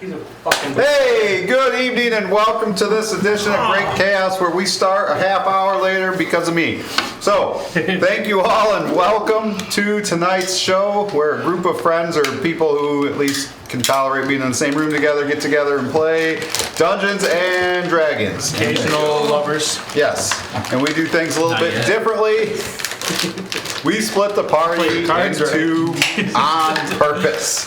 He's a fucking... Hey, good evening and welcome to this edition of Great Chaos where we start a half hour later because of me. So, thank you all and welcome to tonight's show where a group of friends or people who at least can tolerate being in the same room together get together and play Dungeons and Dragons. Occasional lovers. Yes, and we do things a little bit differently. We split the party into on purpose.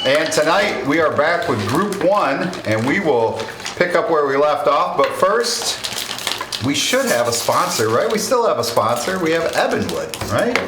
And tonight we are back with Group 1 and we will pick up where we left off. But first, we should have a sponsor, right? We still have a sponsor. We have Ebenwood, right?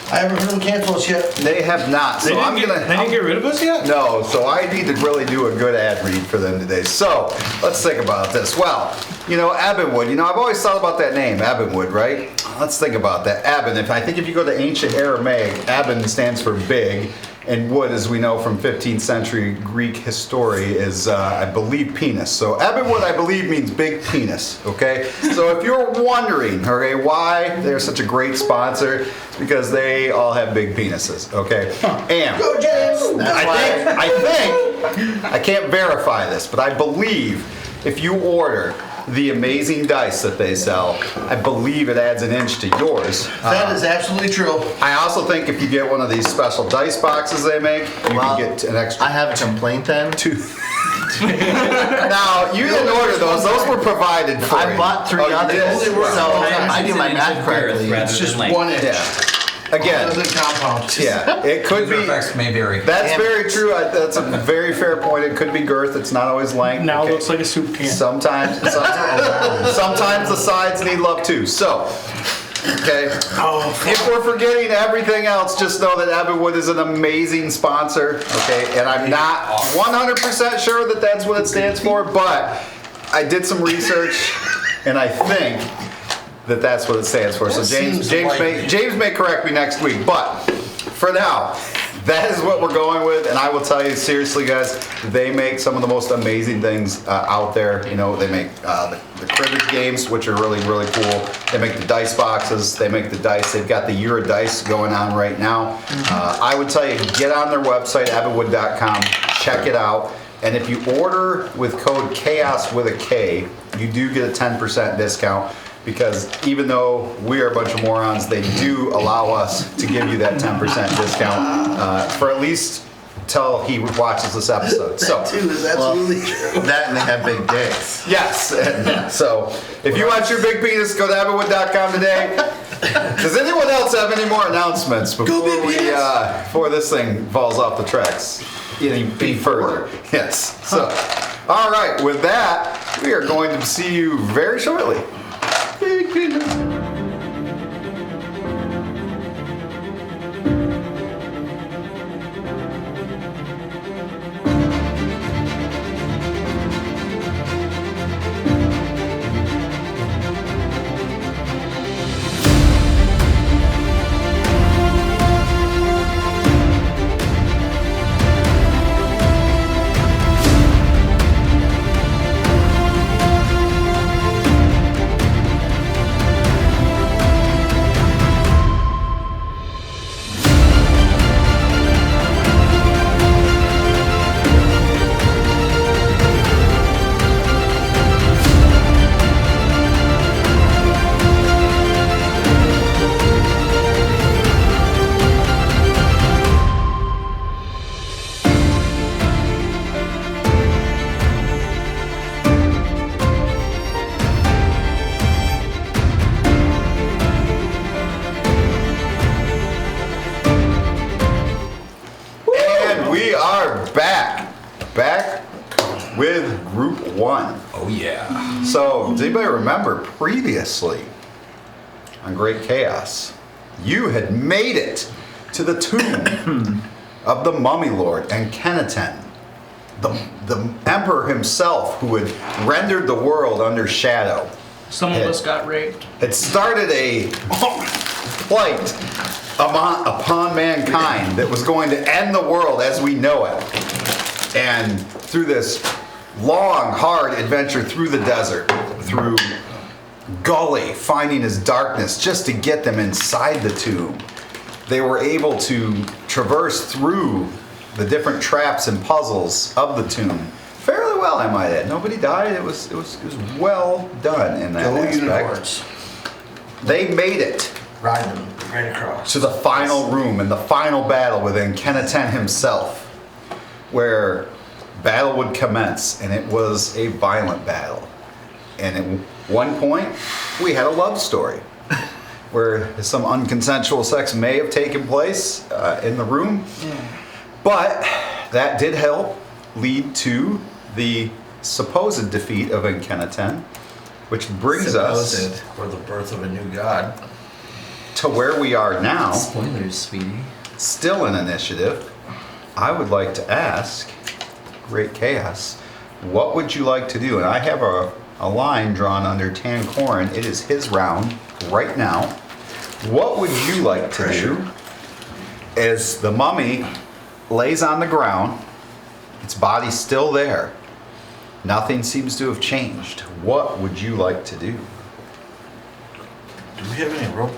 I haven't heard them cancel us yet. They have not. So They didn't get rid of us yet? No, so I need to really do a good ad read for them today. So, let's think about this. Well, Ebenwood, I've always thought about that name, Ebenwood, right? Let's think about that. Eben, I think if you go to ancient Aramaic, Eben stands for big, and wood, as we know from 15th century Greek history, is, I believe, penis. So Ebenwood, I believe, means big penis, okay? So if you're wondering, okay, why they're such a great sponsor, it's because they all have big penises, okay? And Go, James! I can't verify this, but I believe if you order the amazing dice that they sell, I believe it adds an inch to yours. That is absolutely true. I also think if you get one of these special dice boxes they make, you can get an extra. I have a complaint then. Now, you didn't order those. Those were provided for you. I bought 3 others, so I do my math correctly. It's just 1 inch. Yeah. Again, compound. yeah, it could be. Effects may vary. That's very true. That's a very fair point. It could be girth. It's not always length. Now it looks like a soup can. Sometimes the sides need love too. So, okay. If we're forgetting everything else, just know that Ebenwood is an amazing sponsor. Okay, and I'm not 100% sure that that's what it stands for, but I did some research, and I think that's what it stands for. So James may correct me next week, but for now, that is what we're going with. And I will tell you seriously, guys, they make some of the most amazing things out there. They make the cribbage games, which are really, really cool. They make the dice boxes. They make the dice. They've got the Year of Dice going on right now. I would tell you, get on their website, ebenwood.com, check it out. And if you order with code CHAOS with a K, you do get a 10% discount. Because even though we are a bunch of morons, they do allow us to give you that 10% discount for at least till he watches this episode. So, That too is absolutely true. That and they have big dicks. yes. And so, if you want your big penis, go to ebenwood.com today. Does anyone else have any more announcements before this thing falls off the tracks? Any further? Yes. So, all right. With that, we are going to see you very shortly. Big penis. Back with Group 1. Oh yeah. So, does anybody remember previously on Great Chaos, you had made it to the tomb of the Mummy Lord Akeneten, the emperor himself who had rendered the world under shadow. Some of us got raped. Had started a plight upon mankind that was going to end the world as we know it. And through this long, hard adventure through the desert, through Gully finding his darkness just to get them inside the tomb, they were able to traverse through the different traps and puzzles of the tomb fairly well, I might add. Nobody died. It was well done in that Go aspect. unicorns. They made it Ride them right across. to the final room and the final battle with Akeneten himself, where battle would commence, and it was a violent battle. And at one point, we had a love story where some unconsensual sex may have taken place in the room, but that did help lead to the supposed defeat of Akeneten, which brings us Supposed, or the birth of a new god. to where we are now, Spoilers, sweetie. still in initiative. I would like to ask Great Chaos, what would you like to do? And I have a line drawn under Tancorin. It is his round right now. What would you like to do as the mummy lays on the ground, its body's still there, nothing seems to have changed? What would you like to do? Do we have any rope?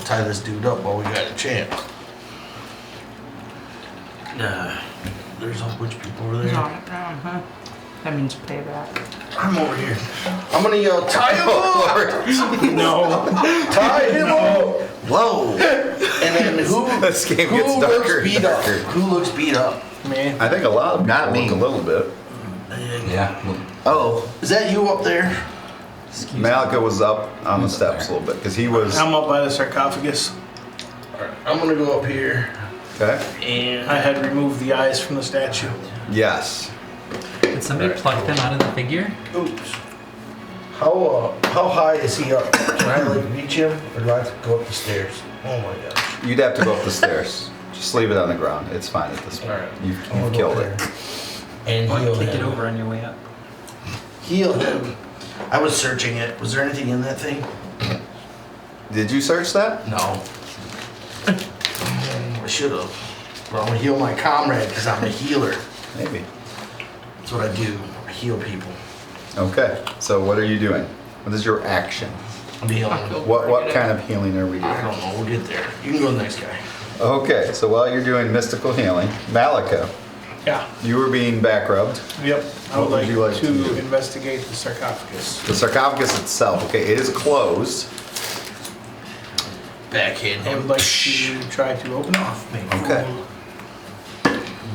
Tie this dude up while we got a chance. There's a whole bunch of people over He's there. on it now, huh? That means payback. I'm over here. I'm gonna yell, tie him up! No. Tie him up! Whoa! And then who? This game gets who darker looks and beat up? darker. Who looks beat up? Me. I think a lot of people Not me. look a little bit. Yeah. Well, Oh, is that you up there? excuse me. Malika was up on the Who's up steps a there? little bit because he was I'm up by the sarcophagus. Alright, I'm gonna go up here okay. and I had removed the eyes from the statue. Yes. Did somebody pluck them out of the figure? oops. How high is he up? Can I like reach him, or do I have to go up the stairs? Oh my gosh. You'd have to go up the stairs. Just leave it on the ground. It's fine at this point. Alright. You've I'm gonna go killed up it. there. And Or heal kick it him. over on your way up. Heal him. I was searching it. Was there anything in that thing? Did you search that? No. I should have. But I'm gonna heal my comrade because I'm a healer. Maybe. That's what I do. I heal people. Okay. So what are you doing? What is your action? I'm healing. What kind of healing are we I doing? don't know. We'll get there. You can go to the next guy. Okay. So while you're doing mystical healing, Malika, Yeah. you were being back rubbed. Yep. I What would would like, you like to do? to investigate the sarcophagus. The sarcophagus itself. Okay. It is closed. Backhand I would him. like to try to open it. Okay.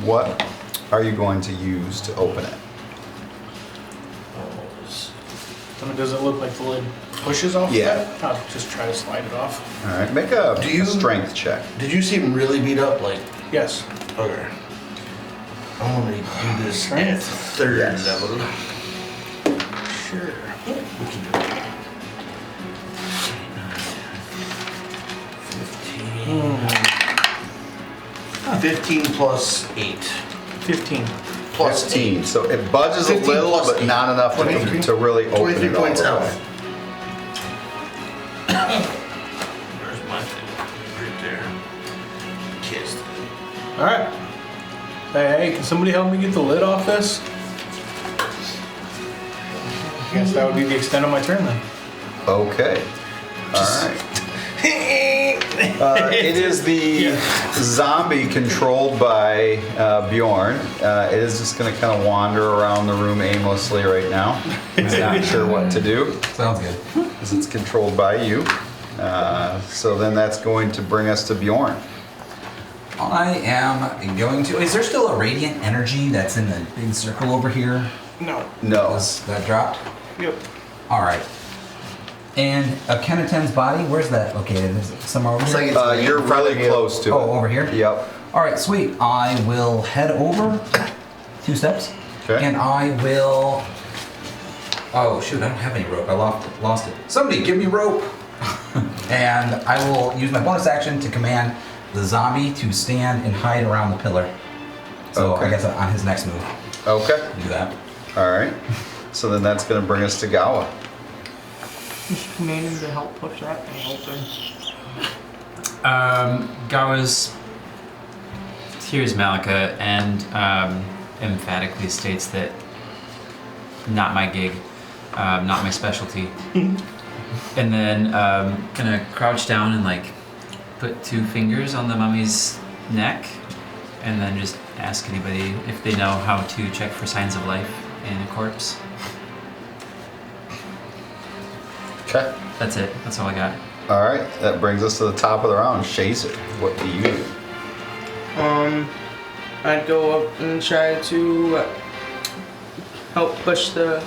What are you going to use to open it? I mean, does it look like the lid pushes off? Yeah. Of that? I'll just try to slide it off. All right. Make a Do you- strength check. Did you see him really beat up? Like, Yes. okay. I'm gonna do this at Strength? third Yes. level. Sure. We can do it. 15 plus 8. 15. Plus 15. So it budges a 15 little, plus but 8. not enough to 23. really open 23 it all points the out. way. Where's my thing? Right there. Kissed. All right. Hey, can somebody help me get the lid off this? I guess that would be the extent of my turn then. Okay. All right. It is the zombie controlled by Bjorn. It is just going to kind of wander around the room aimlessly right now. It's not sure what to do Sounds good. because it's controlled by you. So then that's going to bring us to Bjorn. I am going to. Is there still a radiant energy that's in the big circle over here? No. No. Was that dropped? Yep. All right. And Akeneten's body, where's that located? Is it somewhere over here? You're really close to it. Oh, over here? Yep. All right, sweet. I will head over 2 steps. Okay. And I will. Oh shoot! I don't have any rope. I lost it. Somebody give me rope. And I will use my bonus action to command the zombie to stand and hide around the pillar. So Okay. I guess on his next move, Okay. do that. All right. So then that's going to bring us to Gawa. Just commanding to help push that thing open. Gawa's hears Malika and emphatically states that not my gig, not my specialty. And then gonna crouch down and like put 2 fingers on the mummy's neck and then just ask anybody if they know how to check for signs of life in a corpse. Okay. That's it. That's all I got. All right. That brings us to the top of the round. Shazer, what do you do? I'd go up and try to help push the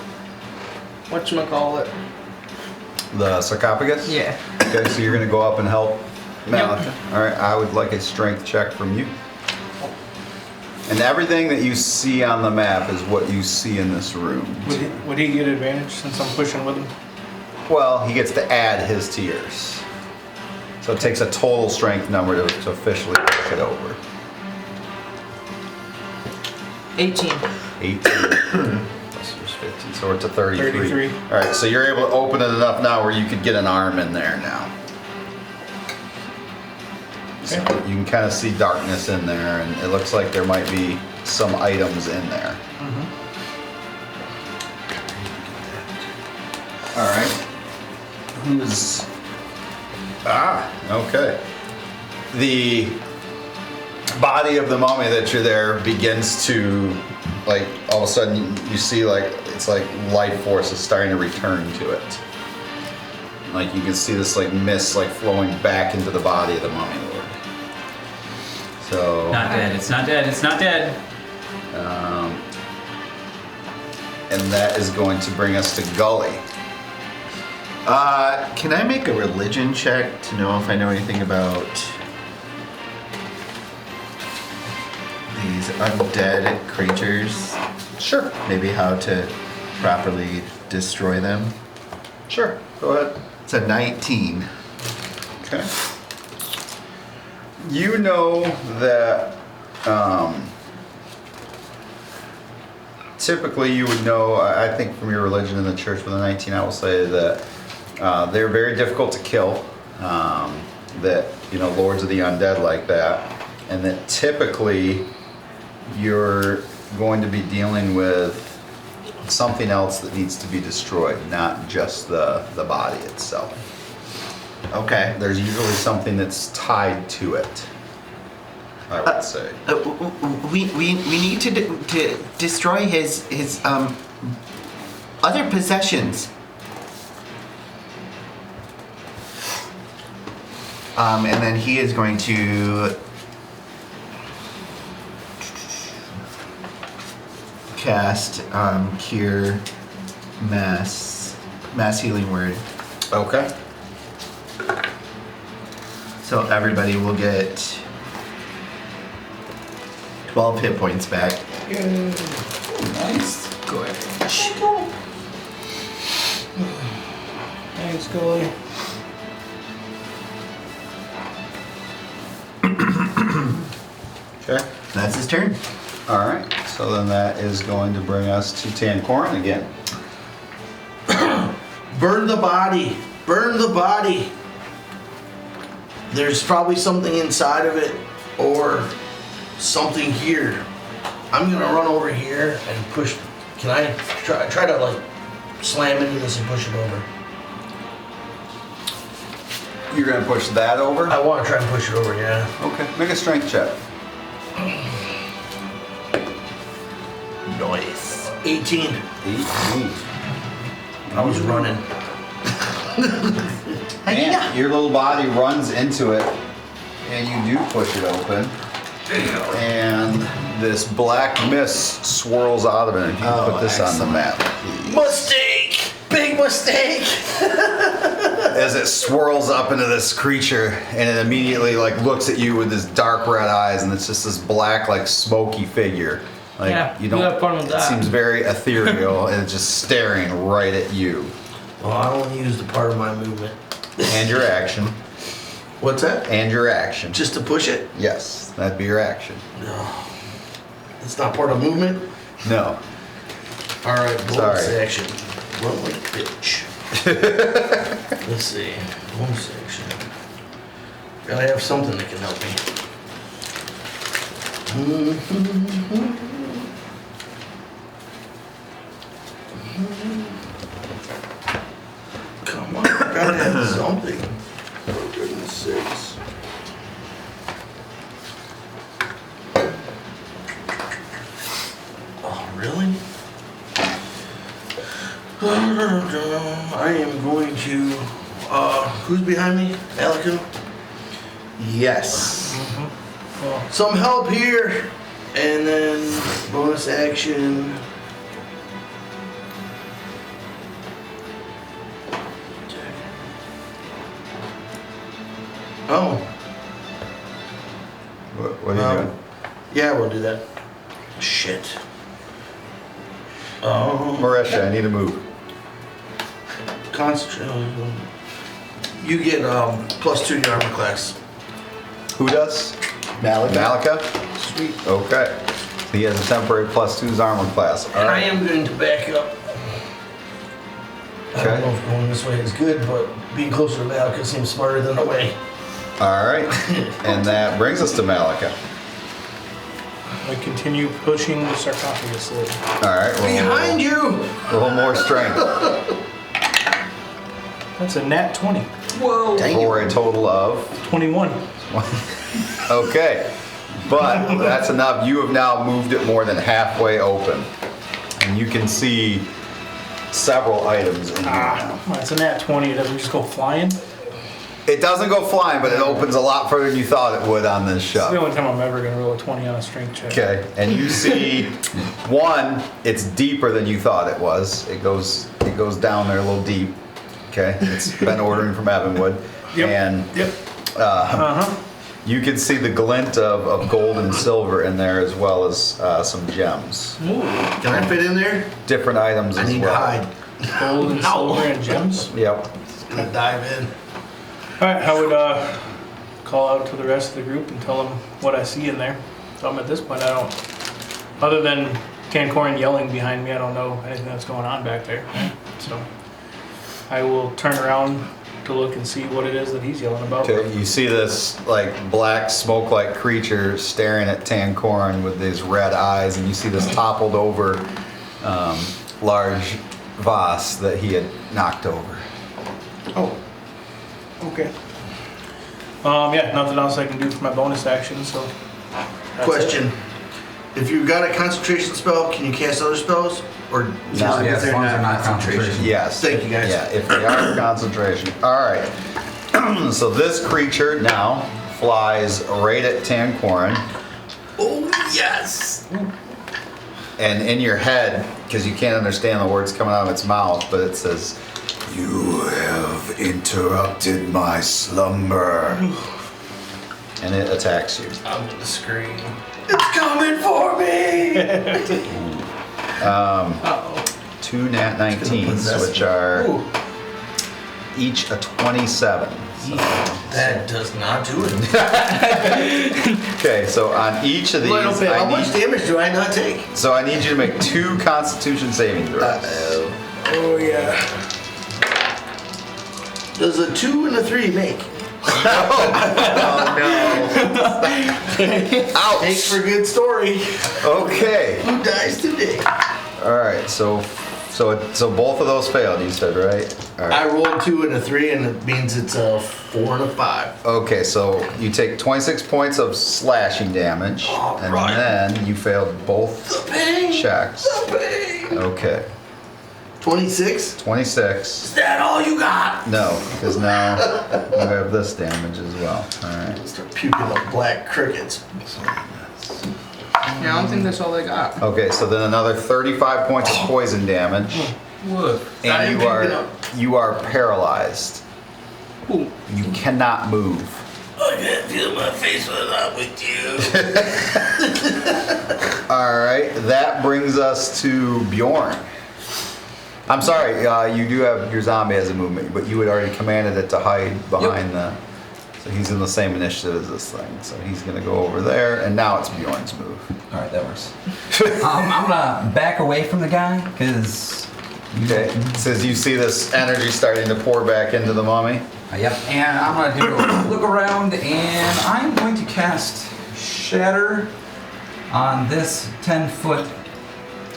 whatchamacallit. The sarcophagus? Yeah. Okay, so you're going to go up and help Malika. All right. I would like a strength check from you. And everything that you see on the map is what you see in this room. Would he get advantage since I'm pushing with him? Well, he gets to add his to yours. So it takes a total strength number to officially push it over. 18. 18. Plus yours 15. So we're to 33. 33. All right, so you're able to open it enough now where you could get an arm in there now. So you can kind of see darkness in there, and it looks like there might be some items in there. All right. Who's... okay. The body of the mummy that you're there begins to, like, all of a sudden you see, like, it's like life force is starting to return to it. Like, you can see this, like, mist, like, flowing back into the body of the mummy lord. So... Not dead. It's not dead. It's not dead. And that is going to bring us to Gully. Can I make a religion check to know if I know anything about these undead creatures? Sure. Maybe how to properly destroy them? Sure. Go ahead. It's a 19. Okay. You know that typically you would know, I think from your religion in the church with the 19, I will say that they're very difficult to kill. That, you know, lords of the undead like that. And that typically you're going to be dealing with something else that needs to be destroyed, not just the body itself. Okay. There's usually something that's tied to it, I would say. We need to destroy his other possessions. And then he is going to cast Cure Mass Healing Word. Okay. So everybody will get 12 hit points back. Nice. Good. Thanks, Gully. Okay. That's his turn. All right. So then that is going to bring us to Tancorin again. Burn the body. Burn the body. There's probably something inside of it or something here. I'm gonna run over here and push. Can I try to like slam into this and push it over? You're going to push that over? I want to try and push it over, yeah. Okay. Make a strength check. Nice. 18. 18. I was running. And your little body runs into it, and you do push it open. And this black mist swirls out of it. If you Oh, put this on the map, Mistake! Big mistake! as it swirls up into this creature, and it immediately like looks at you with this dark red eyes, and it's just this black, like smoky figure. Like Yeah, you don't. you have fun with it that. seems very ethereal, and it's just staring right at you. Well, I only used a part of my movement. And your action. What's that? And your action. Just to push it? Yes, that'd be your action. No. It's not part of movement? No. Alright, bonus Sorry. action. Run like a bitch. Let's see. Bonus action. Gotta have something that can help me. Come on, I gotta have something. For goodness sakes. I am going to. Who's behind me? Alico? Yes. Some help here! And then bonus action. Oh. What are you doing? Yeah, we'll do that. Shit. Oh. Marisha, I need to move. Concentrate. You get +2 to your armor class. Who does? Malika? Sweet. Okay. He has a temporary +2 armor class. All And I right. am going to back up. I don't Okay. know if going this way is good, but being closer to Malika seems smarter than away. All right. And that brings us to Malika. I continue pushing the sarcophagus lid. All right. Behind you! A little more strength. That's a nat 20. Whoa. For a total of 21. Okay, but that's enough. You have now moved it more than halfway open, and you can see several items in here now. That's a nat 20. It doesn't just go flying. It doesn't go flying, but it opens a lot further than you thought it would on this It's the shove. only time I'm ever going to roll a 20 on a strength check. Okay, and you see one, it's deeper than you thought it was. It goes down there a little deep. Okay, it's been ordering from Evanwood. Yep. And Yep. you can see the glint of gold and silver in there, as well as some gems. Can I fit in there? Different items I as need to well. hide. Gold and silver and gems. Yep. I'm gonna dive in. Alright, I would call out to the rest of the group and tell them what I see in there. So at this point, I don't, other than Tancorin yelling behind me, I don't know anything that's going on back there. So I will turn around to look and see what it is that he's yelling about. Okay, you see this like black smoke-like creature staring at Tancorin with these red eyes, and you see this toppled over large vase that he had knocked over. Oh. Okay. Yeah, nothing else I can do for my bonus action, so. that's Question. If you've got a concentration spell, can you cast other spells? Or No, Yeah, as long as they're not concentration. Yes. Thank you, guys. Yeah, if they are concentration. All right. So this creature now flies right at Tancorin, Oh, yes! and in your head, because you can't understand the words coming out of its mouth, but it says, "You have interrupted my slumber," and it attacks you. I'm gonna scream. It's coming for me! Uh-oh. 2 nat 19s, possess which me. are Ooh, each a 27. that does not do it. Okay, so on each of these, How much damage do I not take? so I need you to make 2 Constitution saving throws. Oh, yeah. Does a 2 and a 3 make? Take Ouch! for good story. Okay. Who dies today? All right. So both of those failed. You said, right? All right. I rolled 2 and a 3, and it means it's a 4 and a 5. Okay. So you take 26 points of slashing damage, All and right. then you failed both The pain. checks. The pain. Okay. 26. 26. Is that all you got? No, because now you have this damage as well. All right. Start puking up black crickets. Yeah, I don't think that's all they got. Okay. So then another 35 points of poison damage, Whoa. I and am you are paralyzed. Ooh. You cannot move. I can't feel my face when I'm with you. All right, that brings us to Bjorn. I'm sorry, you do have your zombie as a movement, but you had already commanded it to hide behind the. So he's in the same initiative as this thing. So he's gonna go over there, and now it's Bjorn's move. All right, that works. I'm gonna back away from the guy because. Okay, says you see this energy starting to pour back into the mummy. Yep. And I'm gonna do a look around, and I'm going to cast Shatter on this 10-foot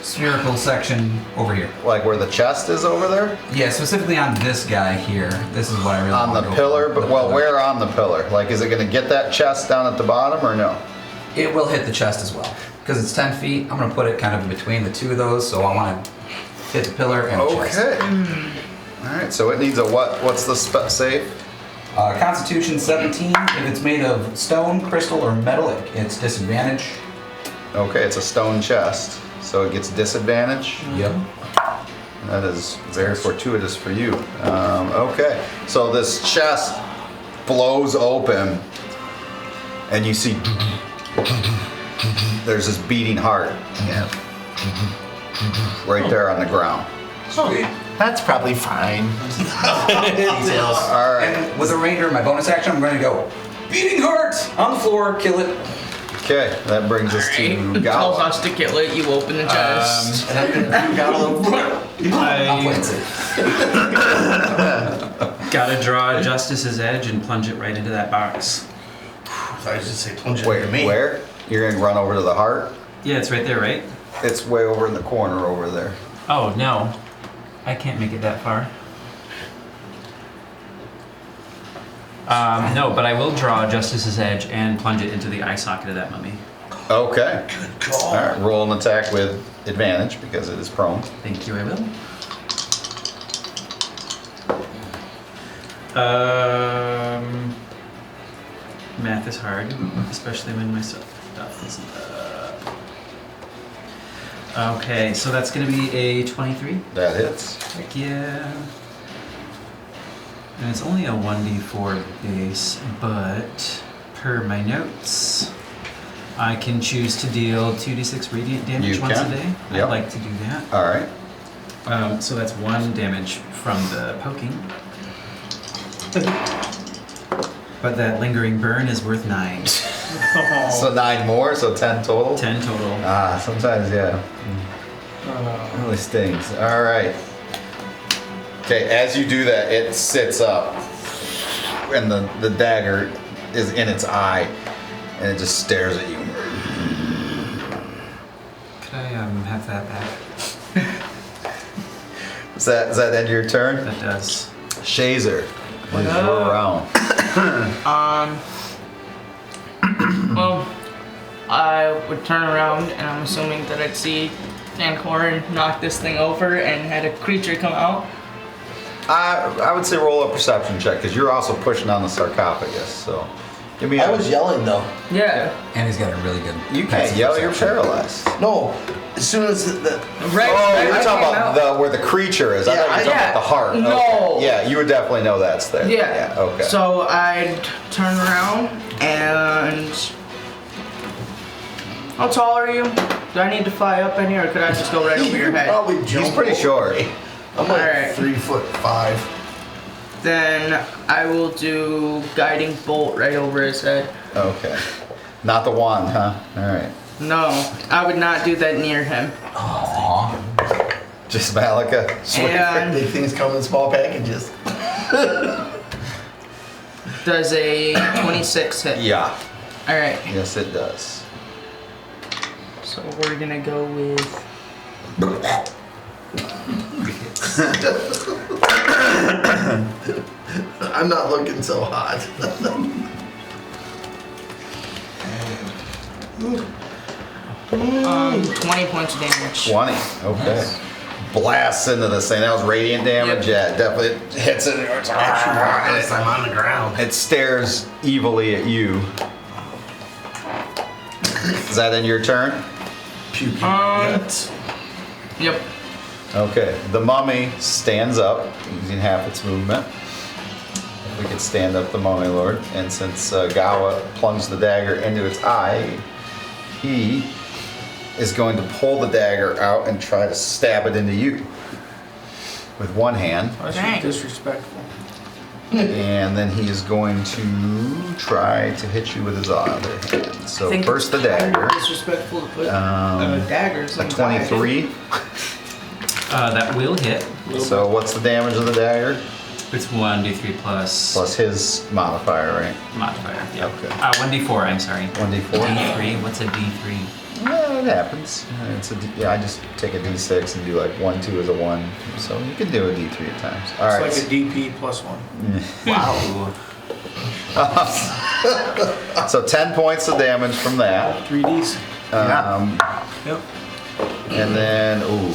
spherical section over here. Like where the chest is over there? Yeah, specifically on this guy here. This is what I really On want the to go pillar? for. But well, where on the pillar? Like, is it gonna get that chest down at the bottom or no? It will hit the chest as well. Because it's 10 feet, I'm going to put it kind of between the two of those, so I want to hit the pillar and the chest. Okay. All right. So it needs a what? What's the save? Constitution 17. If it's made of stone, crystal, or metal, it's disadvantage. Okay, it's a stone chest, so it gets disadvantage. Yep. That is very fortuitous for you. Okay, so this chest blows open, and you see there's this beating heart right there on the ground. Sweet. That's probably fine. Details. All right. And with a ranger, my bonus action, I'm going to go beating heart on the floor, kill it. Okay, that brings us to Tells Gawa. us to kill it, you open the chest. And I'm gonna got a little. I'll play it safe. Gotta draw Justice's Edge and plunge it right into that box. I just say plunge it Wait, into me. where? You're gonna run over to the heart? Yeah, it's right there, right? It's way over in the corner over there. Oh, no. I can't make it that far. No, but I will draw Justice's Edge and plunge it into the eye socket of that mummy. Okay. Good call. All right. Roll an attack with advantage because it is prone. Thank you, I will. Math is hard, especially when my stuff isn't. Okay, so that's gonna be a 23. That hits. Heck yeah. And it's only a 1d4 base, but per my notes, I can choose to deal 2d6 radiant damage You once can. a day. Yep. I'd like to do that. All right. So that's 1 damage from the poking. But that lingering burn is worth 9. So 9 more, so 10 total. 10 total. Ah, sometimes, yeah. It really stings. All right. Okay, as you do that, it sits up, and the dagger is in its eye, and it just stares at you. Could I have that back? Is that end of your turn? That does. Shazer, what is your round? Well, I would turn around and I'm assuming that I'd see Dancorin knock this thing over and had a creature come out. I would say roll a perception check because you're also pushing on the sarcophagus. So, give me. I was yelling though. Yeah. And he's got a really good. You can't passive yell. You're perception. paralyzed. No, as soon as the Right. Oh, right you're when talking it came about out. where the creature is. I Yeah, thought you were talking yeah. about the heart. No. Okay. Yeah, you would definitely know that's there. Yeah. Okay. So I'd turn around and. How tall are you? Do I need to fly up in here, or could I just go right over your head? probably jump. He's pretty over short. me. I'm like Alright. 3'5". Then I will do guiding bolt right over his head. Okay. Not the wand, huh? All right. No, I would not do that near him. Aw. Just Malika. And Big things come in small packages. does a 26 hit? Yeah. All right. Yes, it does. So we're gonna go with. I'm not looking so hot. 20 points of damage. 20. Okay. Blasts into this thing. That was radiant damage. Yep. Yeah, it definitely hits it. Actually, I'm on the ground. It stares evilly at you. Is that in your turn? Pew, pew, nuts. Yep. Okay. The mummy stands up using half its movement. If we could stand up the mummy lord. And since Gawa plunged the dagger into its eye, he is going to pull the dagger out and try to stab it into you with one hand. That's Dang. disrespectful. And then he is going to try to hit you with his other hand. So I think first the it's kind of dagger. Disrespectful to put daggers. A in 23. That will hit. So what's the damage of the dagger? It's 1d3 plus Plus his modifier, right? modifier. Yeah. Okay. 1d4, I'm sorry. 1d4. D3, what's a D3? Yeah, it happens. I just take a d6 and do like 1, 2 as a 1. So you can do a d3 at times. All right. It's like a DP plus 1. Wow. So 10 points of damage from that. 3Ds. Um, Yep. And then, ooh,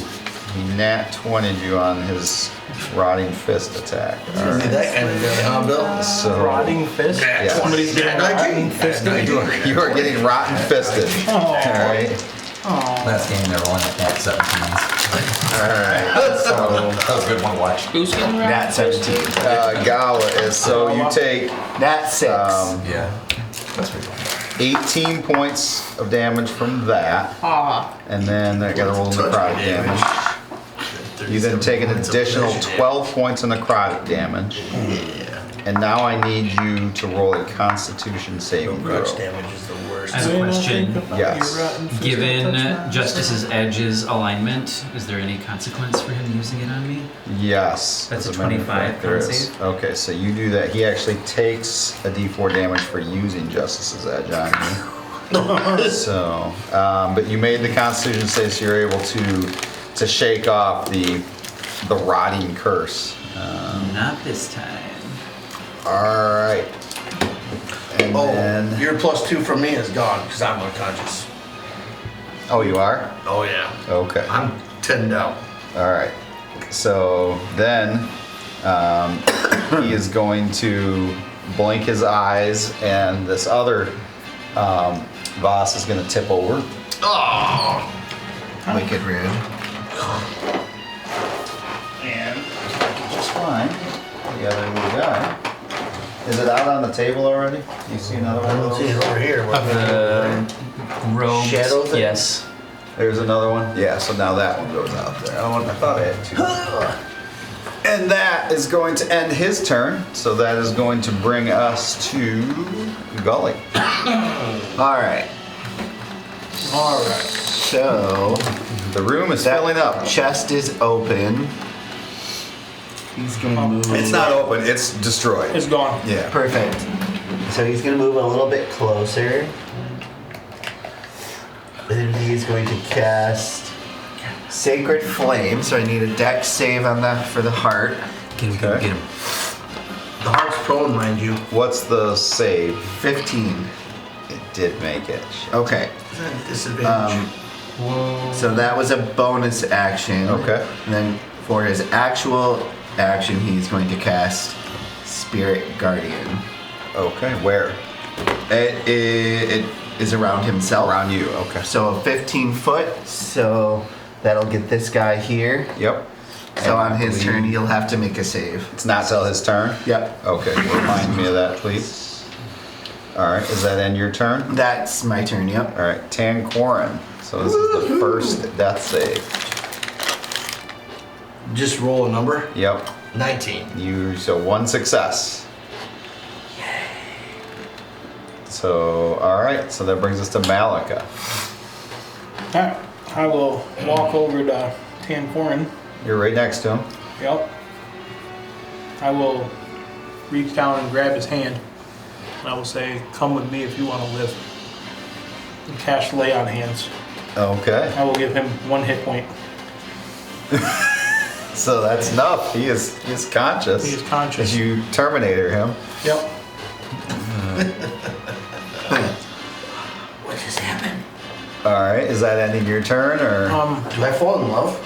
He nat 20'd you on his rotting fist attack. All See right. that kind of guy, huh, Bill? So Rotting fist? Yeah. Somebody's getting rotting fisted? you are getting rotten fisted. All right. Last game, they were only at nat 17s. All right. So That was a good one to watch. Who's getting around? Nat 17. Gala is so you take Nat 6. Yeah. That's pretty cool. 18 points of damage from that, Ah, and then I gotta roll necrotic damage. You then take an additional 12 points of necrotic damage. And now I need you to roll a Constitution saving throw. Grudge damage is the worst. I have a question. Yes. Given Justice's Edge's alignment, is there any consequence for him using it on me? Yes. That's as a matter of 25 fact, there con is. save? Okay, so you do that. He actually takes a D4 damage for using Justice's Edge on you. So, but you made the Constitution save, so you're able to shake off the rotting curse. Not this time. All right. And Oh, then, your +2 from me is gone because I'm unconscious. oh, you are? Oh yeah, Okay. I'm 10 down. All right. So then he is going to blink his eyes, and this other boss is going to tip over. Oh, Wicked rude. And just fine. We got a new guy. Is it out on the table already? You see another I one don't of see it those? over here. Of the robes. Shadow thing? Yes. There's another one. Yeah, so now that one goes out there. I thought I had two. And that is going to end his turn. So that is going to bring us to Gully. Alright. Alright. So, The room is filling up. chest is open. He's gonna move. It's not open, it's destroyed. It's gone. Yeah. Perfect. So he's gonna move a little bit closer. And he's going to cast Sacred Flame. So I need a dex save on that for the heart. Can you Okay. get him? The heart's prone, mind you. What's the save? 15. It did make it. Okay. Is that a disadvantage? So that was a bonus action. Okay. And then for his actual action, he's going to cast Spirit Guardian. Okay, where? It is around himself. Around you, okay. So 15 foot. So that'll get this guy here. Yep. So And on his I turn, believe he'll have to make a save. It's not till his turn? Yep. Okay, remind me of that, please. All right, is that end your turn? That's my turn, yep. All right, Tancorin. So this is the first death save. Just roll a number. Yep. 19. So one success. So, all right, so that brings us to Malika. Alright. I will walk over to Tancorin. You're right next to him. Yep. I will reach down and grab his hand. And I will say, come with me if you want to live. And cast Lay on Hands. Okay, I will give him 1 hit point. so that's enough. He is conscious. He is conscious. As you Terminator him. Yep. What just happened? All right, is that ending your turn or? Do I fall in love?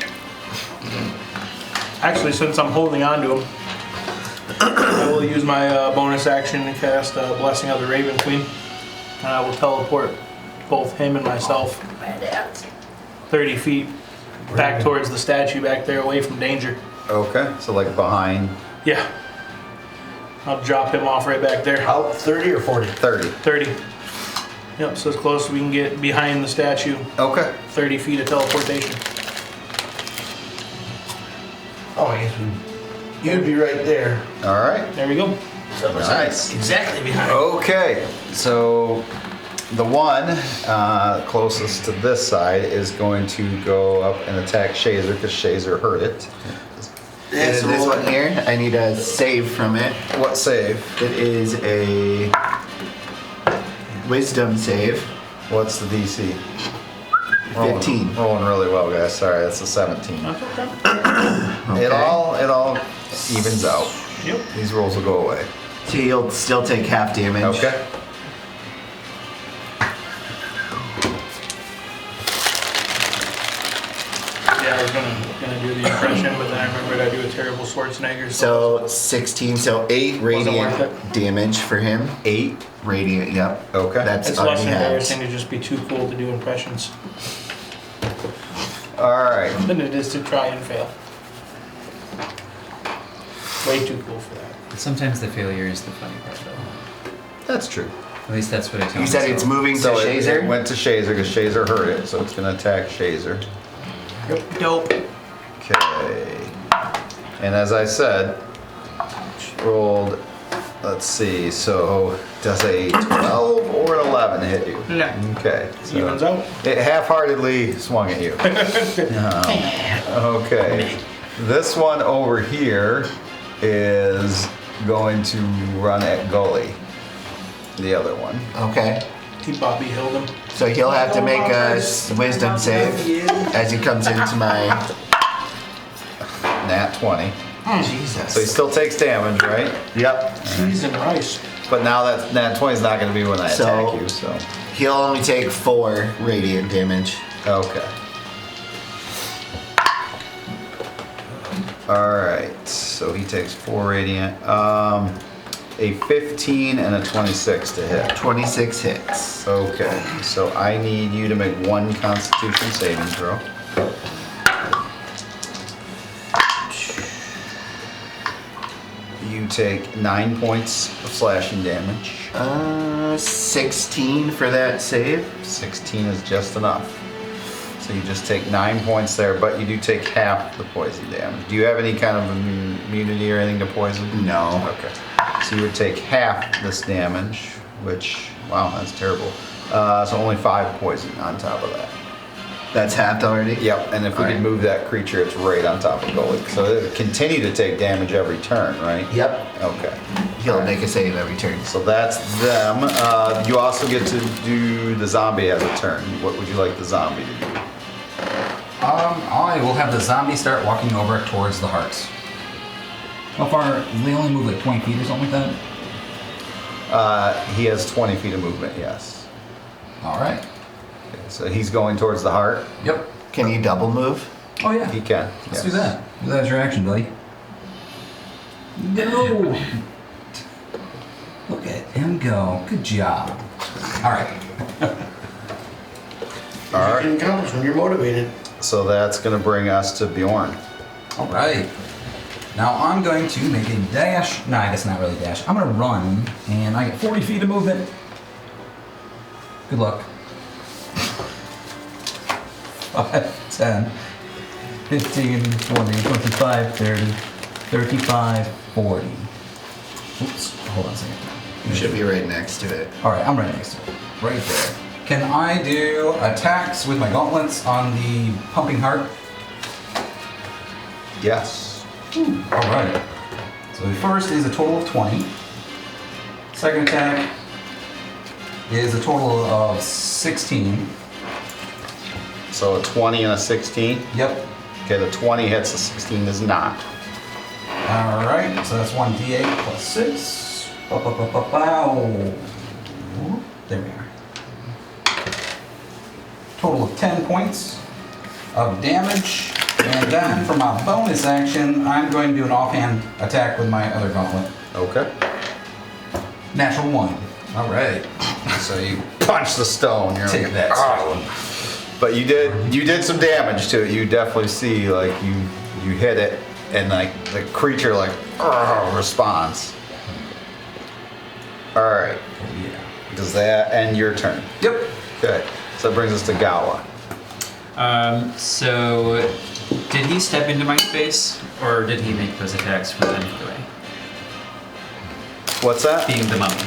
Actually, since I'm holding on to him, I will use my bonus action to cast Blessing of the Raven Queen. And I will teleport both him and myself 30 feet back towards the statue back there, away from danger. Okay, so like behind Yeah. I'll drop him off right back there. Out 30 or 40? 30. 30. Yep, so as close as we can get behind the statue. Okay. 30 feet of teleportation. Oh, I guess you'd be right there. All right. There we go. So Nice. exactly behind. Okay, so the one closest to this side is going to go up and attack Shazer because Shazer heard it. And so this roll one here, I need a save from it. What save? It is a Wisdom save. What's the DC? 15. Rolling really well, guys. Sorry, that's a 17. That's okay. Okay. It all evens out. Yep. These rolls will go away. So you'll still take half damage. Okay. Yeah, I was gonna do the impression, but then I remembered I do a terrible Schwarzenegger. So 16, so 8 radiant worth damage for him. 8. Radiant, yep. Okay. That's it's less already halved. embarrassing to just be too cool to do impressions All right. than it is to try and fail. Way too cool for that. Sometimes the failure is the funny part, though. That's true. At least that's what I tell You said myself. it's moving to So it Shazer? went to Shazer because Shazer heard it, so it's going to attack Shazer. Dope. Okay. And as I said, rolled, let's see, so does a 12 or an 11 hit you? No. Okay. So Evens out. it half-heartedly swung at you. Okay. This one over here is going to run at Gully. The other one. Okay. He Bobby Hilled him. So he'll have to make a wisdom save as he comes into my... Nat 20. Jesus. So he still takes damage, right? Yep. Cheese and rice. But now that Nat 20 is not going to be when I attack you, so. He'll only take 4 radiant damage. Okay. Alright, so he takes 4 radiant. A 15 and a 26 to hit. 26 hits. Okay, so I need you to make 1 Constitution saving throw. You take 9 points of slashing damage. 16 for that save. 16 is just enough. So you just take 9 points there, but you do take half the poison damage. Do you have any kind of immunity or anything to poison? No. Okay. So you would take half this damage, which, wow, that's terrible. So only 5 poison on top of that. That's halved already? Yep, and if we Alright. could move that creature, it's right on top of Golik. So it would continue to take damage every turn, right? Yep. Okay. He'll make a save every turn. So that's them. You also get to do the zombie as a turn. What would you like the zombie to do? I will have the zombie start walking over towards the hearts. How far? They only move like 20 feet or something like that? He has 20 feet of movement, yes. All right. So he's going towards the heart. Yep. Can you double move? Oh, yeah. He can. Let's yes. do that. Do that as your action, Billy. No! Look at him go. Good job. All right. All You right. can accomplish when you're motivated. So that's going to bring us to Bjorn. All right. Now I'm going to make a dash. No, I guess not really dash. I'm going to run, and I get 40 feet of movement. Good luck. 5, 10, 15, 20, 25, 30, 35, 40. Oops, hold on a second. You should be right next to it. All right, I'm right next to it. Right there. Can I do attacks with my gauntlets on the pumping heart? Yes. All right. So the first is a total of 20. Second attack is a total of 16. So a 20 and a 16. Yep. Okay, the 20 hits, the 16 does not. All right. So that's 1d8 plus 6. Ba-ba-ba-ba-bow. There we are. Total of 10 points of damage. And then for my bonus action, I'm going to do an offhand attack with my other gauntlet. Okay. Natural 1. All right. So you punch the stone. You're Take like, that, "Ah." But you did some damage to it. You definitely see like you hit it, and like the creature like responds. All right. Yeah. Does that end your turn? Yep. Okay. So that brings us to Gawa. So, did he step into my space, or did he make those attacks from any other way? What's that? Being the mummy.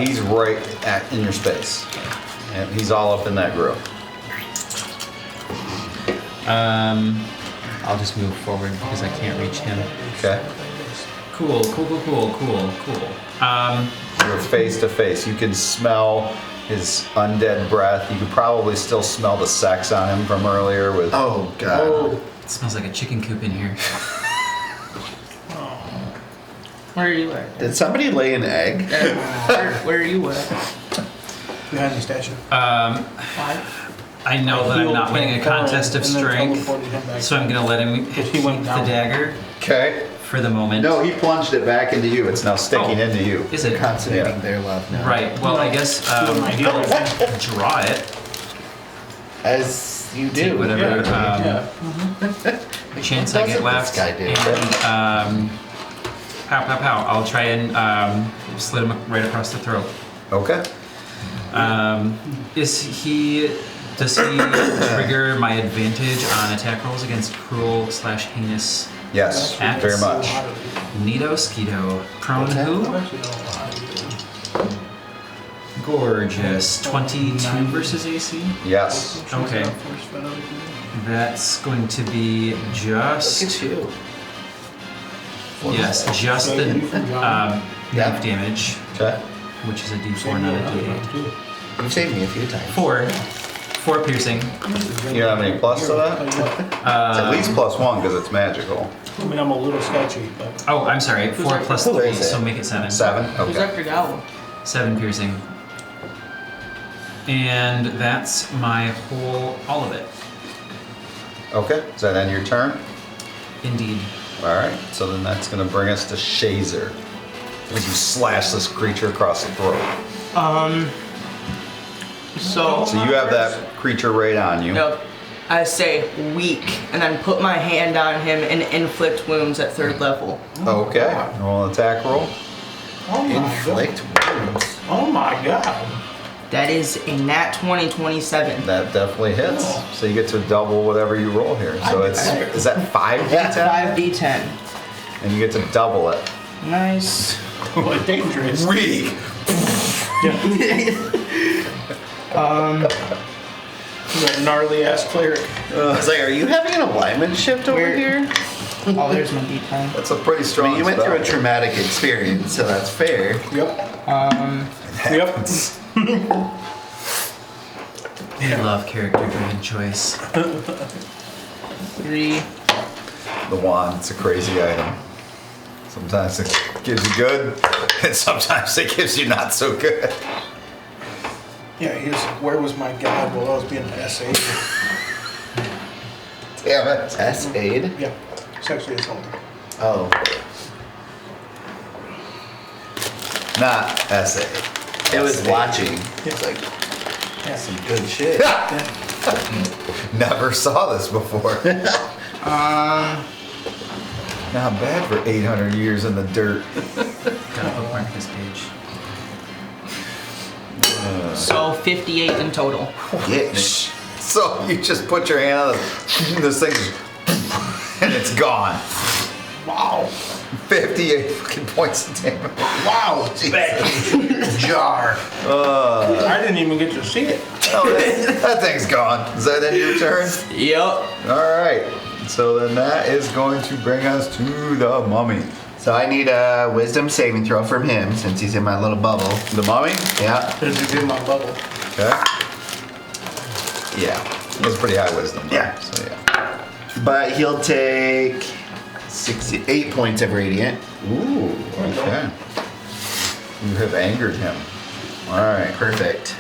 He's right in your space. And he's all up in that group. I'll just move forward because I can't reach him. Okay. Cool. You're face to face. You can smell his undead breath. You could probably still smell the sex on him from earlier with. Oh, God. It smells like a chicken coop in here. Where are you at? Did somebody lay an egg? Where are you at? Behind the statue. 5. I know that I'm not winning a contest of strength, so I'm gonna let him hit He went the down. dagger Okay. for the moment. No, he plunged it back into you. It's now sticking Oh. into you. Is it? Consummating Yeah. their love now. Right. Well, I guess Doing my healer thing. I'll draw it. As you Take do. whatever Yeah. chance What I get doesn't left. this guy do? And pow, pow, pow. I'll try and slit him right across the throat. Okay. Does he trigger my advantage on attack rolls against cruel/heinous? Yes, Acts. very much. Neato Skeeto. Prone who? Gorgeous. 22 versus AC? Yes. Okay. That's going to be Look just. at you. Yes, just the Yeah. knife damage, Okay. which is a d4, not a d8. You've saved me a few times. 4 piercing. You don't have any plus to that? It's at least +1 because it's magical. I mean, I'm a little sketchy, but Oh, I'm sorry. 4 plus 3, is it? so make it 7. 7? Who's Okay. after Gallo? 7 piercing. And that's all of it. Okay. Is that end your turn? Indeed. All right. So then that's going to bring us to Shazer. As you slash this creature across the throat. So So you have that creature right on you. Yep. I say weak, and then put my hand on him and inflict wounds at 3rd level. Okay. Roll an attack roll. oh my Inflict wounds. Oh my god. That is a nat 20, 27. That definitely hits. So you get to double whatever you roll here. So is that 5d10? 5d10. And you get to double it. Nice. What dangerous. Weak. That gnarly ass cleric. I was like, are you having an alignment shift over Where- here? Oh, there's my d10. That's a pretty I strong mean, you went spell. through a traumatic experience, so that's fair. Yep. Yep. I love character-driven choice. 3. The wand, it's a crazy item. Sometimes it gives you good, and sometimes it gives you not so good. Yeah, he was like, where was my god while I was being essayed? Damn it. S-aid? Yeah, sexually assaulted. Oh. Not essay. It was S-aid. watching. It's like, Yeah. some good shit. Never saw this before. Not bad for 800 years in the dirt. Gotta bookmark this page. So 58 in total. Yeah. So you just put your hand on this thing, and it's gone. Wow. 58 fucking points of damage. Wow. Jar. I didn't even get to see it. Oh, that thing's gone. Is that in your turn? Yep. All right. So then that is going to bring us to the mummy. So I need a wisdom saving throw from him since he's in my little bubble. The mummy? Yeah. Did you give my bubble? Okay. Yeah. That's pretty high wisdom. though. Yeah. So yeah. But he'll take 8 points of radiant. Ooh. Okay. You have angered him. All right. Perfect.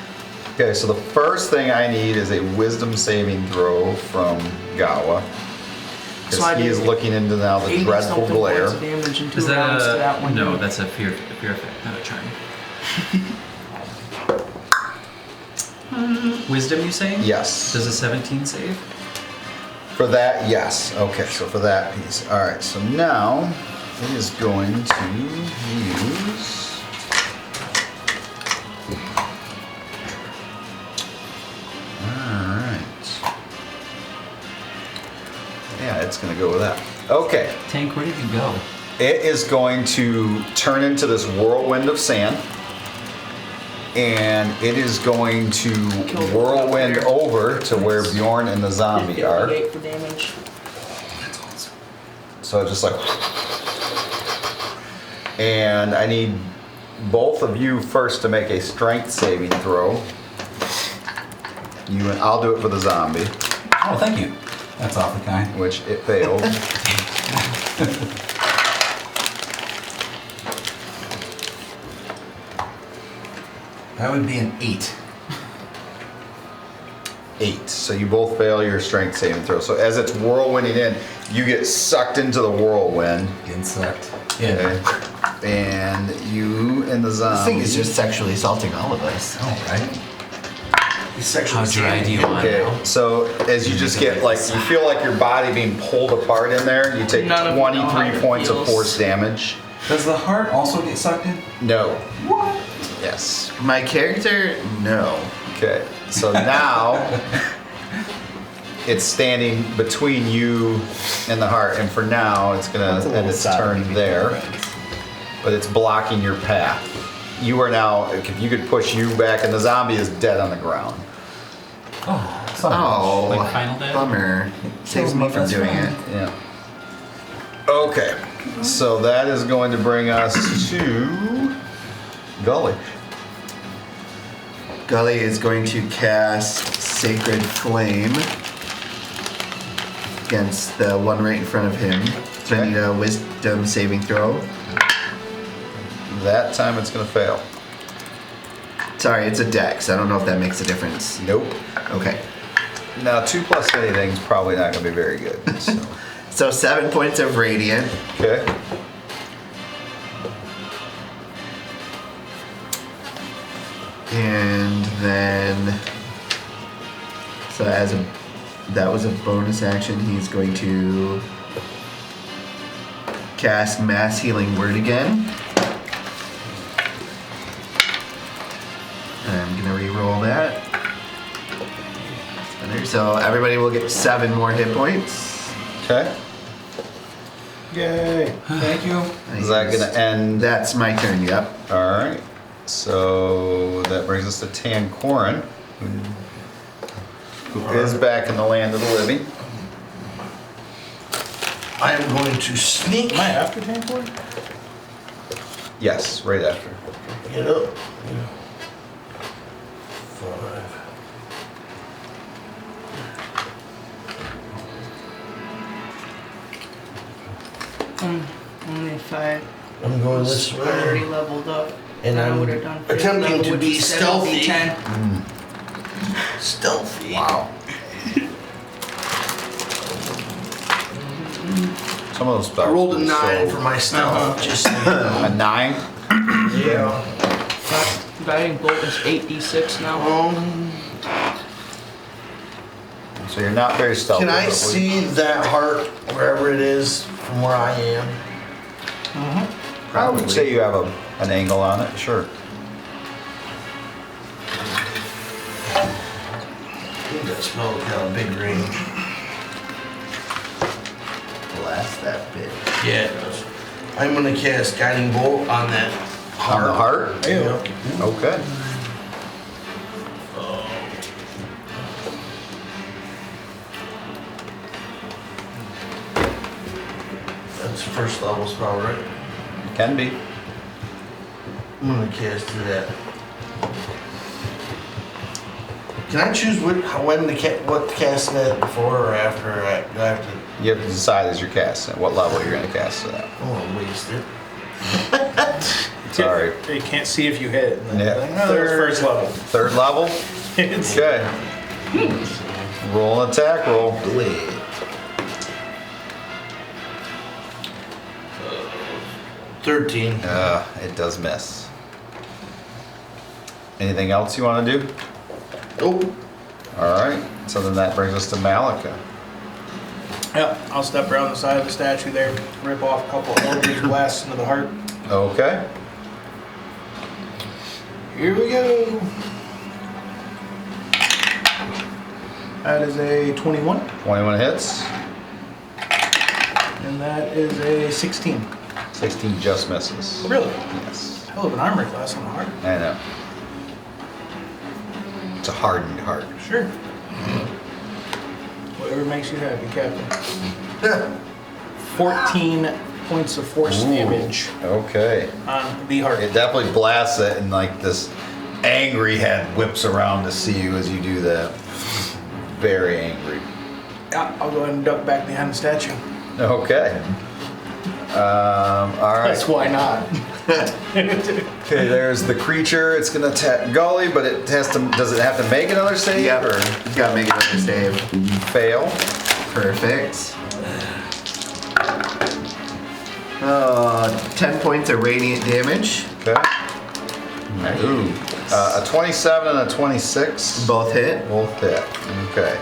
Okay. So the first thing I need is a wisdom saving throw from Gawa. So I Because he do is looking into now the 80 dreadful something glare. points of damage in 2 Is rounds to that that one. no? That's a fear effect, not a charm. Wisdom, you say? Yes. Does a 17 save? For that, yes. Okay, so for that piece. All right, so now it is going to use. All right. Yeah, it's going to go with that. Okay, Tank, where did you go? it is going to turn into this whirlwind of sand. And it is going to whirlwind over to where Bjorn and the zombie are. 58 for damage. So just like, and I need both of you first to make a strength saving throw. You and I'll do it for the zombie, Oh, thank you. That's awfully kind. which it failed. That would be an 8. 8. So you both fail your strength saving throw. So as it's whirlwinding in, you get sucked into the whirlwind. Getting sucked. Okay. And you and the zombie. This thing is just sexually assaulting all of us. Oh, right. He's sexually How dry assaulting do you you. want Okay, now? so as you just get like, you feel like your body being pulled apart in there, you take None of them know how 23 it points of feels. force damage. Does the heart also get sucked in? No. What? Yes. My character, no. Okay, so now it's standing between you and the heart, and for now it's gonna end its turn there, but it's blocking your path. You are now, if you could push you back, and the zombie is dead on the ground. Oh, Like Final Death? bummer. Saves me from doing it. Yeah. Okay, so that is going to bring us to Gully. Gully is going to cast Sacred Flame against the one right in front of him. So I need a Wisdom saving throw. That time it's gonna fail. Sorry, it's a dex. I don't know if that makes a difference. Nope. Okay. Now 2 plus anything is probably not gonna be very good. So. So 7 points of Radiant. Okay. And then, so that was a bonus action. He's going to cast Mass Healing Word again. And I'm gonna re-roll that. So everybody will get 7 more hit points. Okay. Yay. Thank you. Is that gonna end? That's my turn. Yep. All right. So that brings us to Tancorin, who is back in the land of the living. I am going to sneak. Am I after Tankor? Yes, right after. Get up. 5. Only if I I'm going was this already way. leveled up, And I I'm would have done. attempting to be stealthy. 10. Stealthy. Wow. Some of those spells. I rolled a are 9 so- for my stealth. Just so you know. A 9. Yeah. Guiding bolt is 8d6 now. So you're not very stealthy. Can I but we- see that heart wherever it is from where I am? I would say you have an angle on it. Sure. I think that spell got a big range. Blast that bitch. Yeah, it does. I'm gonna cast guiding bolt on that On the heart. Yeah. Okay. That's first level spell, right? Can be. I'm gonna cast to that. Can I choose when what to cast that before or after? I have to. You have to decide as you're casting what level you're going to cast it at. I don't want to waste it. Sorry. You can't see if you hit. And then Yeah. like, oh, that's first level. 3rd level. It's- Okay. Roll an attack roll. Do it. 13. It does miss. Anything else you want to do? Nope. All right. So then that brings us to Malika. Yep, I'll step around the side of the statue there, rip off a couple of Eldritch blasts into the heart. Okay. Here we go. That is a 21, 21 hits. and that is a 16. 16 just misses. Really? Yes. Hell of an armor class on the heart. I know. It's a hardened heart. Sure. Whatever makes you happy, Captain. 14 points of force damage Okay. on the heart. It definitely blasts it, and like this angry head whips around to see you as you do that. Very angry. Yeah, I'll go ahead and duck back behind the statue. Okay. All right. That's why not. Okay, there's the creature. It's gonna attack Gully, but it has to. Does it have to make another save? Yep. Or You gotta make another save. you fail? Perfect. 10 points of radiant damage. Okay. Ooh. A 27 and a 26. Both hit. Both hit. Okay.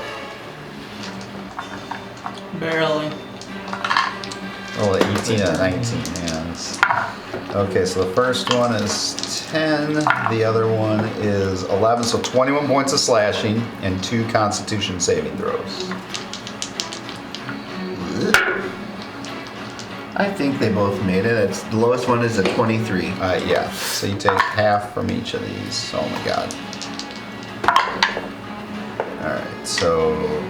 Barely. Oh, 18 and 19 hands. Okay, so the first one is 10. The other one is 11. So 21 points of slashing and 2 Constitution saving throws. I think they both made it. The lowest one is a 23. Yeah. So you take half from each of these. Oh my god. Alright, so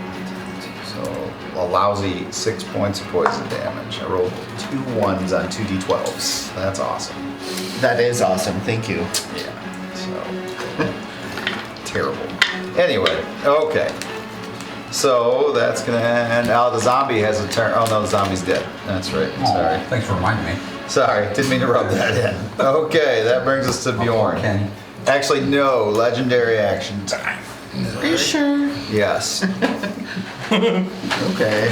a lousy 6 points of poison damage. I rolled 2 1s on 2 d12s. That's awesome. That is awesome. Thank you. Yeah. So terrible. Anyway, okay. So that's gonna end. Now the zombie has a turn. Oh no, the zombie's dead. That's right. Aw, Sorry. thanks for reminding me. Sorry, didn't mean to rub that in. Okay, that brings us to Bjorn. Kenny. Actually, no, legendary action time. Are you sure? Yes. Okay.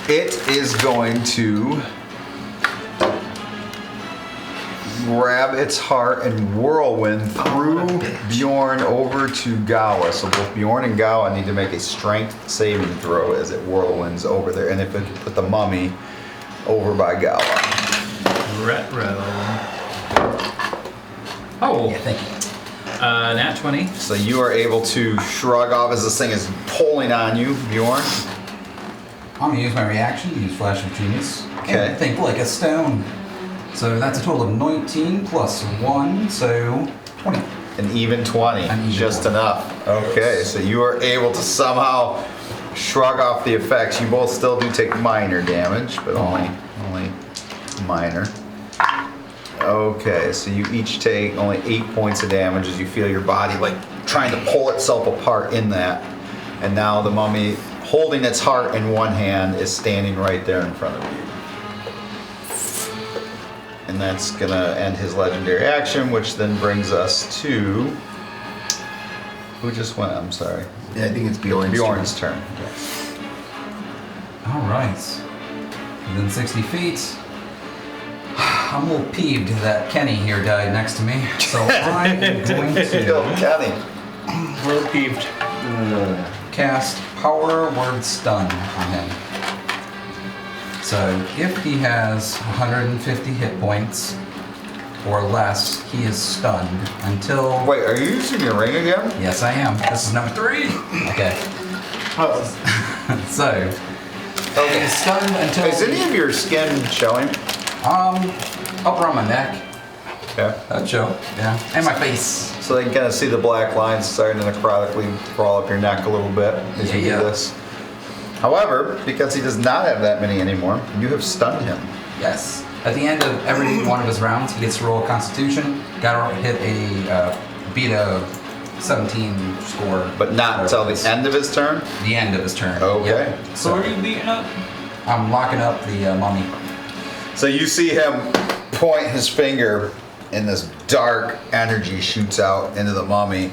It is going to grab its heart and whirlwind through Bjorn over to Gawa. So both Bjorn and Gawa need to make a strength saving throw as it whirlwinds over there. And if it could put the mummy over by Gawa. Retro. Oh, Yeah, thank you. nat 20. So you are able to shrug off as this thing is pulling on you, Bjorn. I'm gonna use my reaction to use Flash of Genius. Okay. And think like a stone. So that's a total of 19 plus 1, so 20. An even 20, An even just 20. enough. Okay, so you are able to somehow shrug off the effects. You both still do take minor damage, but only minor. Okay, so you each take only 8 points of damage as you feel your body like trying to pull itself apart in that. And now the mummy, holding its heart in one hand, is standing right there in front of you. And that's gonna end his legendary action, which then brings us to... Who just went? I'm sorry. Yeah, I think it's Bjorn's turn. Yes. All right. Within 60 feet. I'm a little peeved that Kenny here died next to me. So I'm going Yo, to Kenny. We're peeved. cast Power Word Stun on him. So if he has 150 hit points or less, he is stunned until... Wait, are you using your ring again? Yes, I am. This is number 3. Okay. So, he is stunned until... Is any of your skin showing? Up around my neck. Okay. That'd show. Yeah. And my face. So they can kind of see the black lines starting to necrotically crawl up your neck a little bit as you Yeah. do this. However, because he does not have that many anymore, you have stunned him. Yes. At the end of every one of his rounds, he gets to roll a Constitution. Got to hit a beat a 17 score. But not until the end of his turn? The end of his turn. Okay. Yep. So are you beating up? I'm locking up the mummy. So you see him point his finger and this dark energy shoots out into the mummy.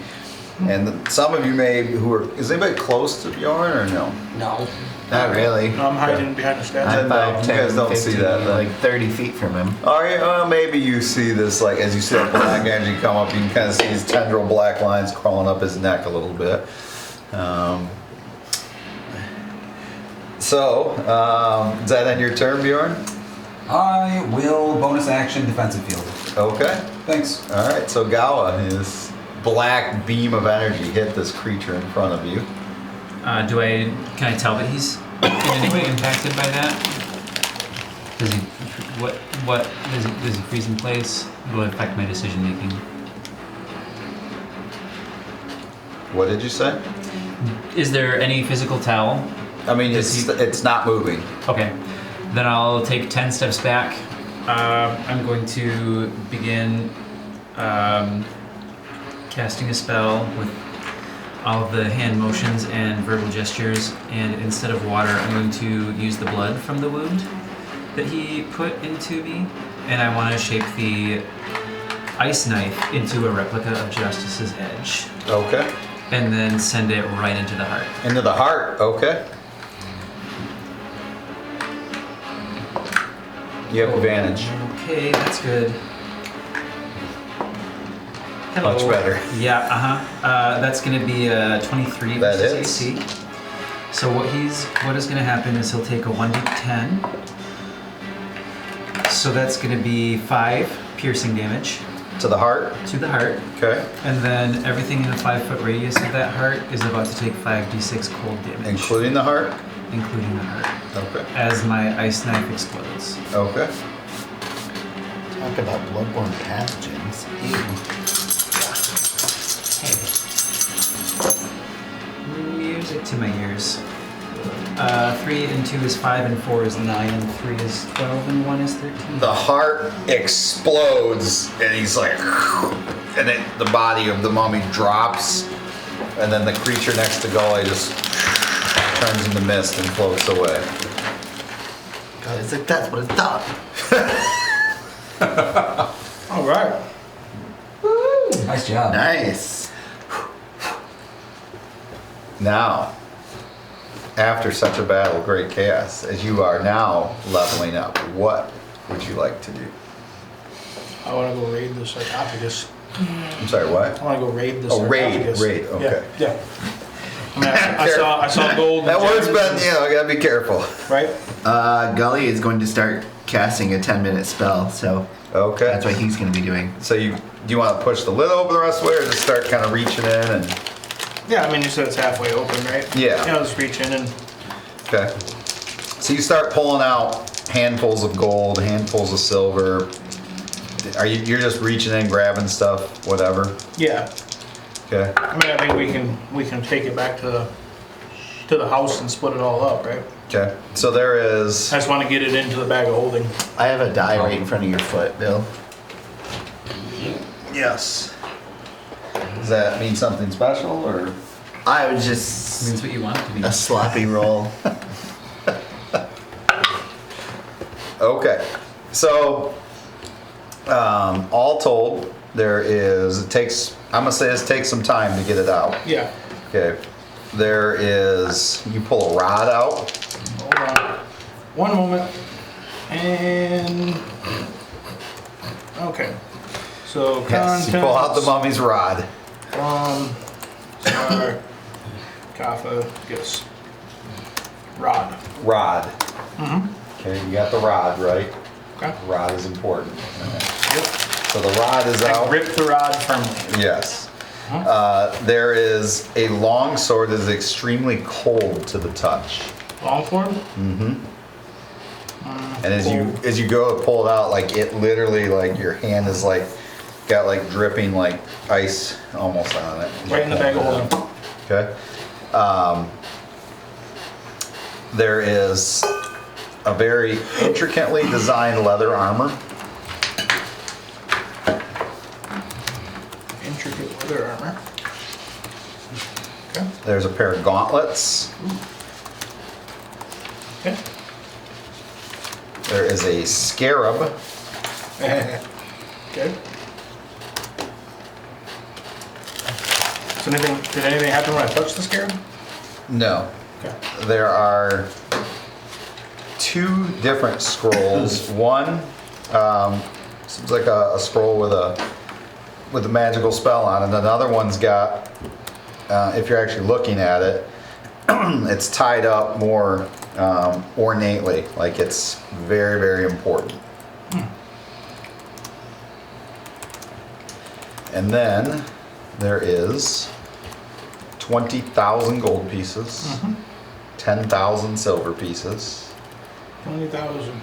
And some of you is anybody close to Bjorn or no? No. Not really. I'm hiding behind the statue. I'm 5, 10, you guys don't see that, then. like 30 feet from him. All right, well, maybe you see this, like, as you see that black energy come up, you can kind of see these tendril black lines crawling up his neck a little bit. Does that end your turn, Bjorn? I will bonus action defensive field. Okay. Thanks. All right, so Gawa, his black beam of energy hit this creature in front of you. Can I tell that he's in any way impacted by that? Does he, does he freeze in place? Will it affect my decision making? What did you say? Is there any physical tell? I mean, Does it's not moving. Okay, then I'll take 10 steps back. I'm going to begin casting a spell with all of the hand motions and verbal gestures, and instead of water, I'm going to use the blood from the wound that he put into me, and I want to shape the ice knife into a replica of Justice's Edge, Okay. and then send it right into the heart. Into the heart. Okay. You have advantage. Okay, that's good. Hello. Much better. Yeah, that's gonna be a 23 That versus is. AC. So what is gonna happen is he'll take a 1d10. So that's gonna be 5 piercing damage To the heart. to the heart. Okay. And then everything in a 5-foot radius of that heart is about to take 5d6 cold damage. Including the heart. Including the heart. Okay. As my ice knife explodes. Okay. Talk about bloodborne pathogens. Music to my ears. 3 and 2 is 5 and 4 is 9 and 3 is 12 and 1 is 13. The heart explodes, and he's like, and then the body of the mummy drops, and then the creature next to Gully just turns into mist and floats away. God, it's like, that's what it's done. All right. Nice job. Nice. Now, after such a battle, great chaos, as you are now leveling up, what would you like to do? I want to go raid the sarcophagus. I'm sorry, what? I want to go raid the Oh, raid, sarcophagus. raid, okay. Yeah. I mean, I saw gold. That and word's gems been, you know, gotta be careful. Right? Gully is going to start casting a 10-minute spell, so Okay. that's what he's going to be doing. So do you want to push the lid over the rest of the way, or just start kind of reaching in and? Yeah, I mean, you said it's halfway open, right? Yeah. Yeah, just reach in and Okay. So you start pulling out handfuls of gold, handfuls of silver. You're just reaching in, grabbing stuff, whatever. yeah. Okay. I mean, I think we can take it back to the house and split it all up, right? Okay. So there is. I just want to get it into the bag of holding. I have a die right in front of your foot, Bill. Yes. Does that mean something special, or? I was just Means what you want it to be. a sloppy roll. Okay. So, all told, I'm gonna say this takes some time to get it out. Yeah. Okay. You pull a rod out. Hold on. One moment. And okay. So Yes. You pull out the mummy's rod. Sarcophagus. Rod. Rod. Okay, you got the rod, right? Okay. Rod is important. Yep. So the rod is I out. grip the rod firmly. Yes. There is a long sword that is extremely cold to the touch. Long form? And as you go to pull it out, like it literally, like your hand is like got like dripping like ice almost on it. Right in the bag of holding. Okay. There is a very intricately designed leather armor. Intricate leather armor. Okay. There's a pair of gauntlets. Okay. There is a scarab. Okay. So did anything happen when I touched the scarab? No. Okay. There are 2 different scrolls. One seems like a scroll with a magical spell on it. Another one's got, if you're actually looking at it, it's tied up more ornately, like it's very, very important. And then there is 20,000 gold pieces, 10,000 silver pieces, 20,000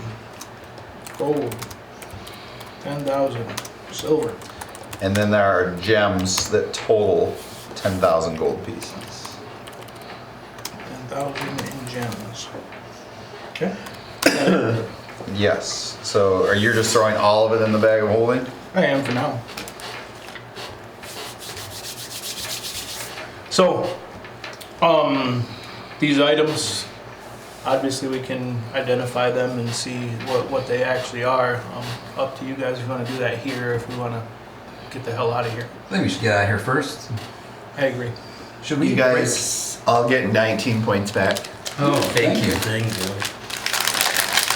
gold, 10,000 silver. and then there are gems that total 10,000 gold pieces. 10,000 in gems. Okay. Yes. So are you just throwing all of it in the bag of holding? I am for now. So, these items, obviously we can identify them and see what they actually are. Up to you guys if you want to do that here, or if we want to get the hell out of here. I think we should get out of here first. I agree. Should we? You guys all get 19 points back, Oh, thank you. Thank you.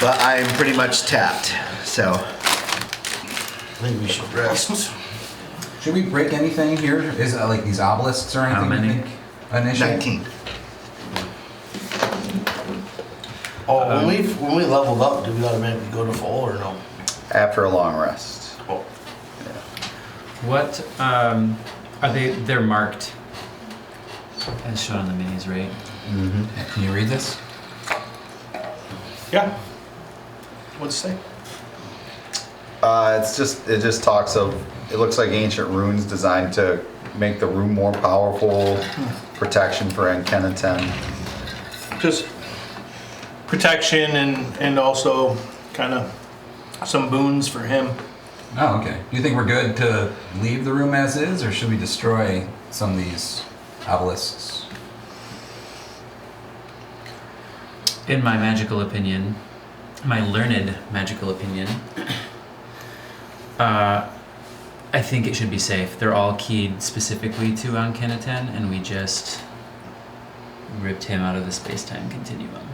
but I'm pretty much tapped. So I think we should rest. Should we break anything here? Is it like these obelisks or anything? How many? You think? Initially? 19. Oh, when we leveled up, did we automatically go to full or no? After a long rest. Oh, What are they? They're marked as shown on the minis, right? Can you read this? Yeah. What's it say? It just talks of, it looks like ancient runes designed to make the room more powerful, protection for Akeneten. Just protection and also kind of some boons for him. Oh, okay. Do you think we're good to leave the room as is, or should we destroy some of these obelisks? In my magical opinion, my learned magical opinion, I think it should be safe. They're all keyed specifically to Akeneten, and we just ripped him out of the space-time continuum.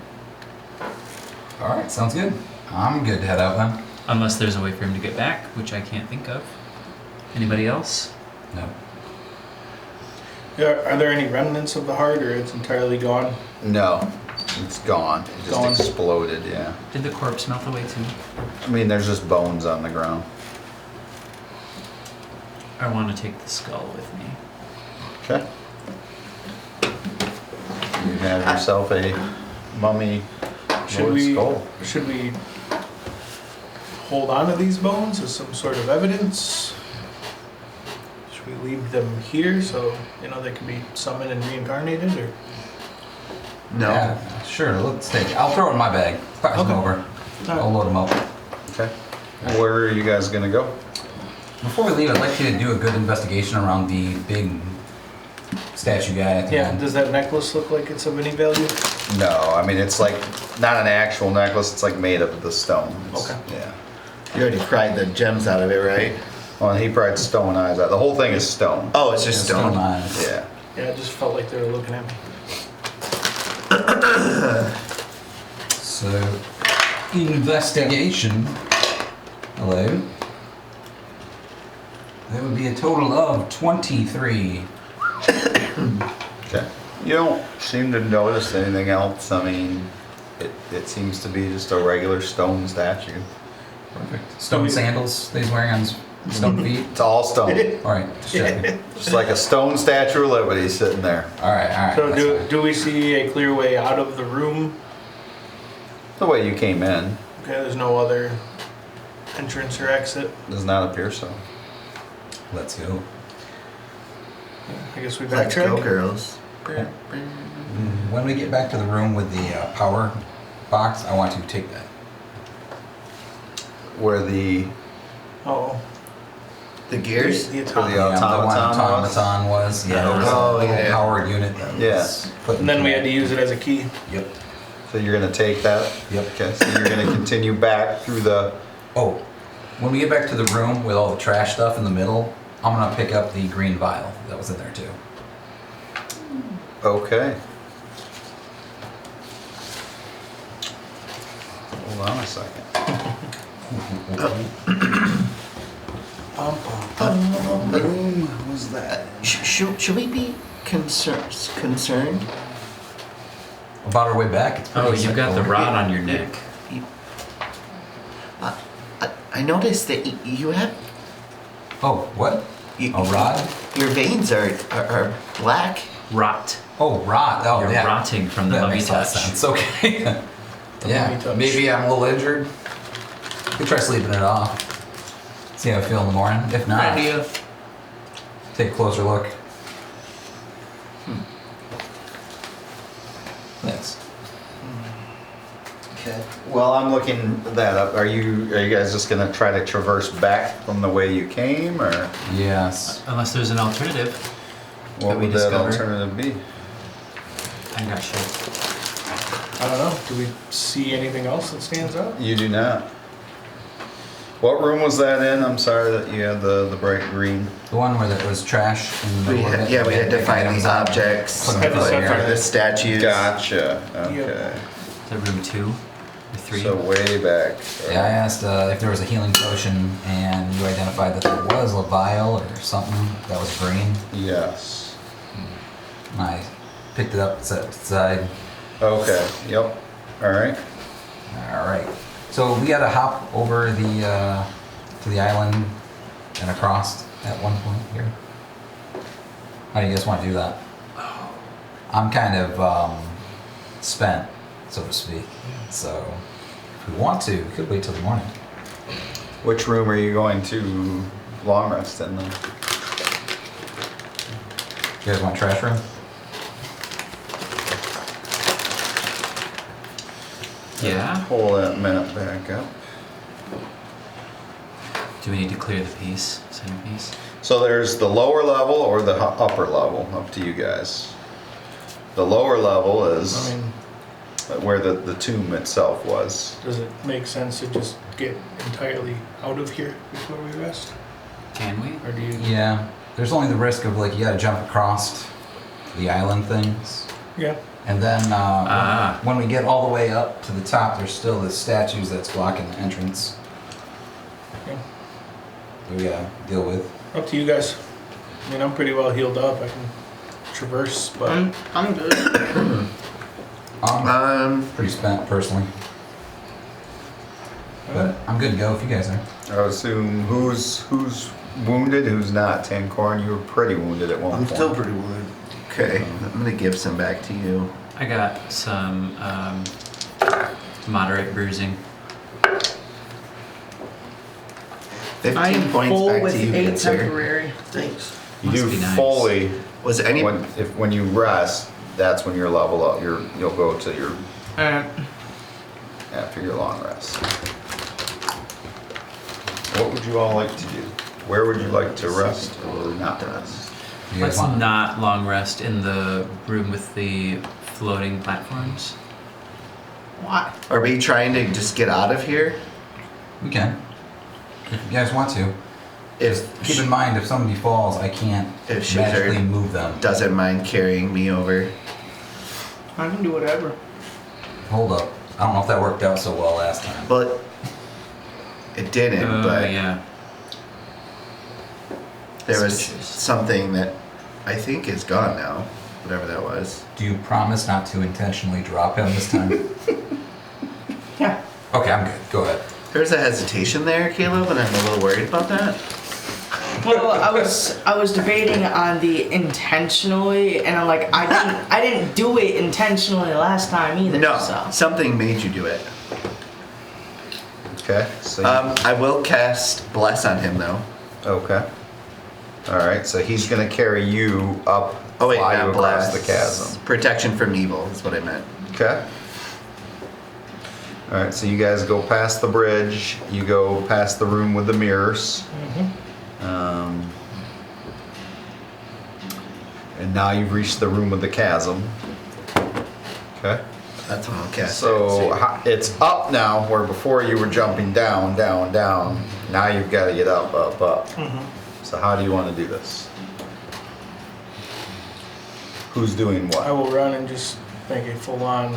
All right, sounds good. I'm good to head out then. Unless there's a way for him to get back, which I can't think of. Anybody else? No. Are there any remnants of the heart, or it's entirely gone? No, it's gone. It just Gone. exploded, yeah. Did the corpse melt away too? I mean, there's just bones on the ground. I want to take the skull with me. Okay. You have yourself a mummy lord skull. Should we hold on to these bones as some sort of evidence? Should we leave them here so they can be summoned and reincarnated, or? No. Yeah, sure. Let's take it. I'll throw it in my bag. Pass them Okay. over. I'll load them up. Okay. Where are you guys gonna go? Before we leave, I'd like you to do a good investigation around the big statue guy at the Yeah. end. Does that necklace look like it's of any value? No, I mean it's like not an actual necklace. It's like made of the stone. Okay. Yeah. You already pried the gems out of it, right? Well, he pried stone eyes out. The whole thing is stone. Oh, it's just Still stone. nice. Yeah. Yeah, it just felt like they were looking at me. So, investigation. Hello. That would be a total of 23. Okay. You don't seem to notice anything else. I mean, it seems to be just a regular stone statue. Perfect. Stone sandals that he's wearing on his stone feet. It's all stone. All right, just checking. Just like a stone statue of liberty sitting there. All right. So that's fine. do we see a clear way out of the room? The way you came in Okay, there's no other entrance or exit. does not appear so. Let's go. I guess we Let's go, backtrack. girls. When we get back to the room with the power box, I want to take that. Where the Oh, The gears? the where the automaton. The one automaton was. was. Yeah, there was Oh, a yeah. powered unit that Yeah. was put And then into we had that. to use it as a key. Yep. So you're gonna take that? Yep. Okay, so you're gonna continue back through the. Oh, when we get back to the room with all the trash stuff in the middle, I'm gonna pick up the green vial that was in there too. Okay. Hold on a second. What was that? Should we be concerned? About our way back, it's pretty Oh, you've sick got the over rod here. on your neck. I noticed that you have Oh, what? you- A rod? Your veins are black. Rot. Oh, rod. Oh, You're yeah. rotting from the That mummy makes a lot of touch. sense. Okay. mummy Yeah, touch. maybe I'm a little injured. Could try sleeping it off. See how I feel in the morning. If not, Idea. take a closer look. Thanks. Okay. Well, I'm looking that up. Are you guys just gonna try to traverse back from the way you came, or Yes. Unless there's an alternative. what we would that discover? alternative be? I got shit. I don't know. Do we see anything else that stands out? You do not. What room was that in? I'm sorry that you had the bright green. The one where there was trash in the We middle of had, it. yeah, we had to find items these on it. objects Put for them Had to in separate there. the statues. Gotcha. Okay. Is that room 2 or 3? So way back. Yeah, I asked if there was a healing potion, and you identified that there was a vial or something that was green. Yes. And I picked it up, set it aside. Okay. Yep. All right. All right. So we got to hop over the to the island and across at one point here. How do you guys want to do that? I'm kind of spent, so to speak. So if we want to, we could wait till the morning. Which room are you going to long rest in then? You guys want trash room? Yeah. Pull that minute back up. Do we need to clear the piece? Centerpiece? So there's the lower level or the upper level, up to you guys. The lower level is I mean, where the tomb itself was. does it make sense to just get entirely out of here before we rest? Can we? Or do you? Yeah. There's only the risk of like you got to jump across the island things. Yeah. And then Ah. when we get all the way up to the top, there's still the statues that's blocking the entrance Yeah. that we gotta deal with. Up to you guys. I mean, I'm pretty well healed up. I can traverse, but I'm good. I'm pretty spent personally, but I'm good to go if you guys are. I would assume who's wounded, who's not. Tancorn, you were pretty wounded at one I'm point. still pretty wounded. Okay, I'm gonna give some back to you. I got some moderate bruising. 15 I am points full back with to you, a good sir. temporary. Thanks. You Must do be nice. fully Was any? when you rest. That's when you're level up. You'll go to your after your long rest. What would you all like to do? Where would you like to rest or not rest? You guys Let's want? not long rest in the room with the floating platforms. Why? Are we trying to just get out of here? We can. If you guys want to. If Keep in mind, if somebody falls, I can't If she's magically hurt. move them. doesn't mind carrying me over. I can do whatever. Hold up. I don't know if that worked out so well last time. But it didn't. But Yeah. there was Suspicious. something that I think is gone now. Whatever that was. Do you promise not to intentionally drop him this time? Yeah. Okay, I'm good. Go ahead. There's a hesitation there, Caleb, and I'm a little worried about that. Well, I was debating on the intentionally, and I'm like, I didn't do it intentionally last time either. No, So. something made you do it. Okay. So I will cast Bless on him though. okay. All right. So he's gonna carry you up. Oh wait, fly you not across Bless. the chasm. Protection from evil is what I meant. Okay. All right, so you guys go past the bridge. You go past the room with the mirrors. And now you've reached the room with the chasm. Okay. That's what I'll cast. So it's up now, where before you were jumping down, down, down. Now you've got to get up, up, up. So how do you want to do this? Who's doing I what? will run and just make a full-on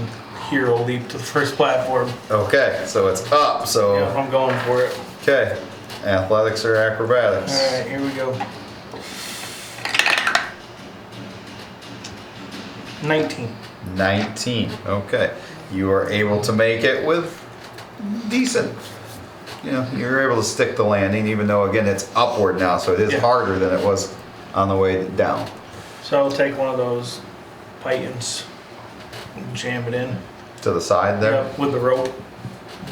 hero leap to the first platform. Okay, so it's up. So Yeah, I'm going for it. okay, athletics or acrobatics? All right, here we go. 19. 19. Okay. You are able to make it with decent. You know, you're able to stick the landing, even though, again, it's upward now, so it is Yeah. harder than it was on the way down. So I'll take one of those pythons and jam it in. To the side there. Yep, with the rope.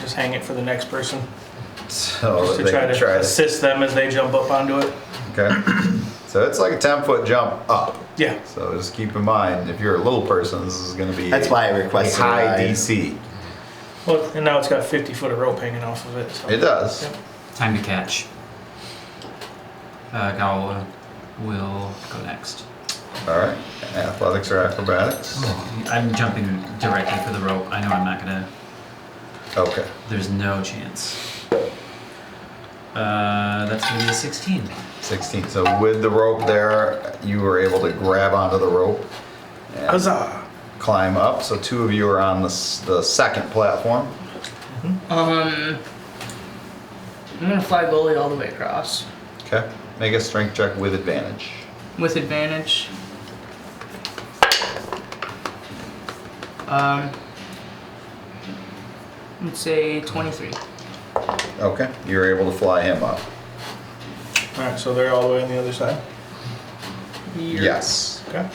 Just hang it for the next person. So Just to they try can to assist them as they jump up onto it. Okay. So it's like a 10-foot jump up. Yeah. So just keep in mind, if you're a little person, this is going to be That's why I a requested high a ride. DC. Well, and now it's got 50 foot of rope hanging off of it. So. It does. Yep. Time to catch. Gal will go next. All right. Athletics or acrobatics? I'm jumping directly for the rope. I know I'm not gonna. Okay. There's no chance. That's gonna be a 16. 16. So with the rope there, you were able to grab onto the rope and Huzzah! climb up. So 2 of you are on the second platform. I'm gonna fly bully all the way across Okay. Make a strength check with advantage. with advantage. Let's say 23. Okay. You're able to fly him up. Alright, so they're all the way on the other side? Yes. Okay.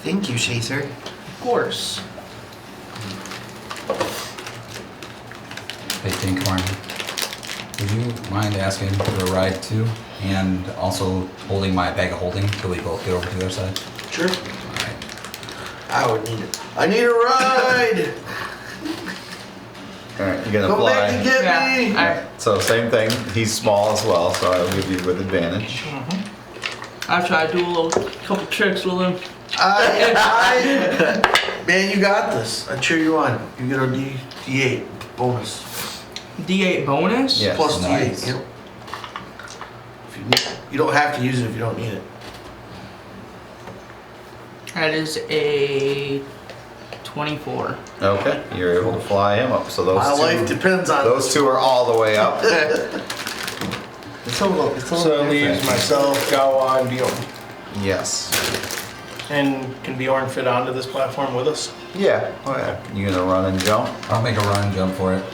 Thank you, Chaser. Of course. Hey, Tinkhorn, would you mind asking for a ride too? And also holding my bag of holding till we both get over to the other side? Sure. Alright. I would need it. I need a ride! All right. You're gonna Come fly. back and get Yeah. me! Alright. So same thing. He's small as well, so I'll give you with advantage. I've tried to do a little couple tricks with him. Man, you got this. I cheer you on. You get a D8 bonus. D8 bonus? Yes. Plus Nice. D8. Yep. If you, you don't have to use it if you don't need it. That is a 24. Okay. You're able to fly him up. So those My two, life depends on those two are all the way up. So it leaves myself, Gawa, and Bjorn. Yes. And can Bjorn fit onto this platform with us? Yeah. Oh, yeah. You gonna run and jump? I'll make a run and jump for it.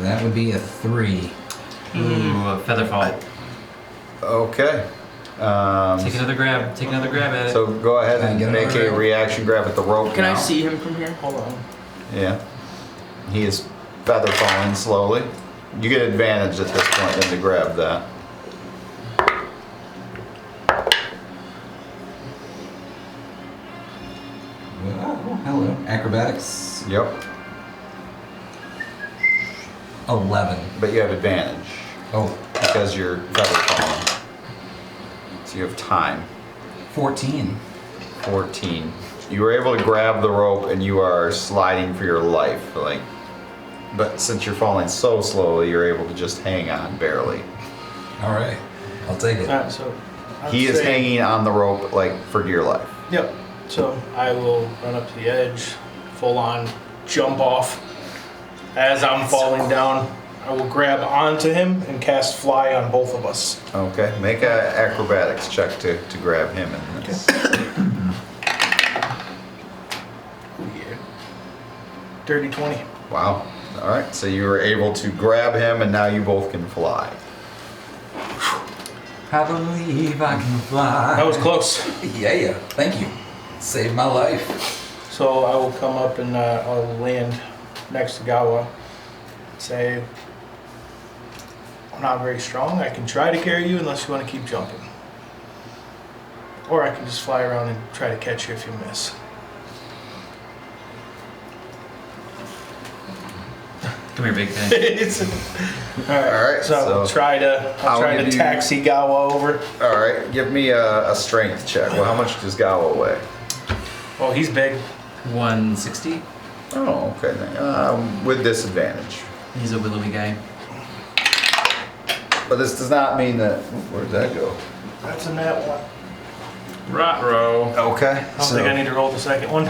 That would be a 3. Ooh, a feather fall. Okay. Take another grab. Take another grab at it. So go ahead and Get make another a grab. reaction grab at the rope Can now. I see him from here? Hold on. Yeah. He is feather falling slowly. You get advantage at this point then to grab that. Oh, hello. Acrobatics. Yep. 11. But you have advantage Oh, because you're feather falling. So you have time. 14. 14. You were able to grab the rope and you are sliding for your life. But since you're falling so slowly, you're able to just hang on barely. All right. I'll take it. Alright, so I'd He is say- hanging on the rope for dear life. Yep. So I will run up to the edge, full on jump off. As I'm falling down, I will grab onto him and cast fly on both of us. Okay, make a acrobatics check to grab him in this. Oh yeah. Dirty 20. Wow. All right, so you were able to grab him and now you both can fly. I believe I can fly. That was close. Yeah. Thank you. Saved my life. So I will come up and I'll land next to Gawa. Say, I'm not very strong. I can try to carry you unless you want to keep jumping. Or I can just fly around and try to catch you if you miss. Come here, big guy. All right, So I'll so try to I'll give you- taxi Gawa over. All right, give me a strength check. Well, how much does Gawa weigh? Well, he's big. 160. Oh, okay. With disadvantage. He's a willowy guy. But this does not mean that. Where did that go? That's a nat one. Ruh-roh. Okay. I don't think I need to roll the second one.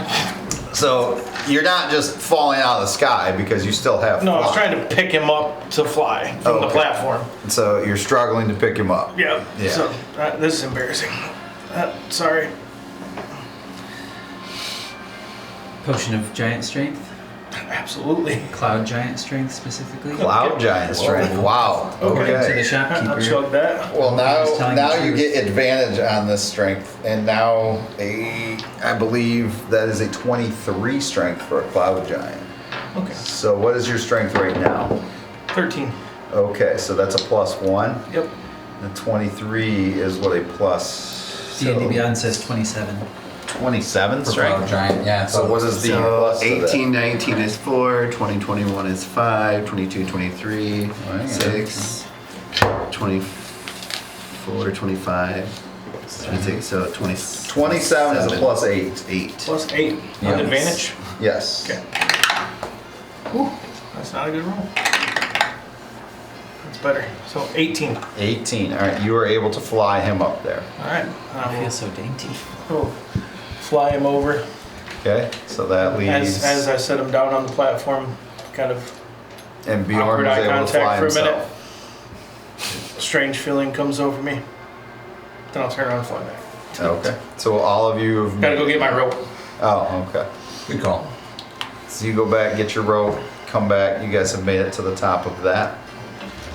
So you're not just falling out of the sky because you still have. No, I was fly. trying to pick him up to fly from the Okay. platform. So you're struggling to pick him up. Yeah. Yeah. So this is embarrassing. Sorry. Potion of giant strength. Absolutely. Cloud giant strength specifically. Cloud giant strength. Wow. To the Okay. I'll shopkeeper. chug that. Well, Just telling now the you truth. get advantage on this strength, and now I believe that is a 23 strength for a cloud giant. Okay. So what is your strength right now? 13. Okay, so that's a +1. Yep. And 23 is what a plus. D&D Beyond says 27. 27 For Cloud strength. Giant, yeah. So what is the So plus to that? 18, 19 is 4, 20, 21 is 5, 22, 23, Right. 6, 24, 25, So 20. 27 is a plus 8. 8. Plus 8 Yeah. with advantage. Yes. Okay. Whew, that's not a good roll. That's better. So 18. 18. All right, you are able to fly him up there. All right. I feel so dainty. We'll fly him over. Okay, so that leaves. As I set him down on the platform, kind of and Bjorn awkward is eye able to fly contact for a minute. himself. Strange feeling comes over me. Then I'll turn around and fly back. Okay, so all of you have. Gotta go get my rope. Oh, okay. Good call. So you go back, get your rope, come back. You guys have made it to the top of that,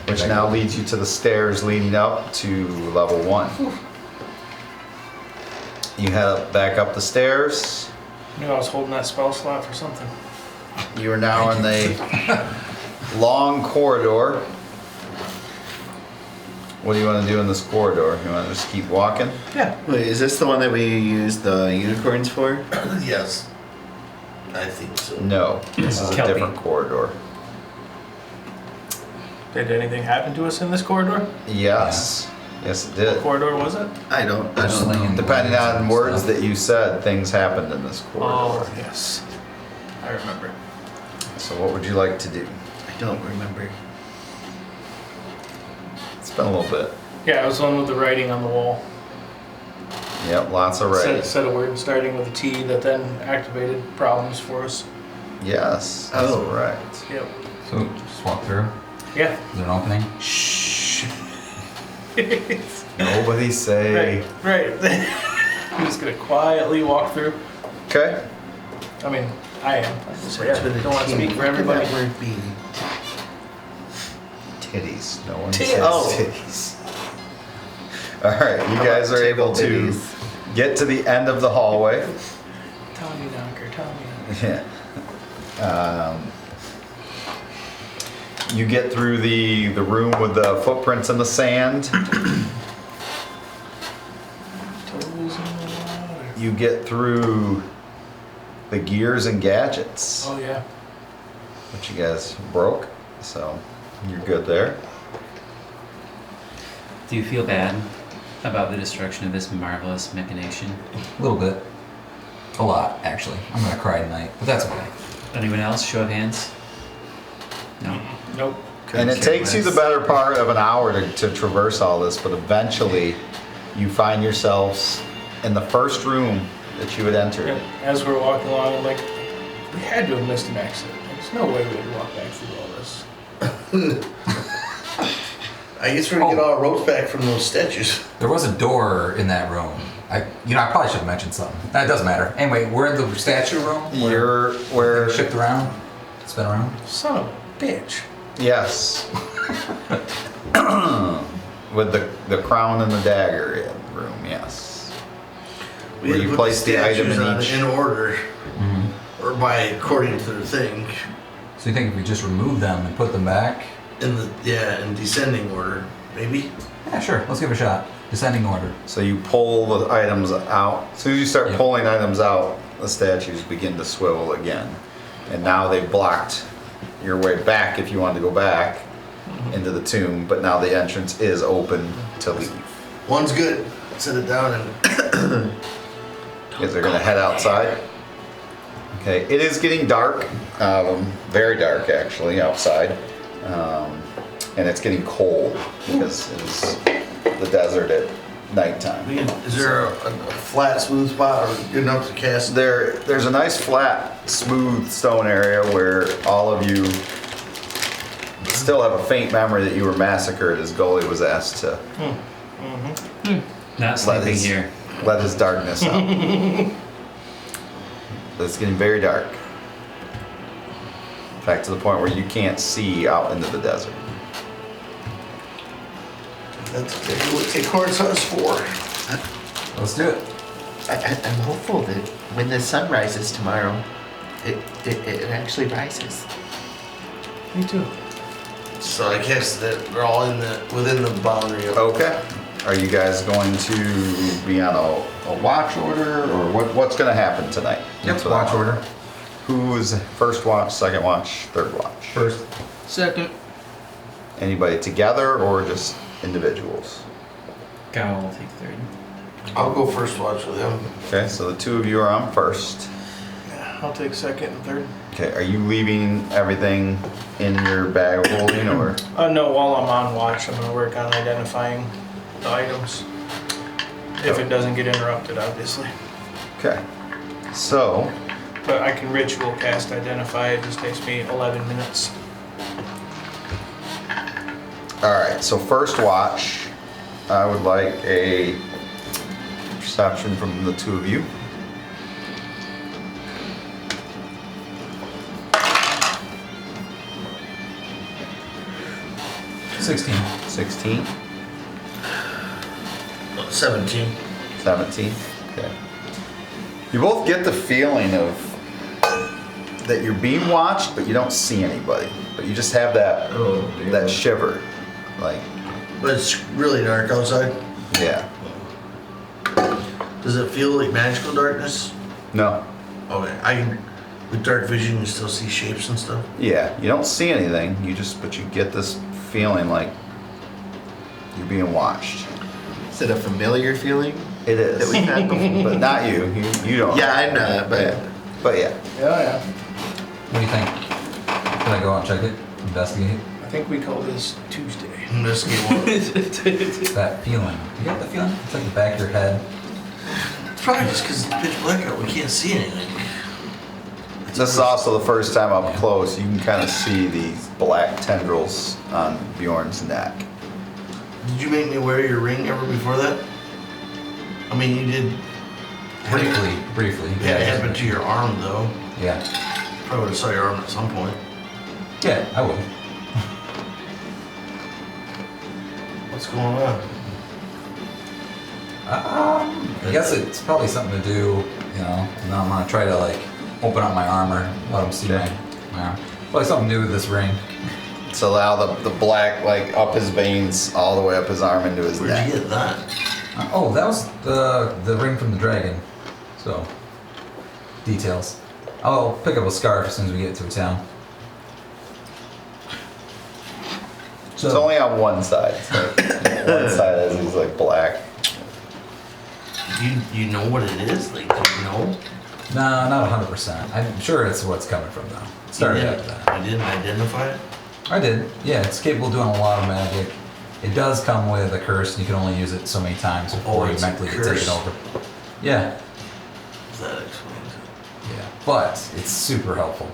which now leads you to the stairs leading up to level 1. You head back up the stairs. I knew I was holding that spell slot for something. You are now in the long corridor. What do you want to do in this corridor? You want to just keep walking? Yeah. Wait, is this the one that we used the unicorns for? Yes. I think so. No, this is a Kelpie. different corridor. Did anything happen to us in this corridor? Yes. Yes, it What did. corridor was it? I don't know. Slinging Depending on and words stuff. that you said, things happened in this corridor. Oh, yes. I remember. So what would you like to do? I don't remember. It's been a little bit. Yeah, it was the one with the writing on the wall. Yep, lots of writing. Said a word starting with a T that then activated problems for us. Yes, that's Oh. right. Yep. So just walk through. Yeah. Is there an opening? Shh. Nobody say. Right. I'm just gonna quietly walk through. Okay. I mean, I am. I just don't want to speak for everybody. What could that word be? Titties. No one Titties. says Oh. titties. All right, you How guys about are able to titties? get to the end of the hallway. Tommy Donker, Tommy. Yeah. You get through the room with the footprints in the sand. Toes in the water. You get through the gears and gadgets, Oh yeah. which you guys broke. So you're good there. Do you feel bad about the destruction of this marvelous machination? A little bit. A lot, actually. I'm gonna cry tonight, but that's okay. Anyone else? Show of hands? No. Nope. And it takes you the better part of an hour to traverse all this, but eventually you find yourselves in the first room that you had entered. And as we're walking along, I'm like, we had to have missed an exit. There's no way we'd walk back through all this. I guess we're gonna get all our ropes back from those statues. There was a door in that room. I probably should have mentioned something. It doesn't matter. Anyway, we're in the statue room. You're where? Shipped around. Spin around. Son of a bitch. Yes. With the crown and the dagger room, yes. We Where had to you put place the item statues in on each. in order, or by according to the thing, So you think if we just remove them and put them back? in descending order, maybe. Yeah, sure. Let's give it a shot. Descending order. So you pull the items out. As soon as you start Yep. pulling items out, the statues begin to swivel again. And now they've blocked your way back if you want to go back into the tomb, but now the entrance is open to leave. One's good. Set it down and Because they're gonna head outside. Okay, it is getting dark, very dark actually outside, and it's getting cold because it's the desert at nighttime. is there a flat, smooth spot or good enough to cast? There's a nice flat, smooth stone area where all of you still have a faint memory that you were massacred as Gully was asked to Not sleeping his- here. let his darkness out. But it's getting very dark. In fact, to the point where you can't see out into the desert. That's exactly what Acorns is for. Let's do it. I'm hopeful that when the sun rises tomorrow, it actually rises. Me too. So I guess that we're all within the boundary of. Okay. Are you guys going to be on a watch order, or what's going to happen tonight? That's what I Watch want. order. Who's first watch, second watch, third watch? First. Second. Anybody together or just individuals? Gal will take third. I'll go first watch with him. Okay, so the two of you are on first. Yeah, I'll take second and third. Okay, are you leaving everything in your bag of holding or? No, while I'm on watch, I'm gonna work on identifying the items. If it doesn't get interrupted, obviously. Okay, so, But I can ritual cast identify, it just takes me 11 minutes. alright, so first watch, I would like a perception from the two of you. $16. 16, 17. 17. Okay. You both get the feeling of that you're being watched, but you don't see anybody. But you just have that that shiver, like But it's really dark outside. yeah. Does it feel like magical darkness? No. Okay, I can, with dark vision, you still see shapes and stuff. Yeah, you don't see anything. But you get this feeling like you're being watched. Is it a familiar feeling It that is, we've had before? but not you. You don't. Yeah, I know that, but Yeah. But yeah. Yeah. What do you think? Can I go out and check it? Investigate? I think we call this Tuesday. Investigate what? That feeling. You get the feeling? It's like the back of your head. It's probably just because it's pitch black out, we can't see anything. This is also the first time up close. You can kind of see these black tendrils on Bjorn's neck. Did you make me wear your ring ever before that? I mean, you did. Briefly. Yeah, it happened to your arm though. Yeah. Probably would have saw your arm at some point. Yeah, I would. What's going on? I guess it's probably something to do, you know, and then I'm gonna try to like open up my armor, let him see my arm. Probably something to do with this ring. To allow the black like up his veins all the way up his arm into his Where'd neck. you get that? Oh, that was the ring from the dragon. So, details. I'll pick up a scarf as soon as we get to a town. It's only on one side. So one side is he's like black. You know what it is? Like, do you know? No, not 100%. I'm sure it's what's coming from though. It started you after didn't, that. you didn't identify it? I did. Yeah, it's capable of doing a lot of magic. It does come with a curse, and you can only use it so many times before you it's a mentally get curse. taken over. Yeah, That explains it. yeah. But it's super helpful.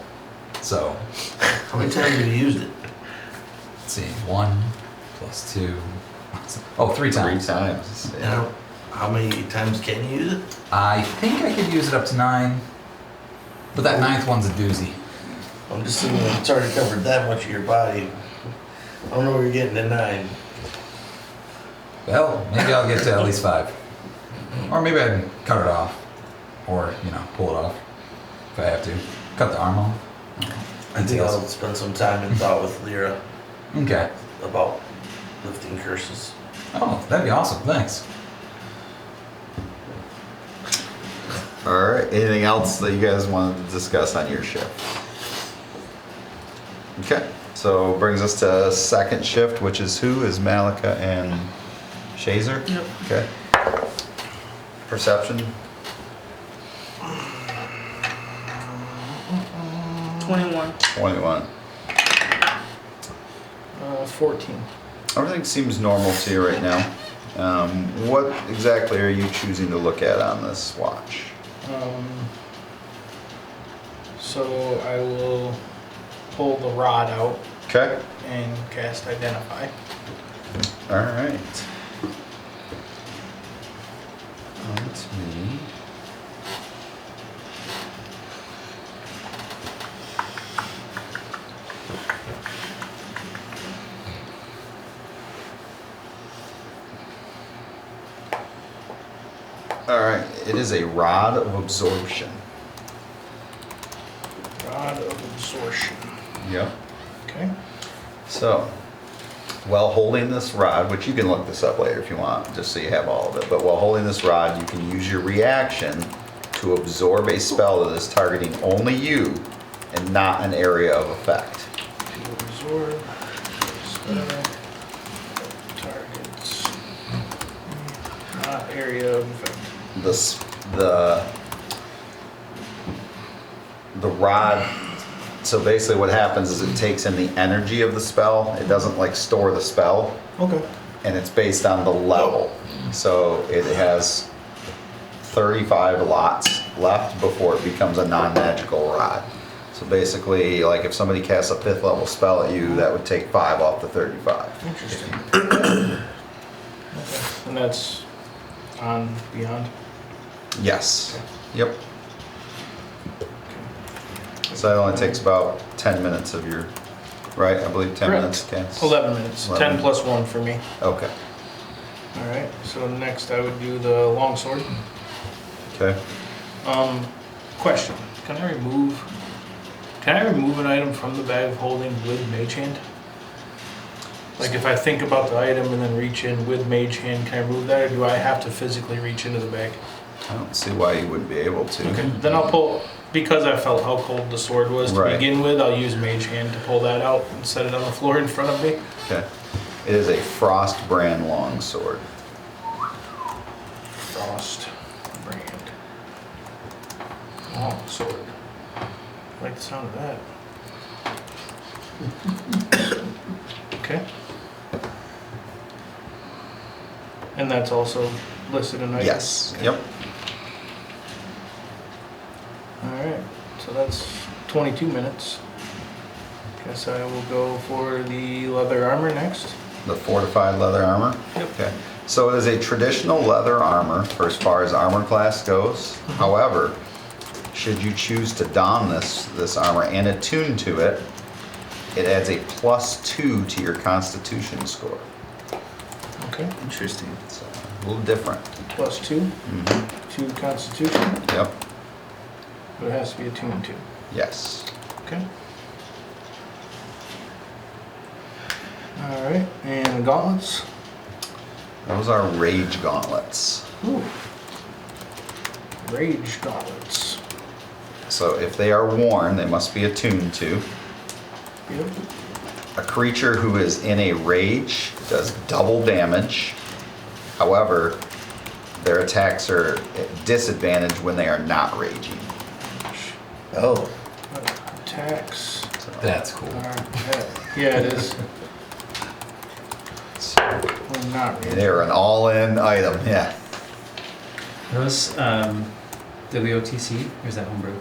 So, How many times have you used it? let's see. 1 + 2. Oh, 3 Three times. times. Yeah. Now, how many times can you use it? I think I could use it up to 9. But that 9th one's a doozy. I'm just thinking it's already covered that much of your body. I don't know where you're getting to 9. Well, maybe I'll get to at least 5. Or maybe I can cut it off. Or, you know, pull it off. If I have to. Cut the arm off. I think I'll spend some time in thought with Lyra Okay. about lifting curses. Oh, that'd be awesome. Thanks. All right. Anything else that you guys wanted to discuss on your shift? Okay. So brings us to second shift, which is who? Is Malika and Shazer? Yep. Okay. Perception. 21. 21. 14. Everything seems normal to you right now. What exactly are you choosing to look at on this watch? So I will pull the rod out Okay. and cast identify. All right. That's me. All right. It is a rod of absorption. Rod of absorption. Yep. Okay. So, while holding this rod, which you can look this up later if you want, just so you have all of it, but while holding this rod, you can use your reaction to absorb a spell that is targeting only you and not an area of effect. To absorb spell targets not area of effect? The rod. So basically, what happens is it takes in the energy of the spell. It doesn't like store the spell, Okay. and it's based on the level. So it has 35 lots left before it becomes a non-magical rod. So basically, like if somebody casts a 5th level spell at you, that would take 5 off the 35. Interesting. Okay. And that's on beyond? Yes. Yep. So that only takes about 10 minutes of your, right? I believe 10 minutes. Okay. 11 minutes. 11. 10 plus 1 for me. Okay. All right. So next I would do the longsword. Okay. Question. Can I remove an item from the bag of holding with mage hand? Like if I think about the item and then reach in with mage hand, can I remove that, or do I have to physically reach into the bag? I don't see why you wouldn't be able to. Okay. Then I'll pull, because I felt how cold the sword was to Right. begin with, I'll use mage hand to pull that out and set it on the floor in front of me. Okay. It is a frost brand longsword. Frost brand. Longsword. I like the sound of that. Okay. And that's also listed in items? Yes. Yep. Alright, so that's 22 minutes. Guess I will go for the leather armor next. The fortified leather armor. Yep. Okay. So it is a traditional leather armor for as far as armor class goes. However, should you choose to don this armor and attune to it, it adds a +2 to your Constitution score. Okay, Interesting. So a little different. +2 to Constitution, Yep. but it has to be attuned to. Yes. Okay. Alright, and the gauntlets. Those are rage gauntlets. Ooh. Rage gauntlets. So if they are worn, they must be attuned to. Yep. A creature who is in a rage does double damage. However, their attacks are at disadvantage when they are not raging. Oh. Attacks. So, That's cool. Yeah, it is. When not really. they're an all-in item, yeah. Are those WOTC or is that homebrew?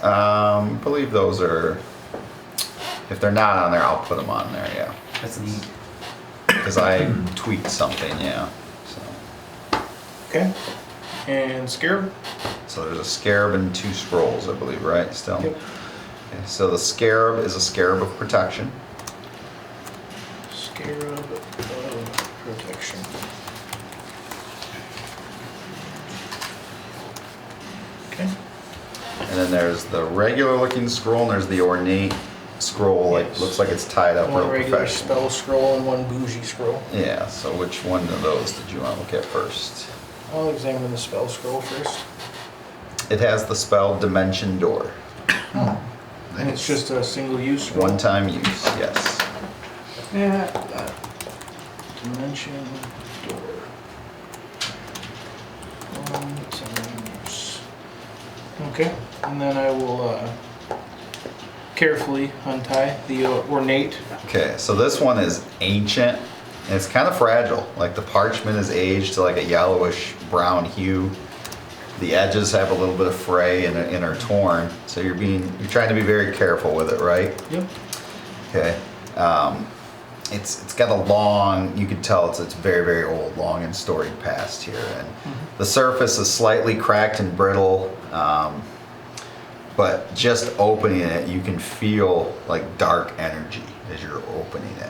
I believe those are, if they're not on there, I'll put them on there, yeah. That's neat. Because I tweaked something, yeah. So, Okay. And scarab. so there's a scarab and 2 scrolls, I believe, right, still? Yep. Okay, so the scarab is a scarab of protection. Scarab of protection. Okay. And then there's the regular looking scroll and there's the ornate scroll, like Yes. looks like it's tied up One real regular professional. spell scroll and one bougie scroll. Yeah, so which one of those did you want to look at first? I'll examine the spell scroll first. It has the spell Dimension Door. And it's just a single use scroll. One time use, yes. Yeah. Dimension door. One time use. Okay, and then I will carefully untie the ornate. Okay, so this one is ancient and it's kind of fragile. Like the parchment is aged to like a yellowish brown hue. The edges have a little bit of fray and are torn. So you're trying to be very careful with it, right? Yep. Okay. It's got a long, you can tell it's very, very old, long and storied past here. And the surface is slightly cracked and brittle, but just opening it, you can feel like dark energy as you're opening it.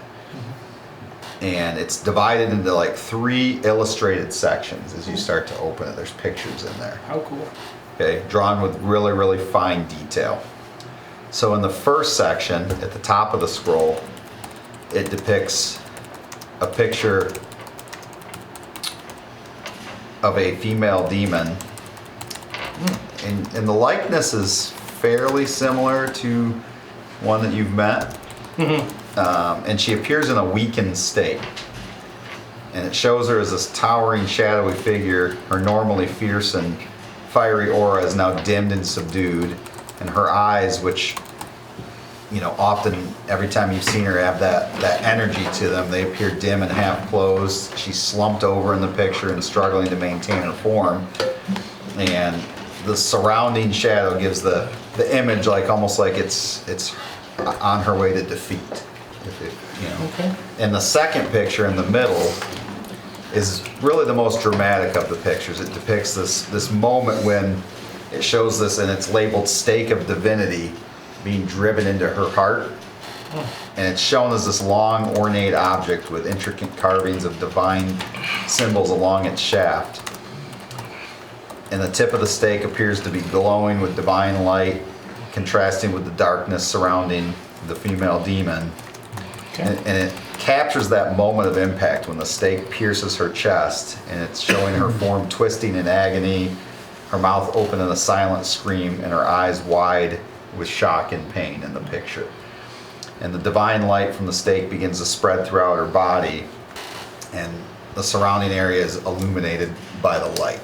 And it's divided into like 3 illustrated sections as you start to open it. There's pictures in there. How cool. Okay, drawn with really, really fine detail. So in the first section, at the top of the scroll, it depicts a picture of a female demon. And the likeness is fairly similar to one that you've met. And she appears in a weakened state. And it shows her as this towering, shadowy figure. Her normally fierce and fiery aura is now dimmed and subdued. And her eyes, which, you know, often every time you've seen her have that energy to them, they appear dim and half closed. She's slumped over in the picture and struggling to maintain her form. And the surrounding shadow gives the image like almost like it's on her way to defeat. You know. Okay. And the second picture in the middle is really the most dramatic of the pictures. It depicts this moment when it shows this, and it's labeled Stake of Divinity being driven into her heart. And it's shown as this long, ornate object with intricate carvings of divine symbols along its shaft. And the tip of the stake appears to be glowing with divine light, contrasting with the darkness surrounding the female demon. Okay. And it captures that moment of impact when the stake pierces her chest, and it's showing her form twisting in agony, her mouth open in a silent scream, and her eyes wide with shock and pain in the picture. And the divine light from the stake begins to spread throughout her body, and the surrounding area is illuminated by the light.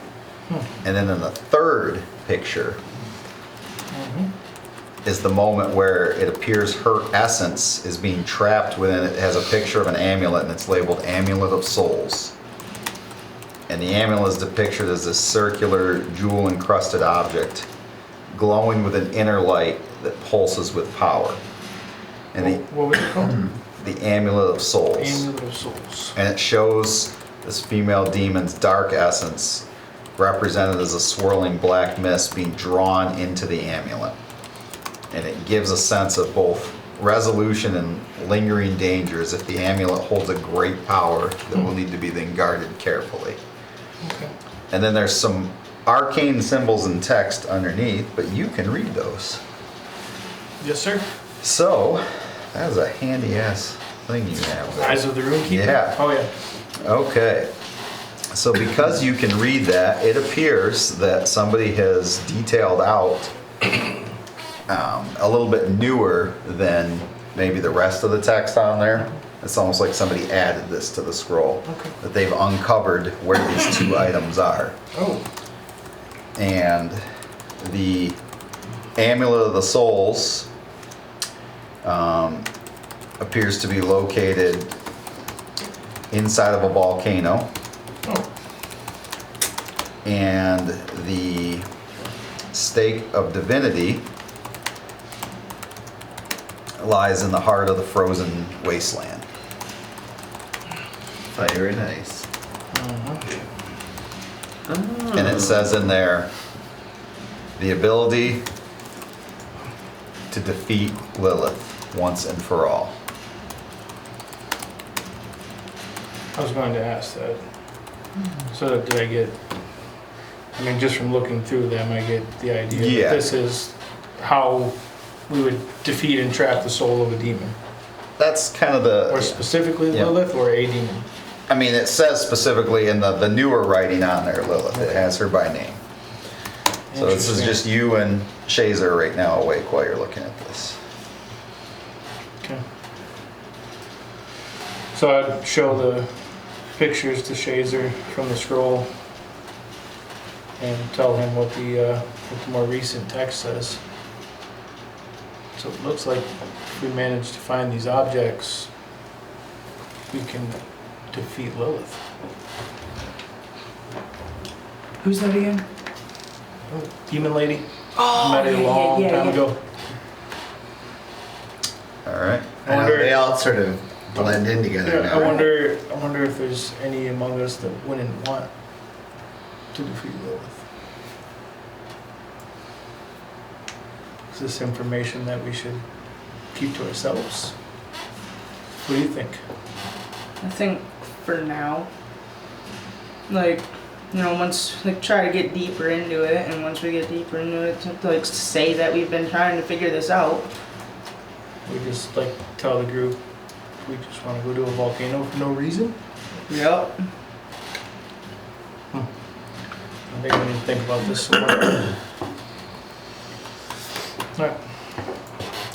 And then in the third picture is the moment where it appears her essence is being trapped within it. It has a picture of an amulet, and it's labeled Amulet of Souls. And the amulet is depicted as this circular, jewel-encrusted object, glowing with an inner light that pulses with power. And What was it called? the Amulet of Souls. Amulet of Souls. And it shows this female demon's dark essence represented as a swirling black mist being drawn into the amulet. And it gives a sense of both resolution and lingering dangers if the amulet holds a great power that will need to be then guarded carefully. Okay. And then there's some arcane symbols and text underneath, but you can read those. Yes, sir. So, that is a handy ass thing you have there. Eyes of the Rune Keeper? Yeah. Oh, yeah. Okay. So because you can read that, it appears that somebody has detailed out a little bit newer than maybe the rest of the text on there. It's almost like somebody added this to the scroll. Okay. That they've uncovered where these two items are. Oh. And the Amulet of the Souls appears to be located inside of a volcano. Oh. And the Stake of Divinity lies in the heart of the frozen wasteland. Very nice. And it says in there, the ability to defeat Lilith once and for all. I was going to ask that. So that did I get, I mean, just from looking through them, I get the idea Yeah. that this is how we would defeat and trap the soul of a demon. That's kind of the... Or specifically Yeah. Lilith or a demon. I mean, it says specifically in the newer writing on there, Lilith. It has her by name. So this is Interesting. just you and Shazer right now awake while you're looking at this. Okay. So I'd show the pictures to Shazer from the scroll and tell him what the more recent text says. So it looks like if we manage to find these objects, we can defeat Lilith. Who's that again? Demon lady. Oh, Met her a long time ago. All right. I wonder, They all sort of blend in together yeah, now. I wonder if there's any among us that wouldn't want to defeat Lilith. Is this information that we should keep to ourselves? What do you think? I think for now, like, you know, once, like, try to get deeper into it, and once we get deeper into it, to, like, say that we've been trying to figure this out. We just like tell the group we just want to go to a volcano for no reason? Yep. I think we need to think about this some more. Alright.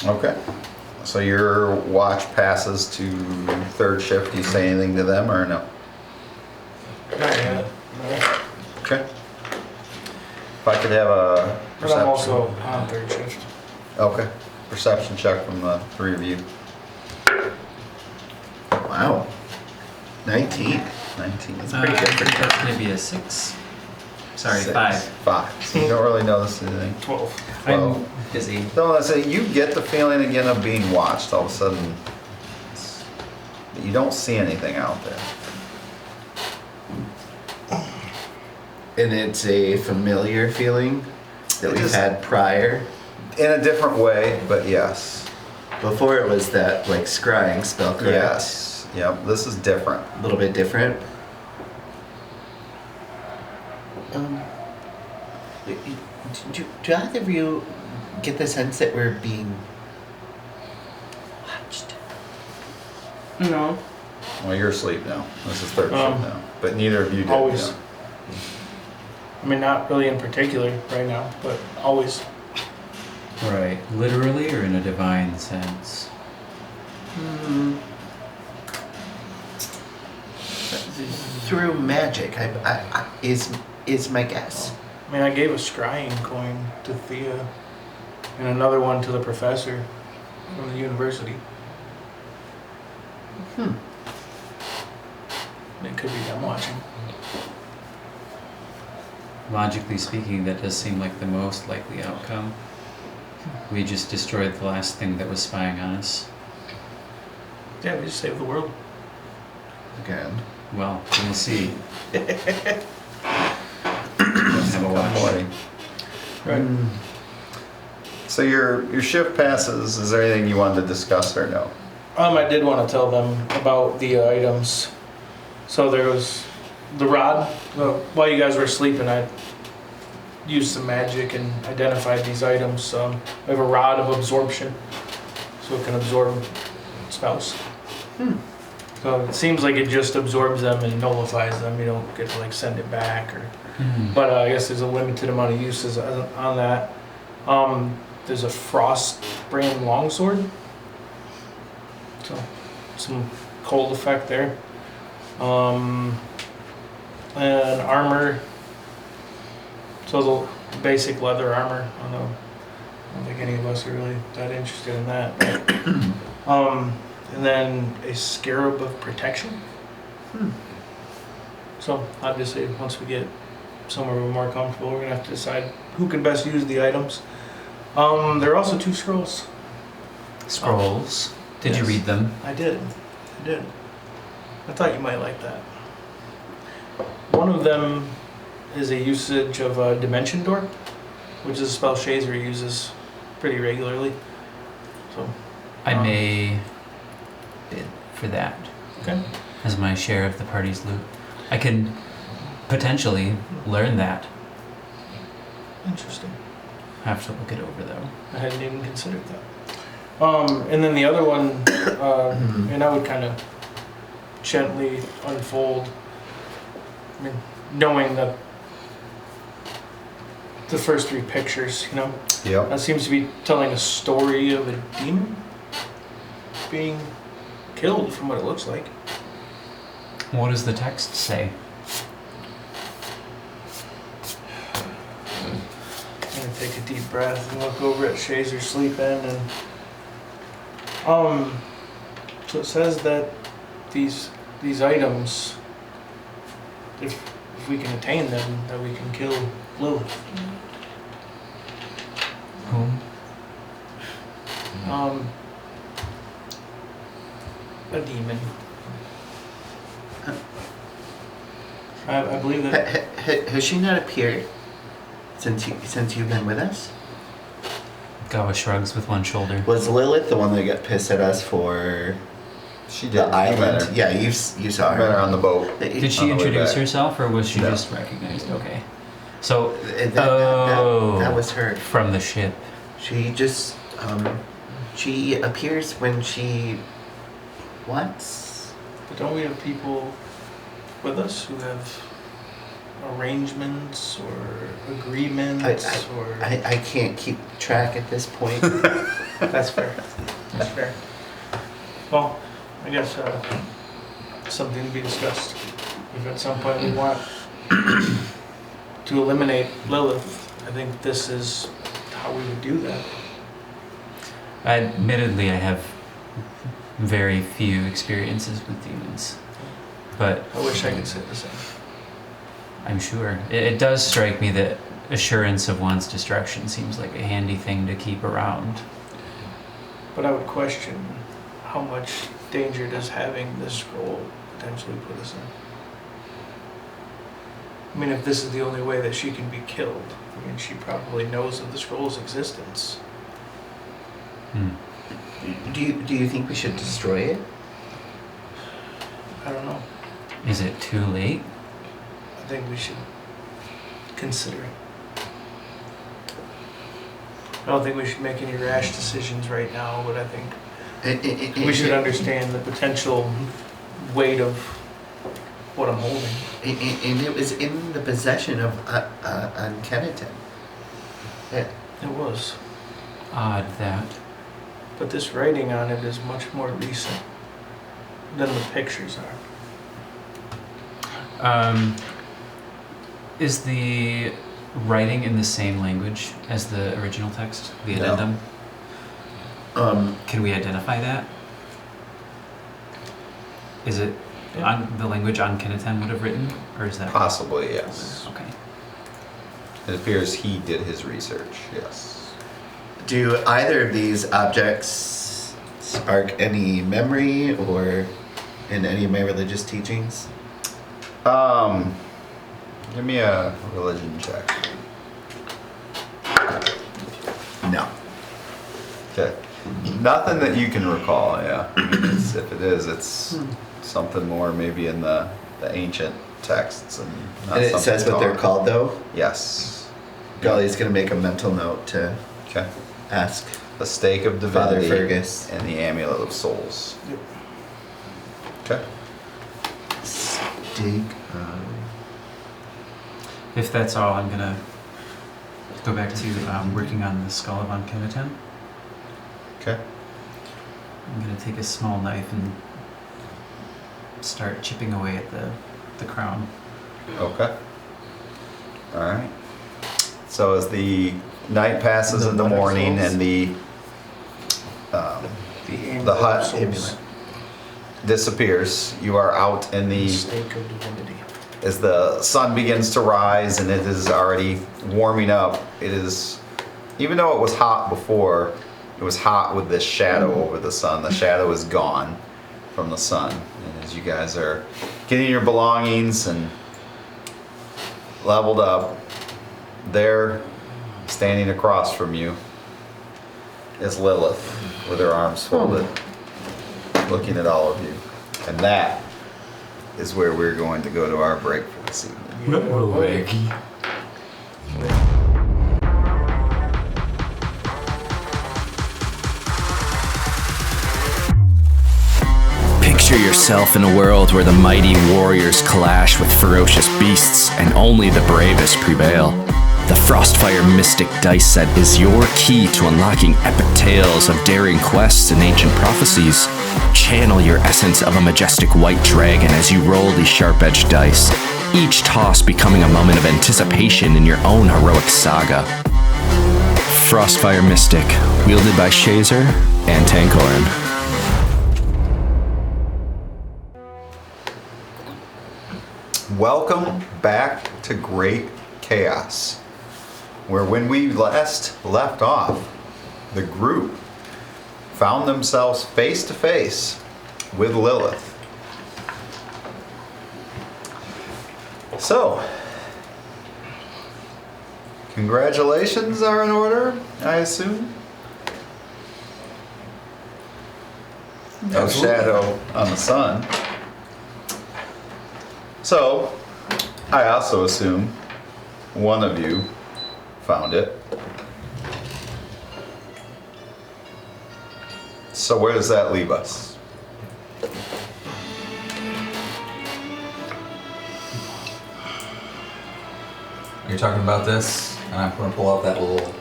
Okay. So your watch passes to third shift. Do you say anything to them or no? If I could have a But I'm perception. also on third shift. Okay. Perception check from the three of you. Wow. 19. 19. That's pretty good for That's gonna be a 6. Sorry, Six. 5. 5. So you don't really notice anything. 12. Well, I'm busy. No, I say you get the feeling again of being watched. All of a sudden, you don't see anything out there. And it's a familiar feeling that It we've just- had prior. In a different way, but yes. Before it was that like scrying spell, correct? Yes. Yep. This is different. A little bit different. Do either of you get the sense that we're being watched? No. Well, you're asleep now. This is third shift Um, now. But neither of you did. always. yeah. I mean, not really in particular right now, but always. Right. Literally or in a divine sense? Through magic, is my guess. I mean, I gave a scrying coin to Thea and another one to the professor from the university. It could be them watching. Logically speaking, that does seem like the most likely outcome. We just destroyed the last thing that was spying on us. Yeah, we just saved the world. Again. Well, we'll see. Have a watch. Bloody. Right. So your shift passes. Is there anything you wanted to discuss or no? I did want to tell them about the items. So there was the rod. While you guys were sleeping, I used some magic and identified these items. We have a rod of absorption, so it can absorb spells. So it seems like it just absorbs them and nullifies them. You don't get to like send it back, or. But I guess there's a limited amount of uses on that. There's a frost brand longsword. So some cold effect there. And armor. So the basic leather armor. I don't think any of us are really that interested in that. And then a scarab of protection. So obviously, once we get somewhere we're more comfortable, we're gonna have to decide who can best use the items. There are also 2 scrolls. Scrolls. Did you Yes. read them? I did. I thought you might like that. One of them is a usage of a dimension door, which is a spell Shazer uses pretty regularly. So, I may bid for that okay. as my share of the party's loot. I can potentially learn that. Interesting. Have to look it over though. I hadn't even considered that. And then the other one, and I would kind of gently unfold. I mean, knowing the first 3 pictures, you know, Yep. that seems to be telling a story of a demon being killed, from what it looks like. What does the text say? I'm gonna take a deep breath and look over at Shazer sleeping, and so it says that these items, if we can attain them, that we can kill Lilith. Whom? A demon. I believe that. Has she not appeared since you've been with us? Gawa shrugs with one shoulder. Was Lilith the one that got pissed at us for She did. the You met island? her. Yeah, you saw I met her her on the boat. Did she On the way introduce back. herself or was she No. just recognized? Okay. So, That was her. from the ship. She just she appears when she wants. But don't we have people with us who have arrangements or agreements or? I can't keep track at this point. That's fair. That's fair. Well, I guess something to be discussed. If at some point we want to eliminate Lilith, I think this is how we would do that. Admittedly, I have very few experiences with demons, but I wish I could say the same. I'm sure. It does strike me that assurance of one's destruction seems like a handy thing to keep around. But I would question how much danger does having this scroll potentially put us in. I mean, if this is the only way that she can be killed, I mean, she probably knows of the scroll's existence. Do you think we should destroy it? I don't know. Is it too late? I think we should consider it. I don't think we should make any rash decisions right now, but I think we should understand the potential weight of what I'm holding. And it was in the possession of Akeneten. It was. Odd that. But this writing on it is much more recent than the pictures are. Is the writing in the same language as the original text, the addendum? Can we identify that? Is it on the language Akeneten would have written, or is that Possibly, yes. Okay. It appears he did his research, yes. Do either of these objects spark any memory or in any of my religious teachings? Give me a religion check. No. Okay. Nothing that you can recall, yeah. If it is, it's something more maybe in the ancient texts and not And it something says what they're taught. called though? Yes. Golly's gonna make a mental note to Okay. ask The stake of Father divinity Fergus. and the amulet of souls. Yep. Okay. Stake. If that's all, I'm gonna go back to working on the skull of Akeneten. Okay. I'm gonna take a small knife and start chipping away at the crown. Okay. All right. So as the night passes The into letter morning souls. and the amulet the of hut souls. disappears, you are out in The the stake of divinity. as the sun begins to rise and it is already warming up. It is, even though it was hot before, it was hot with this shadow over the sun. The shadow is gone from the sun. And as you guys are getting your belongings and leveled up, there, standing across from you, is Lilith with her arms folded, looking at all of you. And that is where we're going to go to our break for this evening. Picture yourself in a world where the mighty warriors clash with ferocious beasts and only the bravest prevail. The Frostfire Mystic dice set is your key to unlocking epic tales of daring quests and ancient prophecies. Channel your essence of a majestic white dragon as you roll these sharp-edged dice, each toss becoming a moment of anticipation in your own heroic saga. Frostfire Mystic, wielded by Shazer and Tankorin. Welcome back to Great Chaos, where when we last left off, the group found themselves face to face with Lilith. So, congratulations are in order, I assume? No shadow on the sun. So, I also assume one of you found it. So where does that leave us? You're talking about this, and I'm going to pull out that little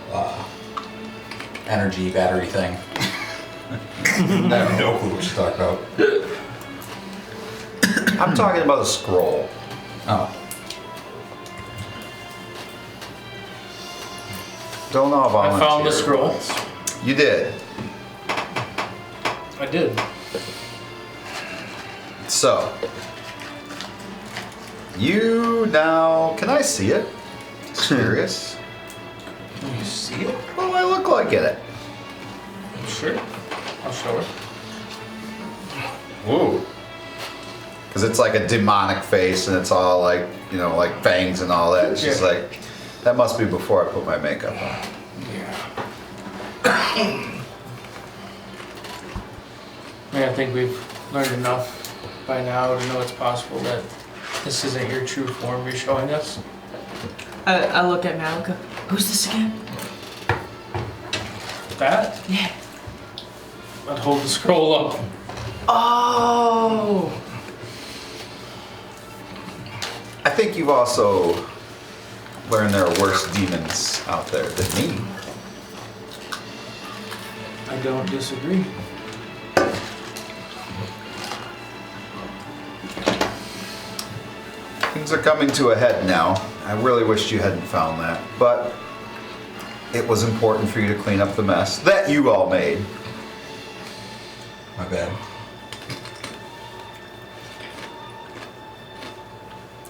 energy battery thing. I have no clue what you're talking about. I'm talking about a scroll. Oh. Don't all I volunteer. found the scroll. You did. I did. So, you now, can I see it? Curious. Can you see it? What do I look like in it? Sure. I'll show her. Ooh. Because it's like a demonic face and it's all like, you know, like fangs and all that. It's just Yeah. like, that must be before I put my makeup on. Yeah, I think we've learned enough by now to know it's possible that this isn't your true form you're showing us. I look at Malika. Who's this again? That? Yeah. I'd hold the scroll up. Oh. I think you've also learned there are worse demons out there than me. I don't disagree. Things are coming to a head now. I really wished you hadn't found that, but it was important for you to clean up the mess that you all made. My bad.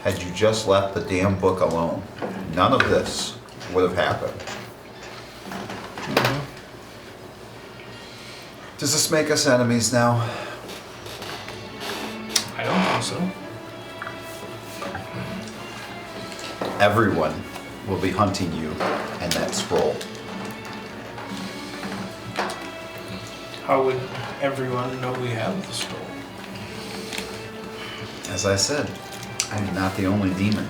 Had you just left the damn book alone, none of this would have happened. Does this make us enemies now? I don't think so. Everyone will be hunting you and that scroll. How would everyone know we have the scroll? As I said, I'm not the only demon.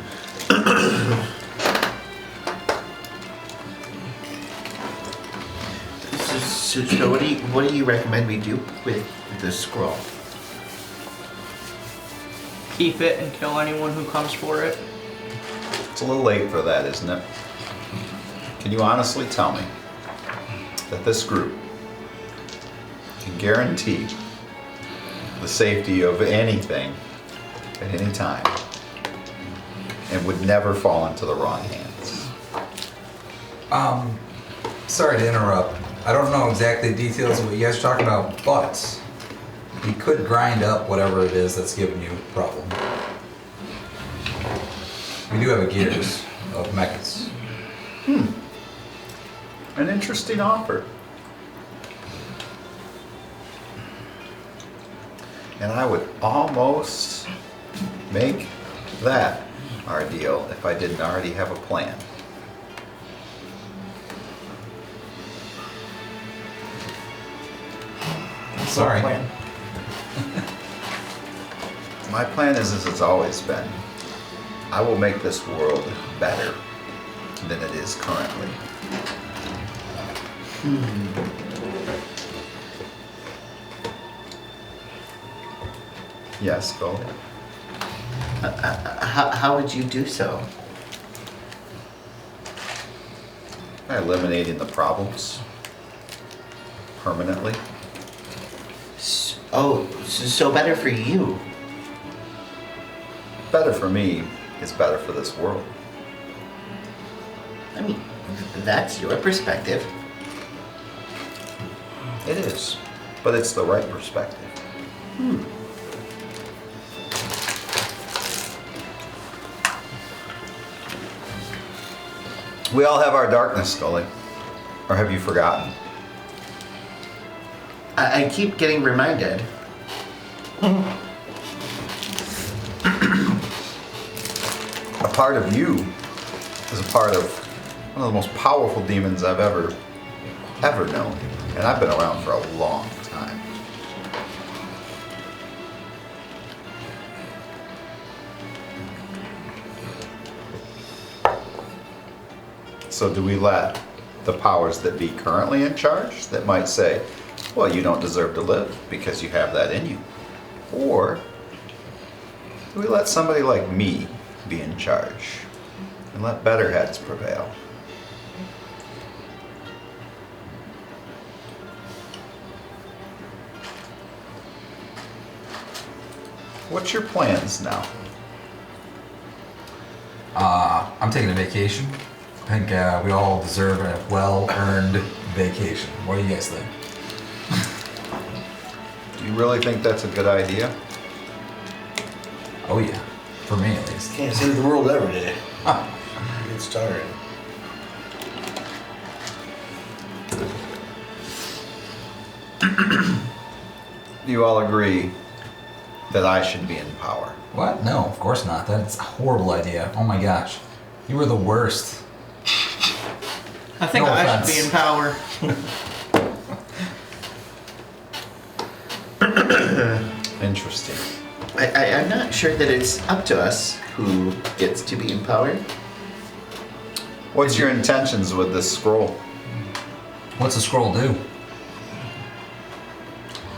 So what do you recommend we do with the scroll? Keep it and kill anyone who comes for it. It's a little late for that, isn't it? Can you honestly tell me that this group can guarantee the safety of anything at any time and would never fall into the wrong hands? Sorry to interrupt. I don't know exactly the details of what you guys are talking about, but we could grind up whatever it is that's giving you a problem. We do have a gears of mechas. An interesting offer. And I would almost make that our deal if I didn't already have a plan. Sorry. Plan. My plan is as it's always been. I will make this world better than it is currently. Yes, go ahead. How would you do so? By eliminating the problems permanently. So better for you. Better for me is better for this world. I mean, that's your perspective. It is, but it's the right perspective. We all have our darkness, Scully. Or have you forgotten? I keep getting reminded. A part of you is a part of one of the most powerful demons I've ever known. And I've been around for a long time. So do we let the powers that be currently in charge that might say, well, you don't deserve to live because you have that in you? Or do we let somebody like me be in charge and let better heads prevail? What's your plans now? I'm taking a vacation I think we all deserve a well-earned vacation. What do you guys think? Do you really think that's a good idea? Oh yeah, for me at least. Can't save the world every day. It's tiring. Do you all agree that I should be in power? What? No, of course not. That's a horrible idea. Oh my gosh. You were the worst. I think No I offense. should be in power. Interesting. I'm not sure that it's up to us who gets to be in power. What's your intentions with this scroll? What's the scroll do?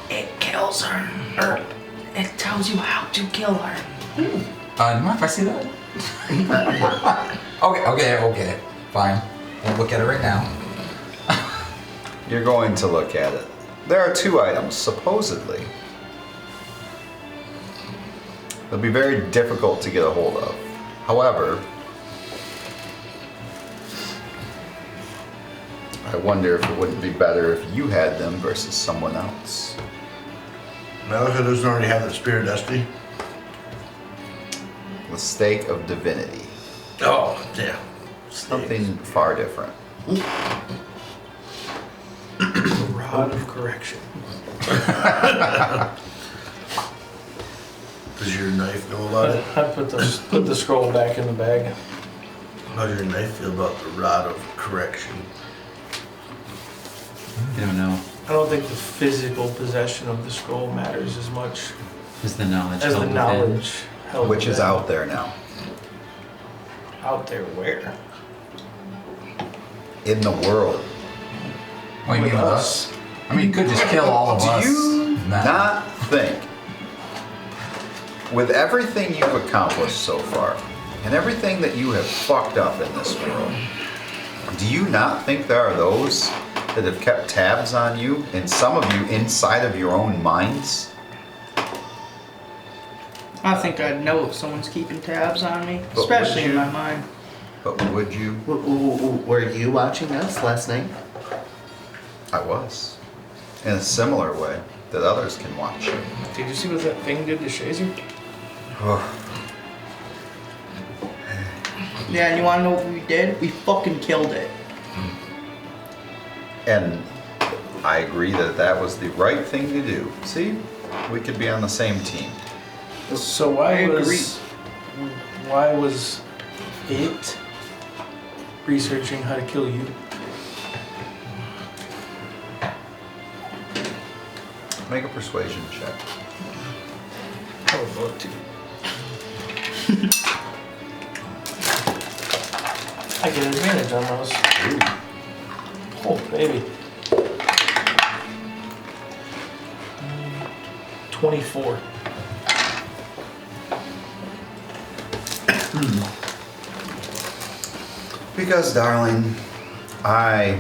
It kills her. Or it tells you how to kill her. Do you mind if I see that? Okay. Fine. We'll look at it right now. You're going to look at it. There are 2 items, supposedly. They'll be very difficult to get a hold of. However, I wonder if it wouldn't be better if you had them versus someone else. Malika doesn't already have the Spear of Destiny. The stake of divinity. Oh, damn. Something far different. The rod of correction. Does your knife know about it? I put the scroll back in the bag. How does your knife feel about the rod of correction? I don't know. I don't think the physical possession of the scroll matters as much Is the knowledge as the held within? knowledge held Which is within. out there now. Out there where? In the world. What do you mean with us? I mean, you could just kill all of us. Do you Nah. not think, with everything you've accomplished so far, and everything that you have fucked up in this world, do you not think there are those that have kept tabs on you, and some of you inside of your own minds? I think I'd know if someone's keeping tabs on me, But especially would in you? my mind. But would you? Were you watching us last night? I was. In a similar way that others can watch you. Did you see what that thing did to Shazer? Yeah, and you wanna know what we did? We fucking killed it. And I agree that that was the right thing to do. See? We could be on the same team. So I why was it researching how to kill you? Make a persuasion check. I would love to. I get advantage on those. Oh, baby. 24. Because, darling, I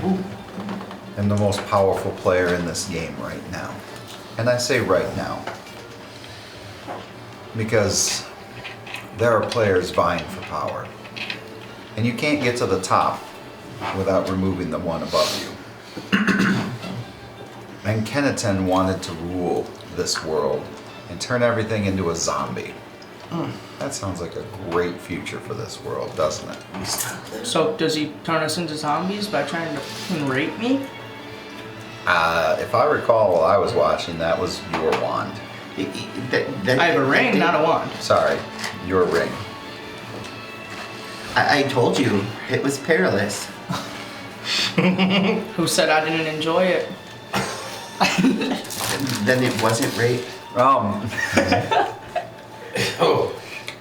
am the most powerful player in this game right now. And I say right now. Because there are players vying for power. And you can't get to the top without removing the one above you. And Akeneten wanted to rule this world and turn everything into a zombie. That sounds like a great future for this world, doesn't it? So does he turn us into zombies by trying to fucking rape me? If I recall while I was watching, that was your wand. I have a ring, not a wand. Sorry, your ring. I told you, it was perilous. Who said I didn't enjoy it? Then it wasn't rape.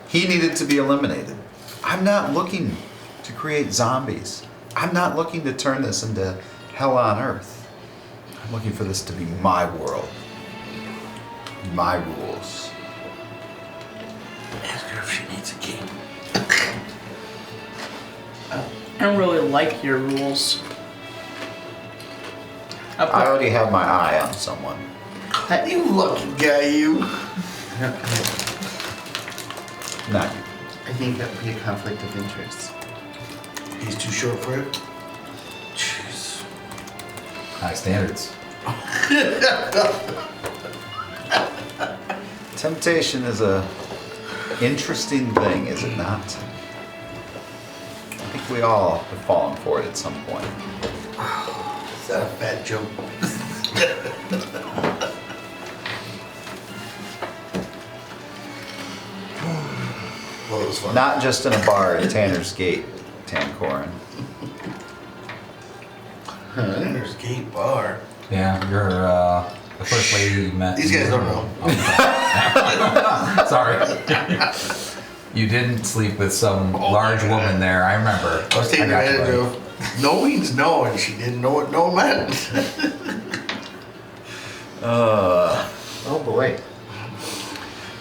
He needed to be eliminated. I'm not looking to create zombies. I'm not looking to turn this into hell on earth. I'm looking for this to be my world. My rules. Ask her if she needs a king. I don't really like your rules. I already have my eye on someone. You lucky guy, you. Not you. I think that would be a conflict of interest. He's too short for it. Jeez. High standards. Temptation is a interesting thing, is it not? I think we all have fallen for it at some point. Is that a fat joke? Well, it was fun. Not just in a bar at Tanner's Gate, Tancorin. There's Gate Bar. Yeah, you're the first lady you met. These guys don't know. Sorry. You didn't sleep with some large woman there, I remember. I was taking got you, advantage buddy. of no means no, and she didn't know what no meant. Oh boy.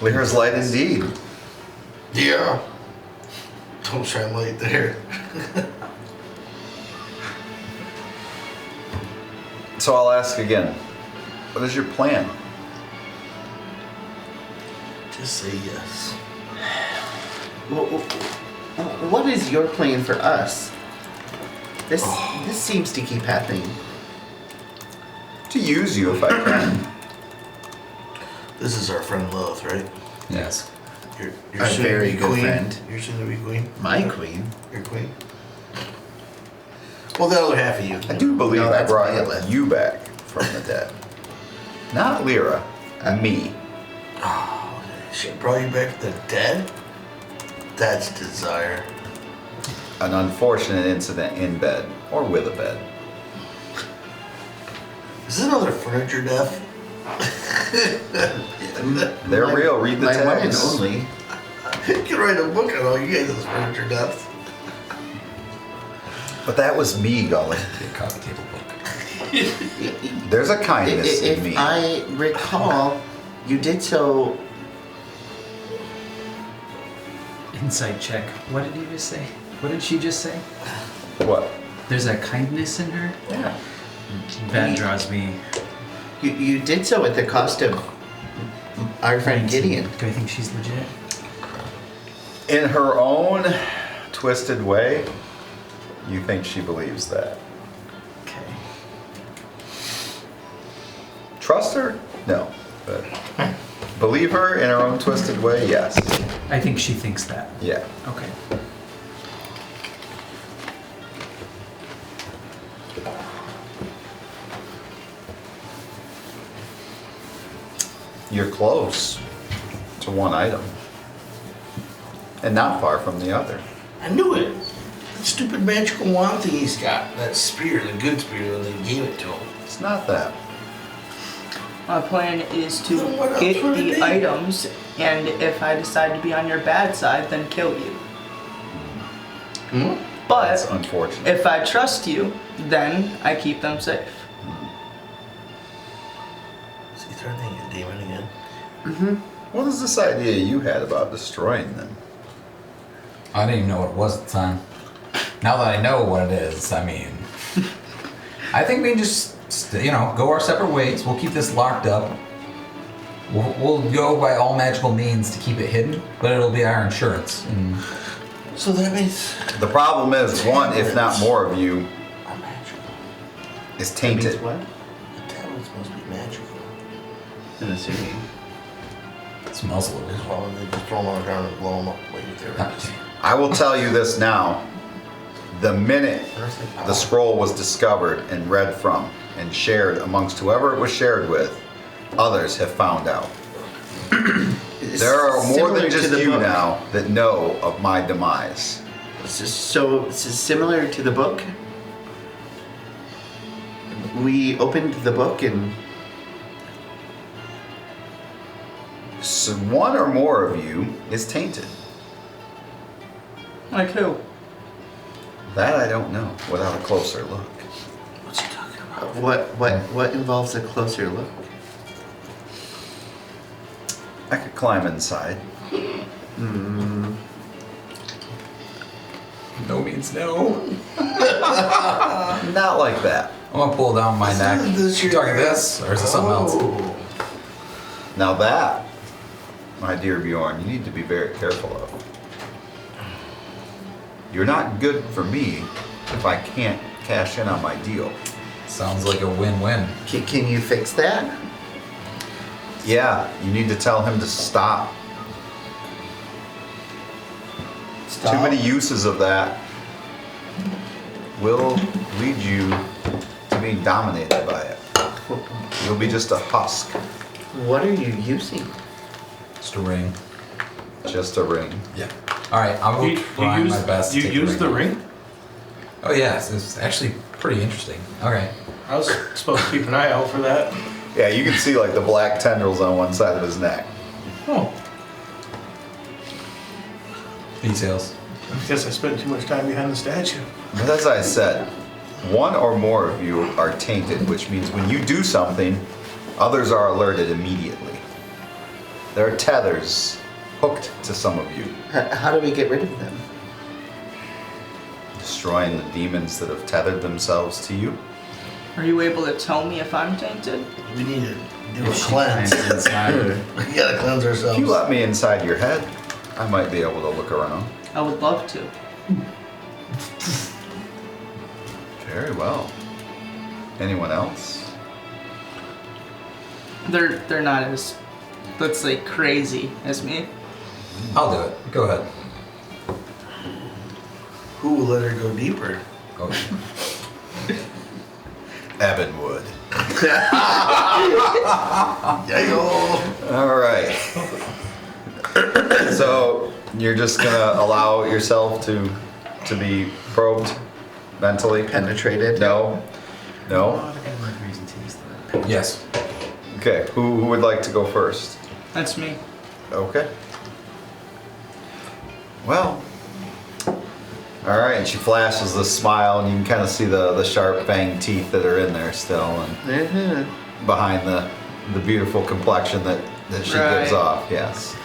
Lear's light indeed. Yeah. Don't shine light there. So I'll ask again. What is your plan? Just say yes. What is your plan for us? This seems to keep happening. To use you if I can. This is our friend Lilith, right? Yes. You're A soon very to be good queen. friend. You're soon to be queen. My queen. You're queen. Well, the other half of you. I do believe No, I that's brought Violet. you back from the dead. Not Lyra, me. Oh, she brought you back from the dead? That's desire. An unfortunate incident in bed, or with a bed. Is this another furniture death? They're real, read the my one and tags. only. You can write a book on all you guys' furniture deaths. But that was me, Gully. The coffee table book. There's a kindness in If me. I recall, you did so. Insight check. What did you just say? What did she just say? What? There's a kindness in her? Yeah. That draws me. You did so at the cost of our friend Gideon. Do I think she's legit? In her own twisted way, you think she believes that. Okay. Trust her? No. But believe her in her own twisted way? Yes. I think she thinks that. Yeah. Okay. You're close to one item. And not far from the other. I knew it. The stupid magical wand thing he's got. That spear, the good spear, and they gave it to him. It's not that. My plan is to Then what else get would it the be? items, and if I decide to be on your bad side, then kill you. That's But unfortunate. if I trust you, then I keep them safe. Is he turning a demon again? What is this idea you had about destroying them? I didn't even know what it was at the time. Now that I know what it is, I mean, I think we can just, go our separate ways. We'll keep this locked up. We'll go by all magical means to keep it hidden, but it'll be our insurance. And So that means The problem is, one, if not more of you, I'm magical. is That means tainted. what? The tablets must be magical. I'm assuming. it smells a little. Well, they just throw them on the ground and blow them up. Wait, there. I will tell you this now. The minute the scroll was discovered and read from and shared amongst whoever it was shared with, others have found out. There are more Similar than to just the you book. now that know of my demise. So this is similar to the book. We opened the book and So one or more of you is tainted. Like who? That I don't know without a closer look. What's he talking about? what involves a closer look? I could climb inside. No means no. Not like that. I'm gonna pull down my neck. Isn't this You your- talking this, or is it something else? Oh. Now that, my dear Bjorn, you need to be very careful of. You're not good for me if I can't cash in on my deal. Sounds like a win-win. Can you fix that? Yeah, you need to tell him to stop. Too many uses of that will lead you to being dominated by it. You'll be just a husk. What are you using? Just a ring. Just a ring. Yeah. All right, I will try my best to You take use the ring? Oh yeah, it's actually pretty interesting. Okay. I was supposed to keep an eye out for that. Yeah, you can see like the black tendrils on one side of his neck. Oh, Details. I guess I spent too much time behind the statue. But as I said, one or more of you are tainted, which means when you do something, others are alerted immediately. There are tethers hooked to some of you, How do we get rid of them? destroying the demons that have tethered themselves to you. Are you able to tell me if I'm tainted? We need to do a If she cleanse. plants inside. We gotta cleanse ourselves. If you let me inside your head, I might be able to look around. I would love to. Very well. Anyone else? They're not as, let's say, crazy as me. I'll do it. Go ahead. Who will let her go deeper? Go. Evan would. Yeah, All right. So you're just gonna allow yourself to be probed mentally? Penetrated? No. No. Yes. Okay. Who would like to go first? That's me. Okay. Well. All right. And she flashes this smile, and you can kind of see the sharp fang teeth that are in there still, and Mm-hmm. behind the beautiful complexion that she gives Right. off. Yes.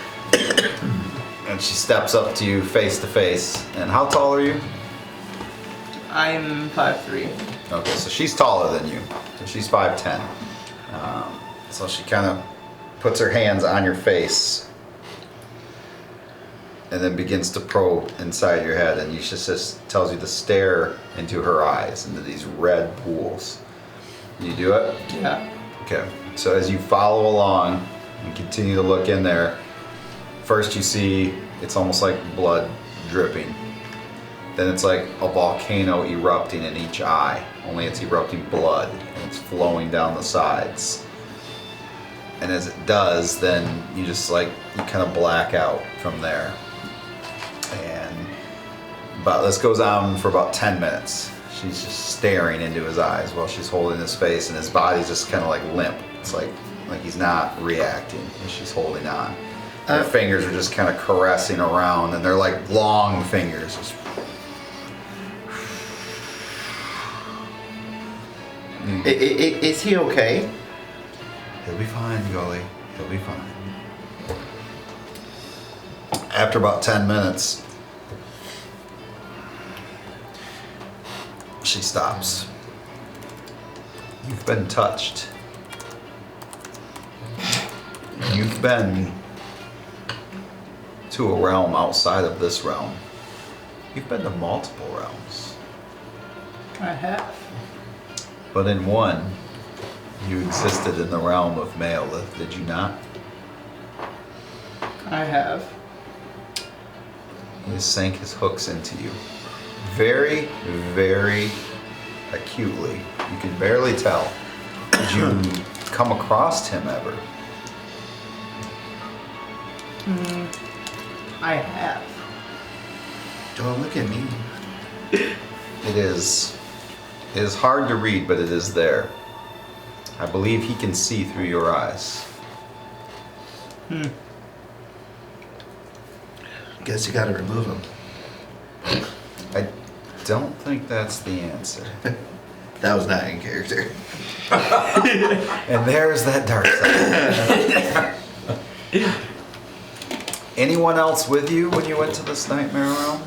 And she steps up to you face to face. And how tall are you? I'm 5'3". Okay, so she's taller than you. So she's 5'10". So she kind of puts her hands on your face and then begins to probe inside your head. And she just tells you to stare into her eyes, into these red pools. You do it? Yeah. Okay. So as you follow along and continue to look in there, first you see it's almost like blood dripping. Then it's like a volcano erupting in each eye, only it's erupting blood and it's flowing down the sides. And as it does, then you just you kind of black out from there. And this goes on for about 10 minutes. She's just staring into his eyes while she's holding his face, and his body's just kind of like limp. It's like he's not reacting, and she's holding on. Her fingers are just kind of caressing around, and they're like long fingers. Just Is he okay? He'll be fine, Gully. He'll be fine. After about 10 minutes, she stops. You've been touched. You've been to a realm outside of this realm. You've been to multiple realms. I have. But in one, you existed in the realm of Maleth, did you not? I have. He sank his hooks into you. Very, very acutely. You can barely tell. Did you come across him ever? I have. Don't look at me. It is hard to read, but it is there. I believe he can see through your eyes. Guess you gotta remove him. I don't think that's the answer. That was not in character. And there's that dark side. Anyone else with you when you went to this nightmare realm?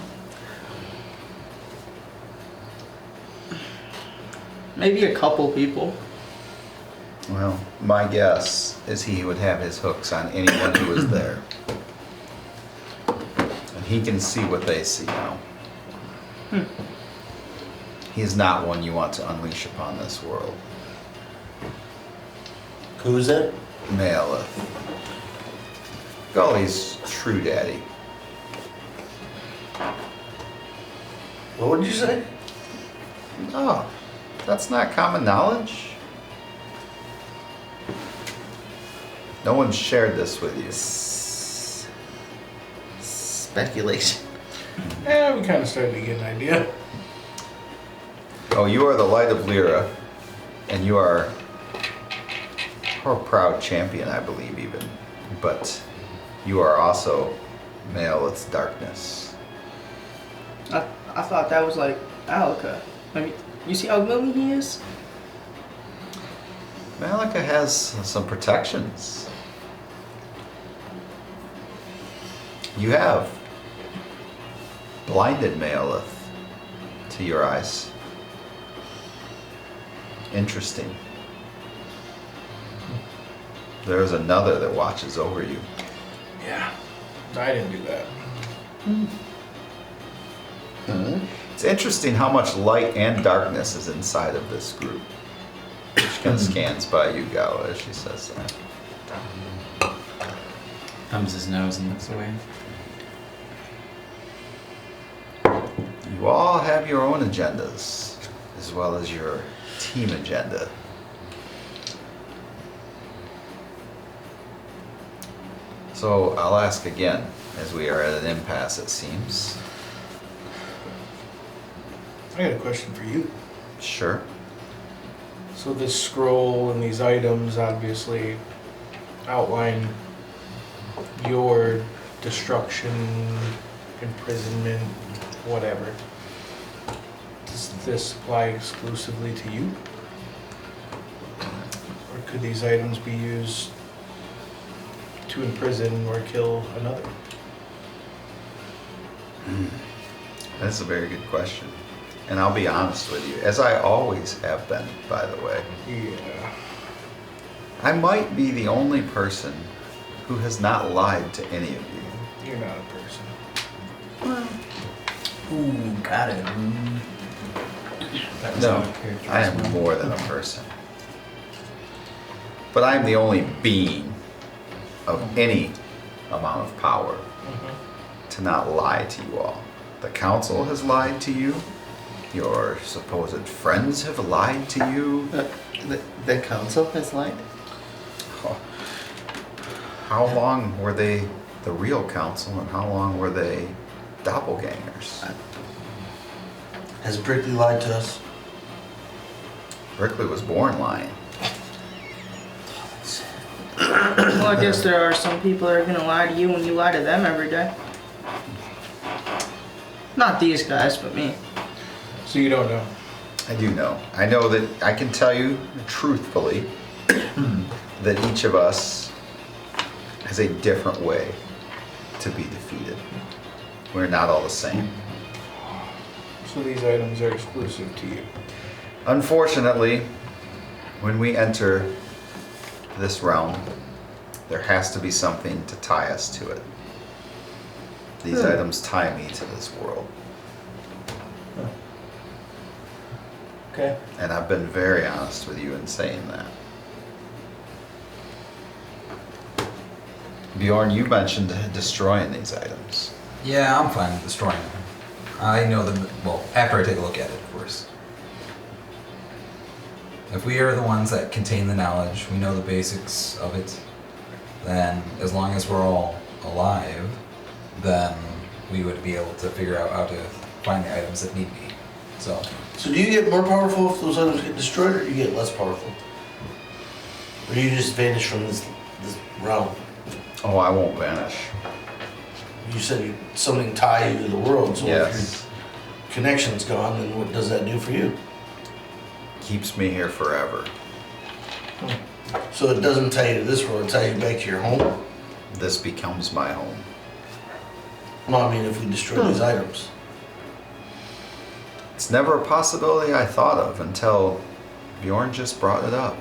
Maybe a couple people. Well, my guess is he would have his hooks on anyone who was there. And he can see what they see now. He is not one you want to unleash upon this world. Who is that? Maleth. Gully's true daddy. What would you say? Oh, that's not common knowledge. No one shared this with you. Speculation. Yeah, we kind of started to get an idea. Oh, you are the light of Lyra, and you are a proud champion, I believe, even. But you are also Maleth's darkness. I thought that was like Alaka. I mean, you see how gloomy he is? Malika has some protections. You have blinded Maleth to your eyes. Interesting. There's another that watches over you. Yeah, I didn't do that. It's interesting how much light and darkness is inside of this group. She kind of scans by you, Gao, as she says that. Thumbs his nose and looks away. You all have your own agendas, as well as your team agenda. So I'll ask again, as we are at an impasse, it seems. I got a question for you. Sure. So this scroll and these items obviously outline your destruction, imprisonment, whatever. Does this apply exclusively to you? Or could these items be used to imprison or kill another? That's a very good question. And I'll be honest with you, as I always have been, by the way. Yeah. I might be the only person who has not lied to any of you. You're not a person. Ooh, got it. That was No, out of character I as am well. more than a person. But I am the only being of any amount of power to not lie to you all. The council has lied to you. Your supposed friends have lied to you. The council has lied? How long were they the real council and how long were they doppelgangers? Has Brickley lied to us? Brickley was born lying. Well, I guess there are some people that are gonna lie to you when you lie to them every day. Not these guys, but me. So you don't know? I do know. I know that I can tell you truthfully that each of us has a different way to be defeated. We're not all the same. So these items are exclusive to you? Unfortunately, when we enter this realm, there has to be something to tie us to it. These items tie me to this world. Okay. And I've been very honest with you in saying that. Bjorn, you mentioned destroying these items. Yeah, I'm fine with destroying them. I know them, well, after I take a look at it, of course. If we are the ones that contain the knowledge, we know the basics of it, then as long as we're all alive, then we would be able to figure out how to find the items that need be. So So do you get more powerful if those items get destroyed, or do you get less powerful? Or do you just vanish from this realm? Oh, I won't vanish. You said something tie you to the world, so if Yes. your connection's gone, then what does that do for you? Keeps me here forever. So it doesn't tie you to this world, it ties you back to your home? This becomes my home. No, I mean if we destroy these items. It's never a possibility I thought of until Bjorn just brought it up.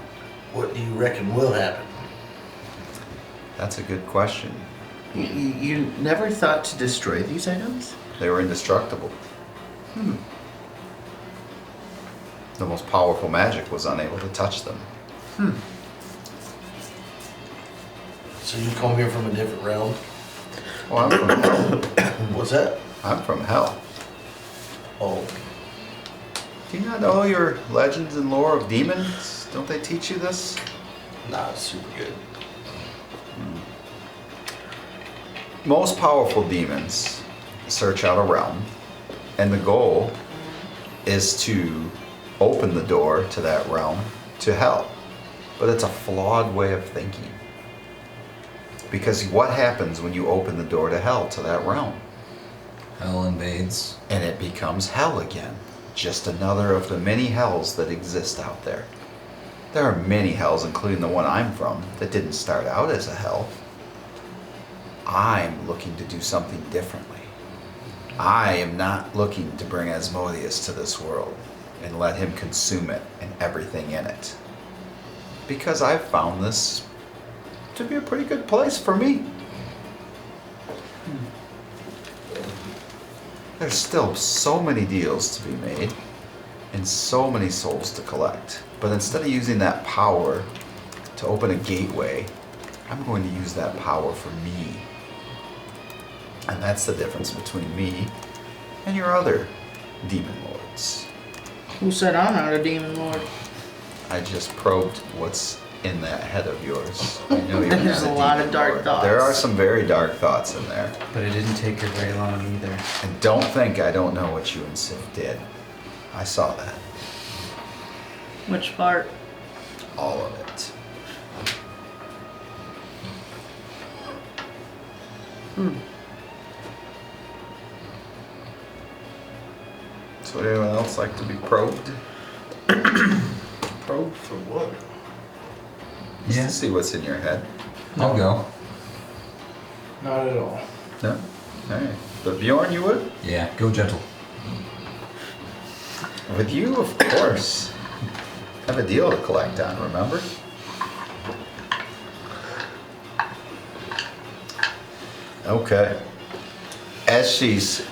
What do you reckon will happen? That's a good question. You never thought to destroy these items? They were indestructible. The most powerful magic was unable to touch them. So you come here from a different realm? Well, I'm from hell. What's that? I'm from hell. Oh, Do you not know your legends and lore of demons? Don't they teach you this? nah, it's super good. Most powerful demons search out a realm, and the goal is to open the door to that realm to hell. But it's a flawed way of thinking. Because what happens when you open the door to hell, to that realm? Hell invades. And it becomes hell again. Just another of the many hells that exist out there. There are many hells, including the one I'm from, that didn't start out as a hell. I'm looking to do something differently. I am not looking to bring Asmodeus to this world and let him consume it and everything in it. Because I've found this to be a pretty good place for me. There's still so many deals to be made and so many souls to collect. But instead of using that power to open a gateway, I'm going to use that power for me. And that's the difference between me and your other demon lords. Who said I'm not a demon lord? I just probed what's in that head of yours. I know you're There's not a lot of demon dark lord. thoughts. There are some very dark thoughts in there. But it didn't take her very long either. And don't think I don't know what you and Sif did. I saw that. Which part? All of it. So would anyone else like to be probed? Probe for what? Just Yeah. to see what's in your head. I'll go. Not at all. No? Alright. But Bjorn, you would? Yeah, go gentle. With you, of course. I have a deal to collect on, remember? Okay. As she's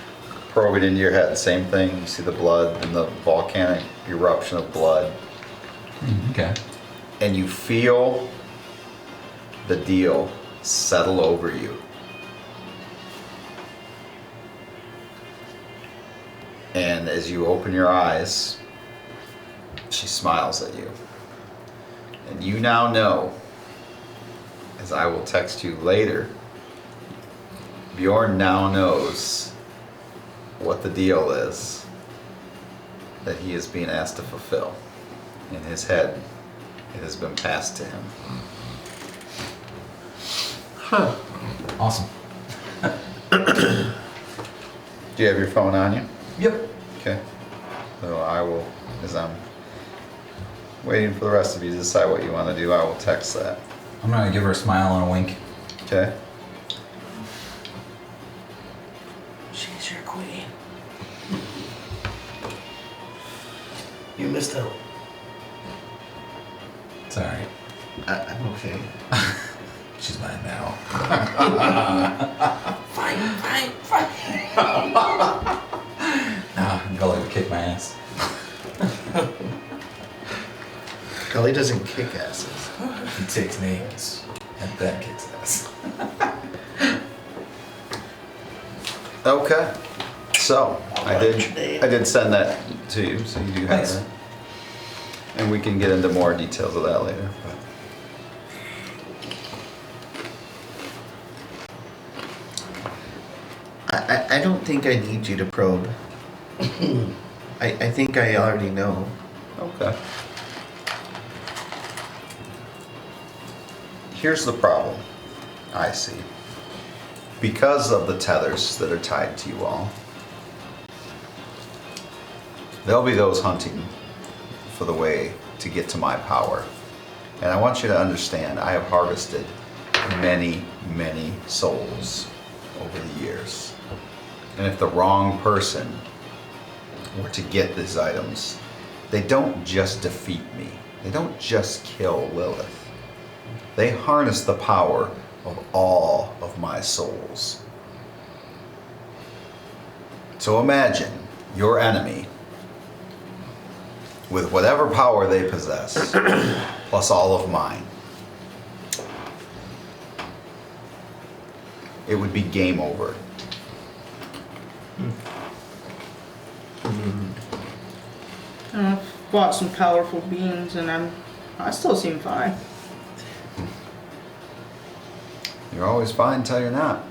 probing into your head, same thing. You see the blood and the volcanic eruption of blood. Okay. And you feel the deal settle over you. And as you open your eyes, she smiles at you. And you now know, as I will text you later, Bjorn now knows what the deal is that he is being asked to fulfill. In his head, it has been passed to him. Awesome. Do you have your phone on you? Yep. Okay. So I will, as I'm waiting for the rest of you to decide what you want to do, I will text that. I'm gonna give her a smile and a wink. Okay? She's your queen. You missed out. It's alright. I'm okay. She's mine now. Nah, Gully would kick my ass. Gully doesn't kick asses. He takes names and then kicks ass. Okay. So I did send that to you, so you do have Thanks. that. And we can get into more details of that later. I don't think I need you to probe. I think I already know. Okay. Here's the problem I see. Because of the tethers that are tied to you all, there'll be those hunting for the way to get to my power. And I want you to understand, I have harvested many, many souls over the years. And if the wrong person were to get these items, they don't just defeat me. They don't just kill Lilith. They harness the power of all of my souls. So imagine your enemy with whatever power they possess, plus all of mine, it would be game over. I've fought some powerful beings, and I still seem fine. You're always fine until you're not.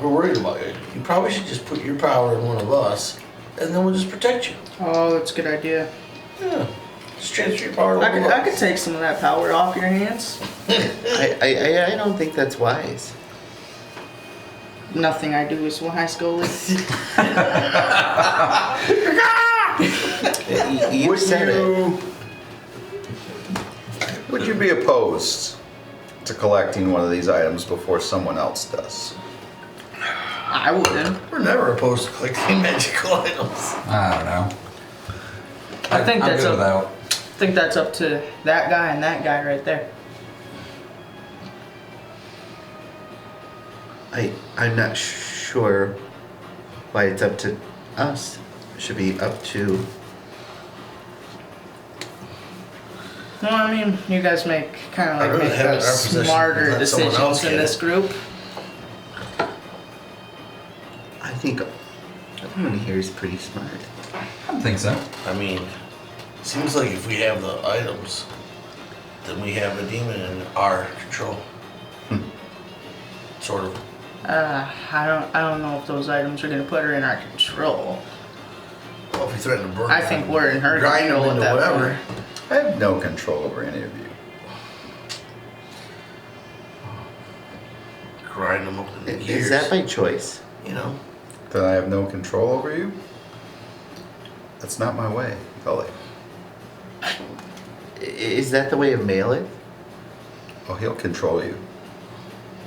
We're worried about it. You probably should just put your power in one of us, and then we'll just protect you. Oh, that's a good idea. Yeah. Just transfer your power to one of I could us. take some of that power off your hands. I don't think that's wise. Nothing I do is wise, Goalie. You said it. Would you be opposed to collecting one of these items before someone else does? I wouldn't. We're never opposed to collecting magical items. I don't know. I think I'm that's good up. without. I think that's up to that guy and that guy right there. I'm not sure why it's up to us. It should be up to. Well, I mean, you guys make kind of I'd like rather make have it in the our possession smarter than let someone else decisions in get this it. group. I think everyone here is pretty smart. I don't think so. I mean, seems like if we have the items, then we have a demon in our control. Sort of. I don't know if those items are gonna put her in our control. Well, if we threaten to burn I them, think we're in her grind them control into at that whatever. point. I have no control over any of you. Grind them up into gears. Is that by choice? You know? That I have no control over you? That's not my way, Gully. Is that the way of Malek? Oh, he'll control you.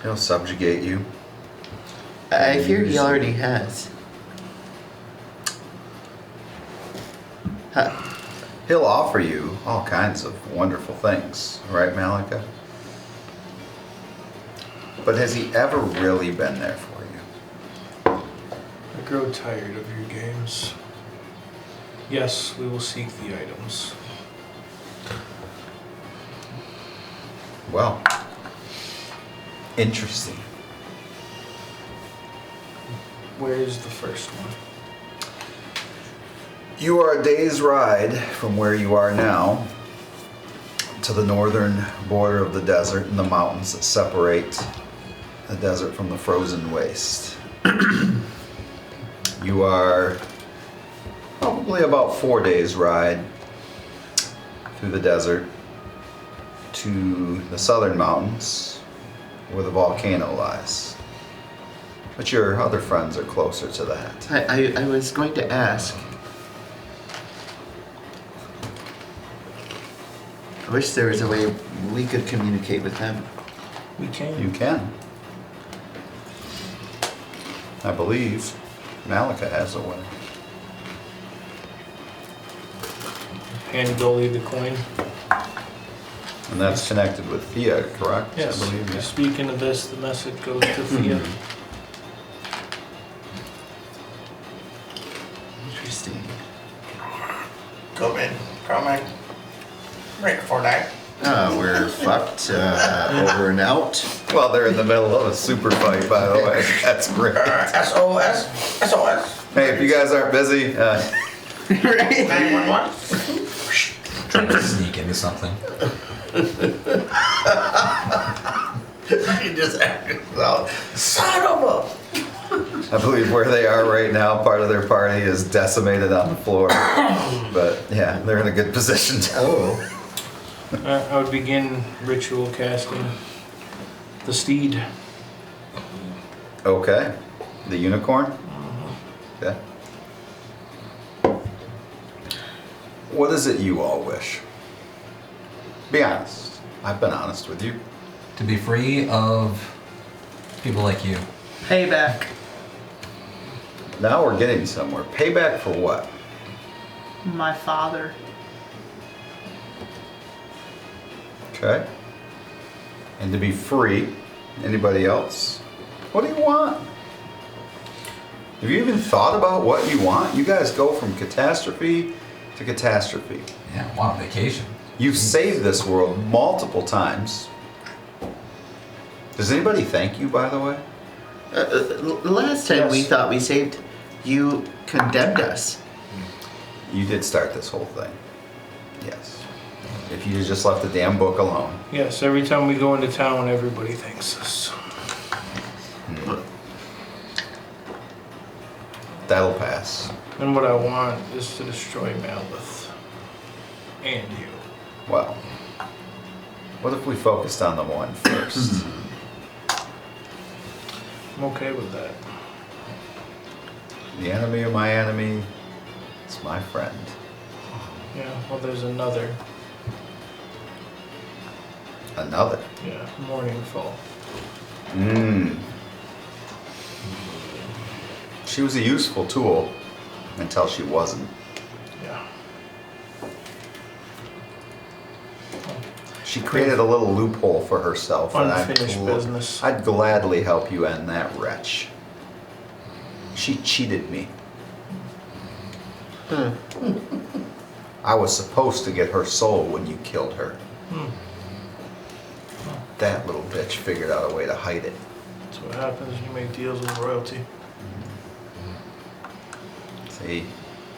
He'll subjugate you. I fear he already has. Huh. He'll offer you all kinds of wonderful things, right, Malika? But has he ever really been there for you? I grow tired of your games. Yes, we will seek the items. Well, interesting. Where is the first one? You are a day's ride from where you are now to the northern border of the desert and the mountains that separate the desert from the frozen waste. You are probably about 4 days' ride through the desert to the southern mountains where the volcano lies. But your other friends are closer to that. I was going to ask. I wish there was a way we could communicate with them. We can. You can. I believe Malika has a way. Hand Goalie the coin. And that's connected with Thea, correct? Yes. I believe, You yes. speaking of this, the message goes to Thea. Interesting. Come in. Come in. Break for that. We're fucked. Over and out. Well, they're in the middle of a super fight, by the way. That's great. SOS. SOS. Hey, if you guys aren't busy, Right? 911. Trying to sneak into something. You just acted out. Son of a. I believe where they are right now, part of their party is decimated on the floor. But yeah, they're in a good position. Oh. I would begin ritual casting the steed. Okay. The unicorn? Okay. What is it you all wish? Be honest. I've been honest with you. To be free of people like you. Payback. Now we're getting somewhere. Payback for what? My father. Okay. And to be free. Anybody else? What do you want? Have you even thought about what you want? You guys go from catastrophe to catastrophe. Yeah, I want a vacation. You've saved this world multiple times. Does anybody thank you, by the way? Last time we Yes. thought we saved, you condemned us. You did start this whole thing. Yes. If you just left the damn book alone. Yes, every time we go into town, everybody thanks us. That'll pass. And what I want is to destroy Malith. And you. Well, what if we focused on the one first? I'm okay with that. The enemy of my enemy is my friend. Yeah, well, there's another. Another. Yeah, Morningfall. She was a useful tool until she wasn't. Yeah. She created a little loophole for herself, and Unfinished business. I'd gladly help you end that wretch. She cheated me. I was supposed to get her soul when you killed her. That little bitch figured out a way to hide it. That's what happens when you make deals with royalty. See?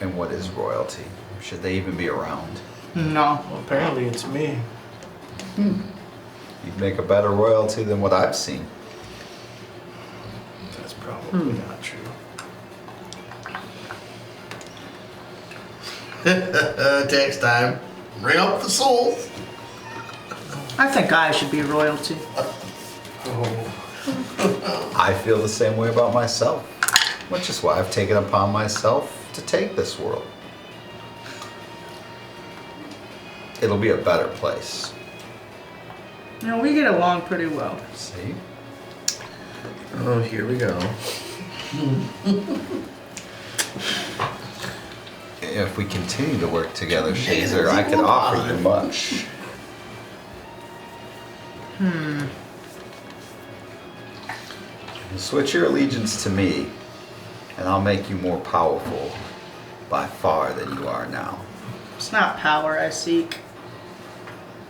And what is royalty? Should they even be around? No. Well, apparently it's me. You'd make a better royalty than what I've seen. That's probably not true. Tax time. Bring up the souls. I think I should be royalty. I feel the same way about myself, which is why I've taken upon myself to take this world. It'll be a better place. You know, we get along pretty well. See? Oh, here we go. If we continue to work together, Shazer, I could offer you much. You switch your allegiance to me, and I'll make you more powerful by far than you are now. It's not power I seek.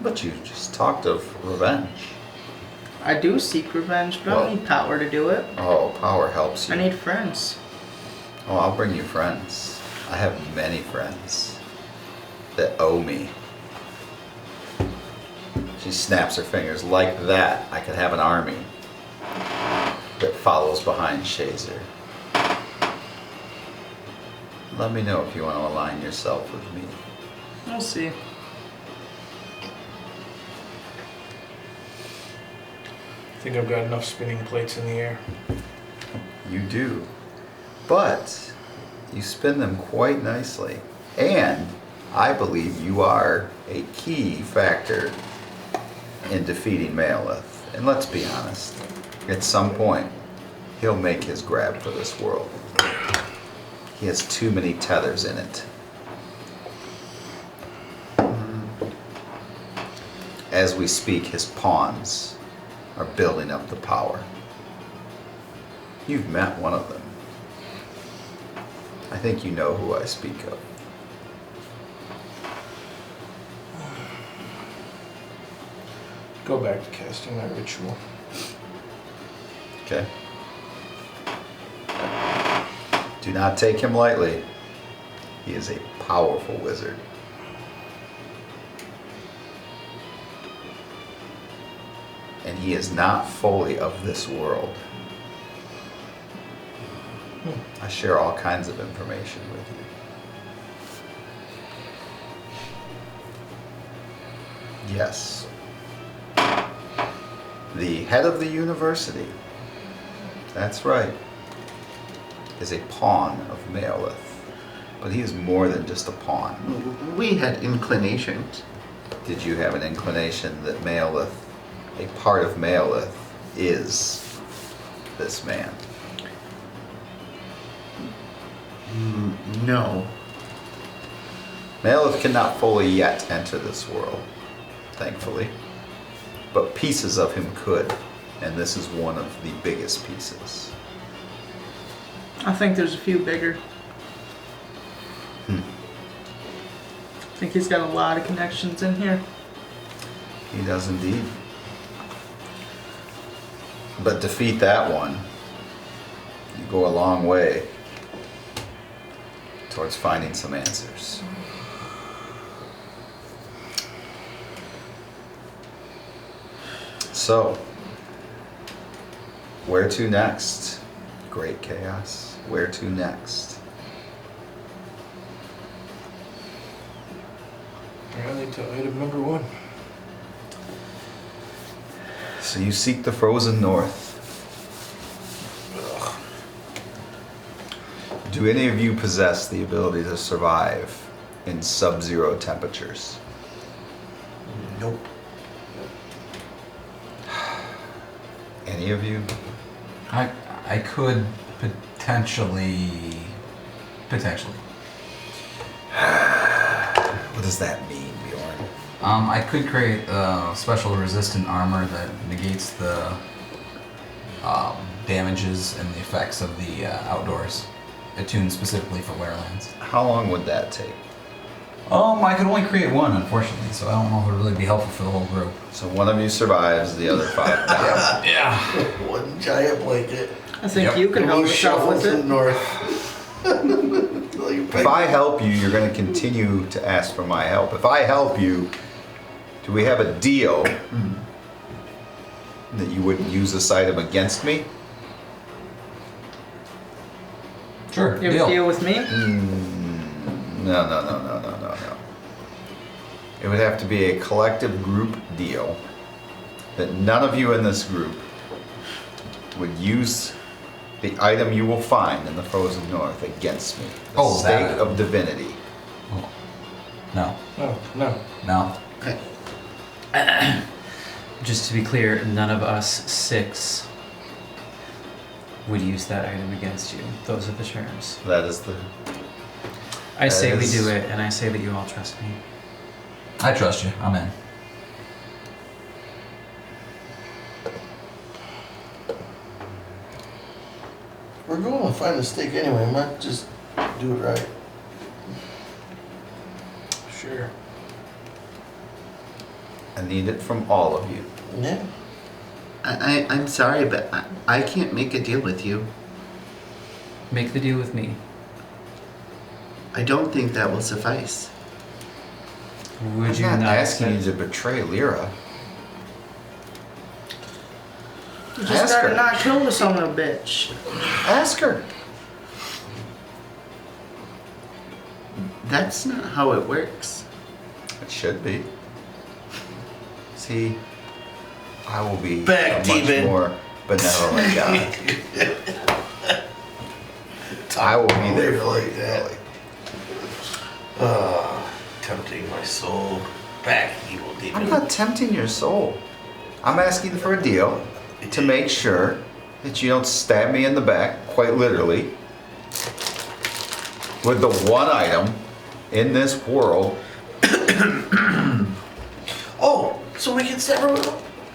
But you just talked of revenge. I do seek revenge, but I Well- don't need power to do it. Oh, power helps you. I need friends. Oh, I'll bring you friends. I have many friends that owe me. She snaps her fingers like that. I could have an army that follows behind Shazer. Let me know if you want to align yourself with me. We'll see. I think I've got enough spinning plates in the air. You do. But you spin them quite nicely. And I believe you are a key factor in defeating Malith. And let's be honest, at some point, he'll make his grab for this world. He has too many tethers in it. As we speak, his pawns are building up the power. You've met one of them. I think you know who I speak of. Go back to casting my ritual. Okay? Do not take him lightly. He is a powerful wizard. And he is not fully of this world. I share all kinds of information with you. Yes. The head of the university, that's right, is a pawn of Malith. But he is more than just a pawn. We had inclinations. Did you have an inclination that Malith, a part of Malith, is this man? No. Malith cannot fully yet enter this world, thankfully. But pieces of him could, and this is one of the biggest pieces. I think there's a few bigger. I think he's got a lot of connections in here. He does indeed. But defeat that one, you go a long way towards finding some answers. So, where to next? Great Chaos. Where to next? Apparently to item number 1. So you seek the frozen north. Do any of you possess the ability to survive in sub-zero temperatures? Nope. Any of you? I could potentially. What does that mean, Bjorn? I could create special resistant armor that negates the damages and the effects of the outdoors, attuned specifically for Werelands. How long would that take? I could only create one, unfortunately, so I don't know if it would really be helpful for the whole group. So one of you survives, the other 5 die. Yeah. One giant blanket. I think Yep. you can help us out with to the it. north. If I help you, you're going to continue to ask for my help. If I help you, do we have a deal that you wouldn't use this item against me? Sure. You have a deal with me? No. It would have to be a collective group deal that none of you in this group would use the item you will find in the frozen north against me. The Oh, stake that- of divinity. No. Oh, no. No. Just to be clear, none of us 6 would use that item against you. Those are the terms. That is the... I say we As- do it, and I say that you all trust me. I trust you. I'm in. We're going to find a stake anyway. Might just do it right. Sure. I need it from all of you. Yeah. I'm sorry, but I can't make a deal with you. Make the deal with me. I don't think that will suffice. Would I'm you not not asking you accept- to betray Lyra. You just Ask gotta her. not kill the son of a bitch. Ask her. That's not how it works. It should be. See, I will be Back, a much T-Bin. more benevolent guy. I will be there for like you, that. Tempting my soul. Back, evil demon. I'm not tempting your soul. I'm asking for a deal to make sure that you don't stab me in the back, quite literally, with the one item in this world. Oh, so we can stab her with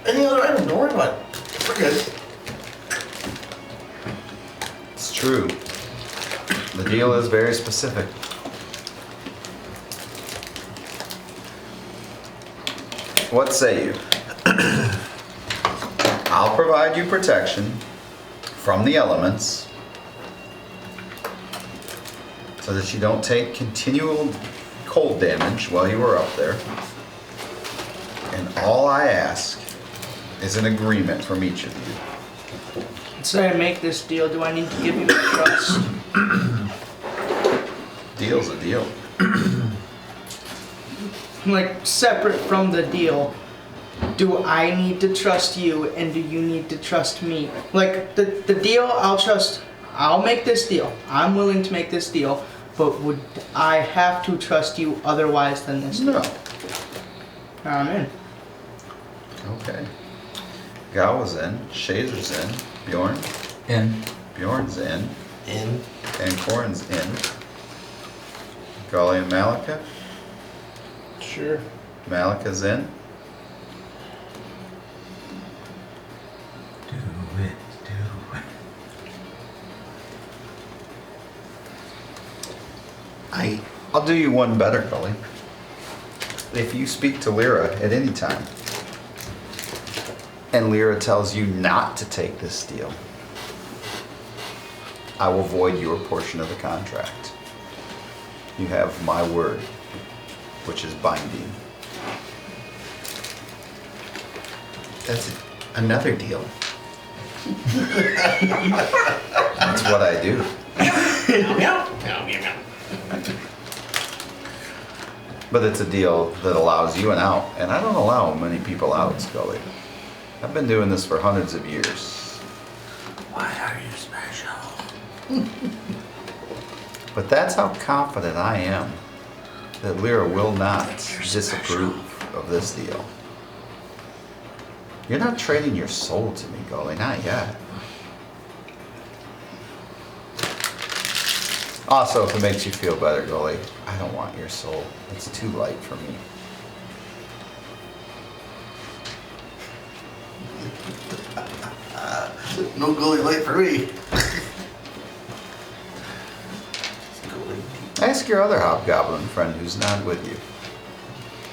any other item. Don't worry about it. We're good. It's true. The deal is very specific. What say you? I'll provide you protection from the elements so that you don't take continual cold damage while you are up there. And all I ask is an agreement from each of you. Say I make this deal, do I need to give you my trust? Deal's a deal. Like, separate from the deal, do I need to trust you and do you need to trust me? Like, the deal, I'll make this deal. I'm willing to make this deal, but would I have to trust you otherwise than this deal? No. I'm in. Okay. Gao is in. Shazer's in. Bjorn. In. Bjorn's in. In. And Corin's in. Golly and Malika. Sure. Malika's in. Do it. I'll do you one better, Gully. If you speak to Lyra at any time, and Lyra tells you not to take this deal, I will void your portion of the contract. You have my word, which is binding. That's another deal. That's what I do. But it's a deal that allows you an out, and I don't allow many people out, Scully. I've been doing this for hundreds of years. Why are you special? But that's how confident I am that Lyra will not disapprove of this deal. You're not trading your soul to me, Gully, not yet. Also, if it makes you feel better, Gully, I don't want your soul. It's too light for me. No gully light for me. Ask your other hobgoblin friend who's not with you.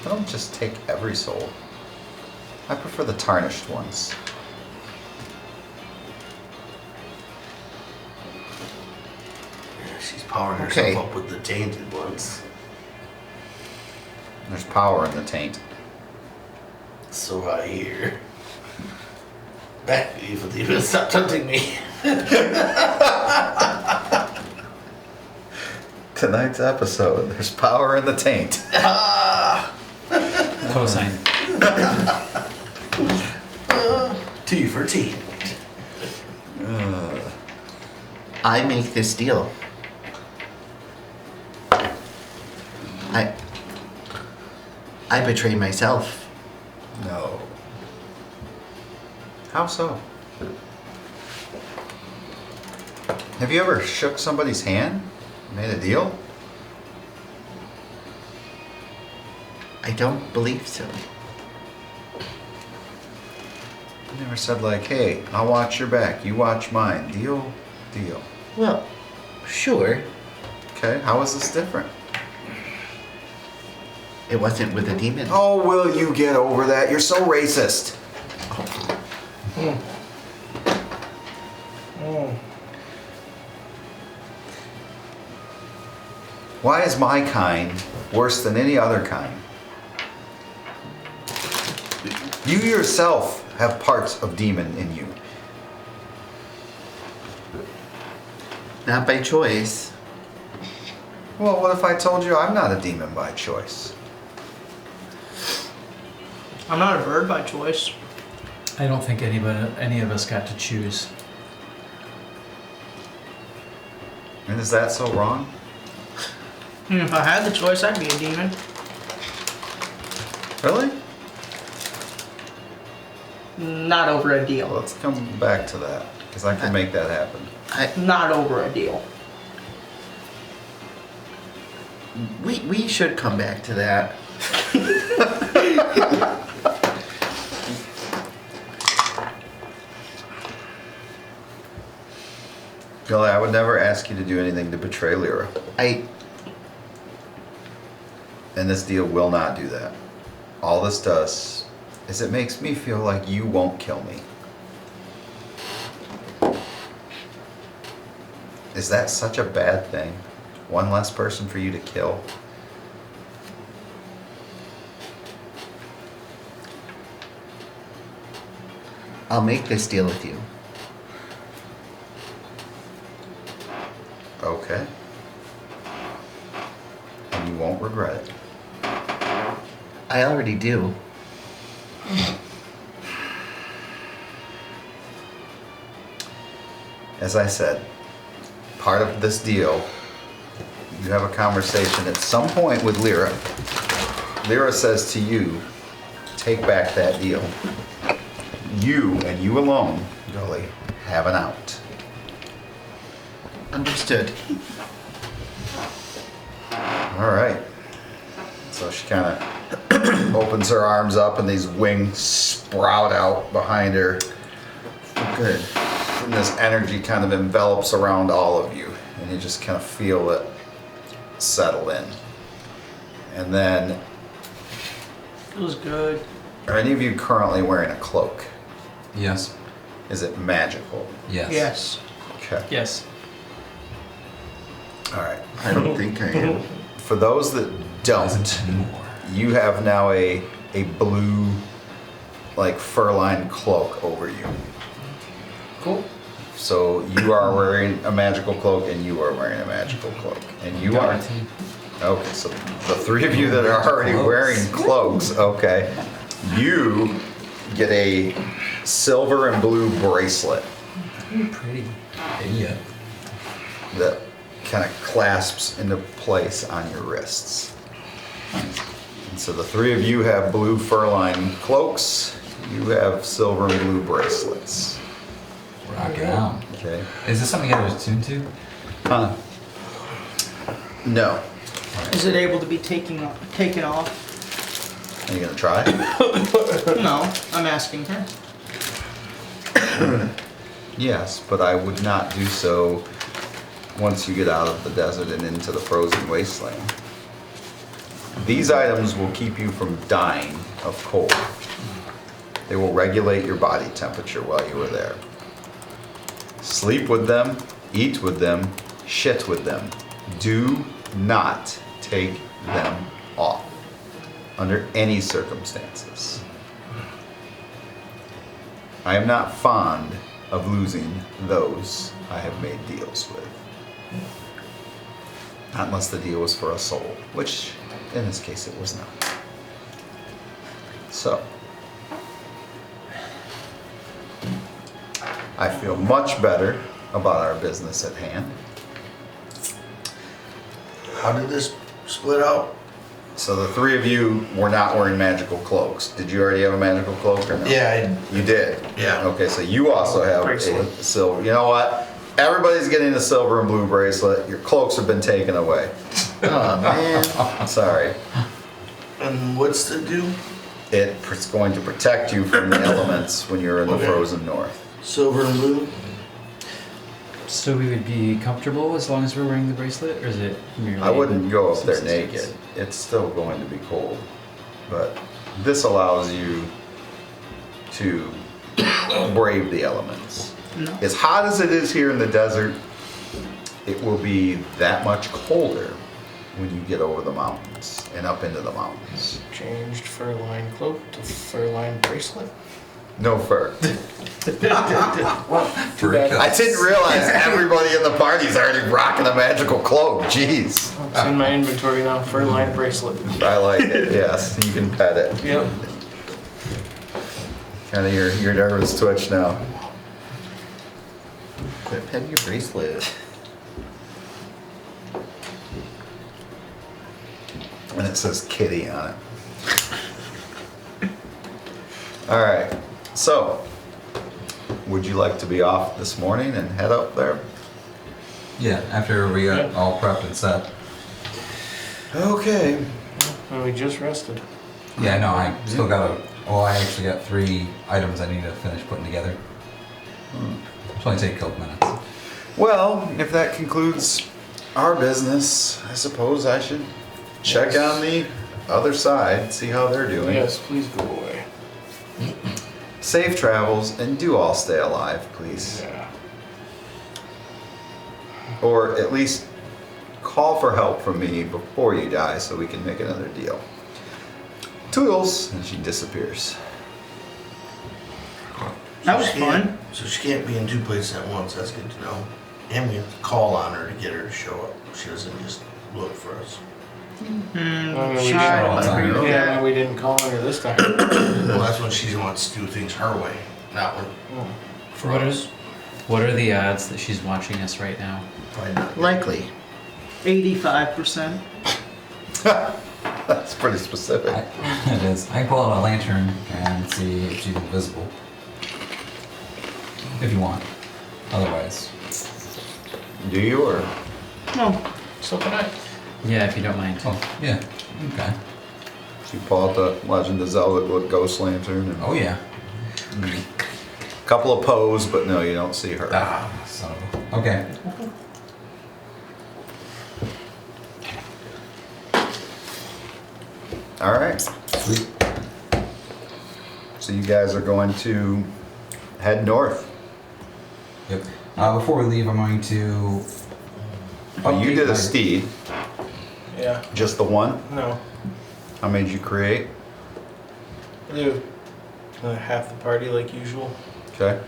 I don't just take every soul. I prefer the tarnished ones. Yeah, she's powering Okay. herself up with the tainted ones. There's power in the taint. So I hear. Back even stop tempting me. Tonight's episode, there's power in the taint. Cosine. T for T. I make this deal. I betray myself. No. How so? Have you ever shook somebody's hand? Made a deal? I don't believe so. You never said like, hey, I'll watch your back, you watch mine. Deal? Deal. Well, sure. Okay, how is this different? It wasn't with a demon. Oh, will you get over that? You're so racist. Why is my kind worse than any other kind? You yourself have parts of demon in you. Not by choice. Well, what if I told you I'm not a demon by choice? I'm not a bird by choice. I don't think any of us got to choose. And is that so wrong? If I had the choice, I'd be a demon. Really? Not over a deal. Let's come back to that, because I can make that happen. Not over a deal. We should come back to that. Gully, I would never ask you to do anything to betray Lyra. And this deal will not do that. All this does is it makes me feel like you won't kill me. Is that such a bad thing? One less person for you to kill? I'll make this deal with you. Okay. And you won't regret it. I already do. As I said, part of this deal, you have a conversation at some point with Lyra. Lyra says to you, take back that deal. You, and you alone, Gully, have an out. Understood. All right. So she kind of opens her arms up and these wings sprout out behind her. Good. And this energy kind of envelops around all of you. And you just kind of feel it settle in. And then, Feels good. are any of you currently wearing a cloak? Yes. Is it magical? Yes. Yes. Okay. Yes. All right. I don't think I am. For those that don't, Doesn't anymore. you have now a blue, like fur-lined cloak over you. Cool. So you are wearing a magical cloak, and you are wearing a magical cloak, and you are. Okay, so the three of you that are already wearing cloaks, okay, you get a silver and blue bracelet Pretty. Idiot. that kind of clasps into place on your wrists. And so the three of you have blue fur-lined cloaks. You have silver and blue bracelets. Rock it out. Okay. Is this something I was tuned to? Huh? No. Is it able to be taken off? Are you gonna try? No, I'm asking her. Yes, but I would not do so once you get out of the desert and into the frozen wasteland. These items will keep you from dying of cold. They will regulate your body temperature while you are there. Sleep with them, eat with them, shit with them. Do not take them off under any circumstances. I am not fond of losing those I have made deals with. Not unless the deal was for a soul, which in this case it was not. So, I feel much better about our business at hand. How did this split out? So the three of you were not wearing magical cloaks. Did you already have a magical cloak or no? Yeah, You did? Yeah. Okay, so you also have Bracelet. a silver. You know what? Everybody's getting a silver and blue bracelet. Your cloaks have been taken away. Oh, man. Sorry. And what's the do? It's going to protect you from the elements when you're in the Okay. frozen north. Silver and blue? So we would be comfortable as long as we're wearing the bracelet, or is it merely? I wouldn't go up there subsistence? naked. It's still going to be cold. But this allows you to brave the elements. No. As hot as it is here in the desert, it will be that much colder when you get over the mountains and up into the mountains. Changed fur-lined cloak to fur-lined bracelet. No fur. Too bad. I didn't realize everybody in the party's already rocking a magical cloak. Jeez. It's in my inventory now. Fur-lined bracelet. I like it, yes. You can pet it. Yep. Kind of your nervous twitch now. Quit petting your bracelet. And it says kitty on it. All right. So, would you like to be off this morning and head up there? Yeah, after we got Yeah. all prepped and set. Okay. And we just rested. Yeah, no, I still got I actually got 3 items I need to finish putting together. It'll only take a couple minutes. Well, if that concludes our business, I suppose I should check on the other side, see how they're doing. Yes, please go away. Safe travels, and do all stay alive, please. Yeah. Or at least call for help from me before you die so we can make another deal. Toodles! And she disappears. That was She can't- fun. So she can't be in 2 places at once. That's good to know. And we have to call on her to get her to show up. She doesn't just look for us. I mean, we She tried. all the time. Yeah, and we didn't call on her this time. Well, that's when she wants to do things her way, not when for What us. What are the odds that she's watching us right now? Probably not. Likely. 85%. That's pretty specific. It is. I can pull out a lantern and see if she's invisible. If you want. Otherwise. Do you, or? No. So can I. Yeah, if you don't mind. Oh, yeah. Okay. You pull out the Legend of Zelda ghost lantern and Oh, yeah. a couple of pose, but no, you don't see her. Ah, son of a. Okay. All right. Sweet. So you guys are going to head north. Yep. Before we leave, I'm going to. Oh, you update did my- a steed. Yeah. Just the one? No. How many did you create? I do half the party like usual. Okay.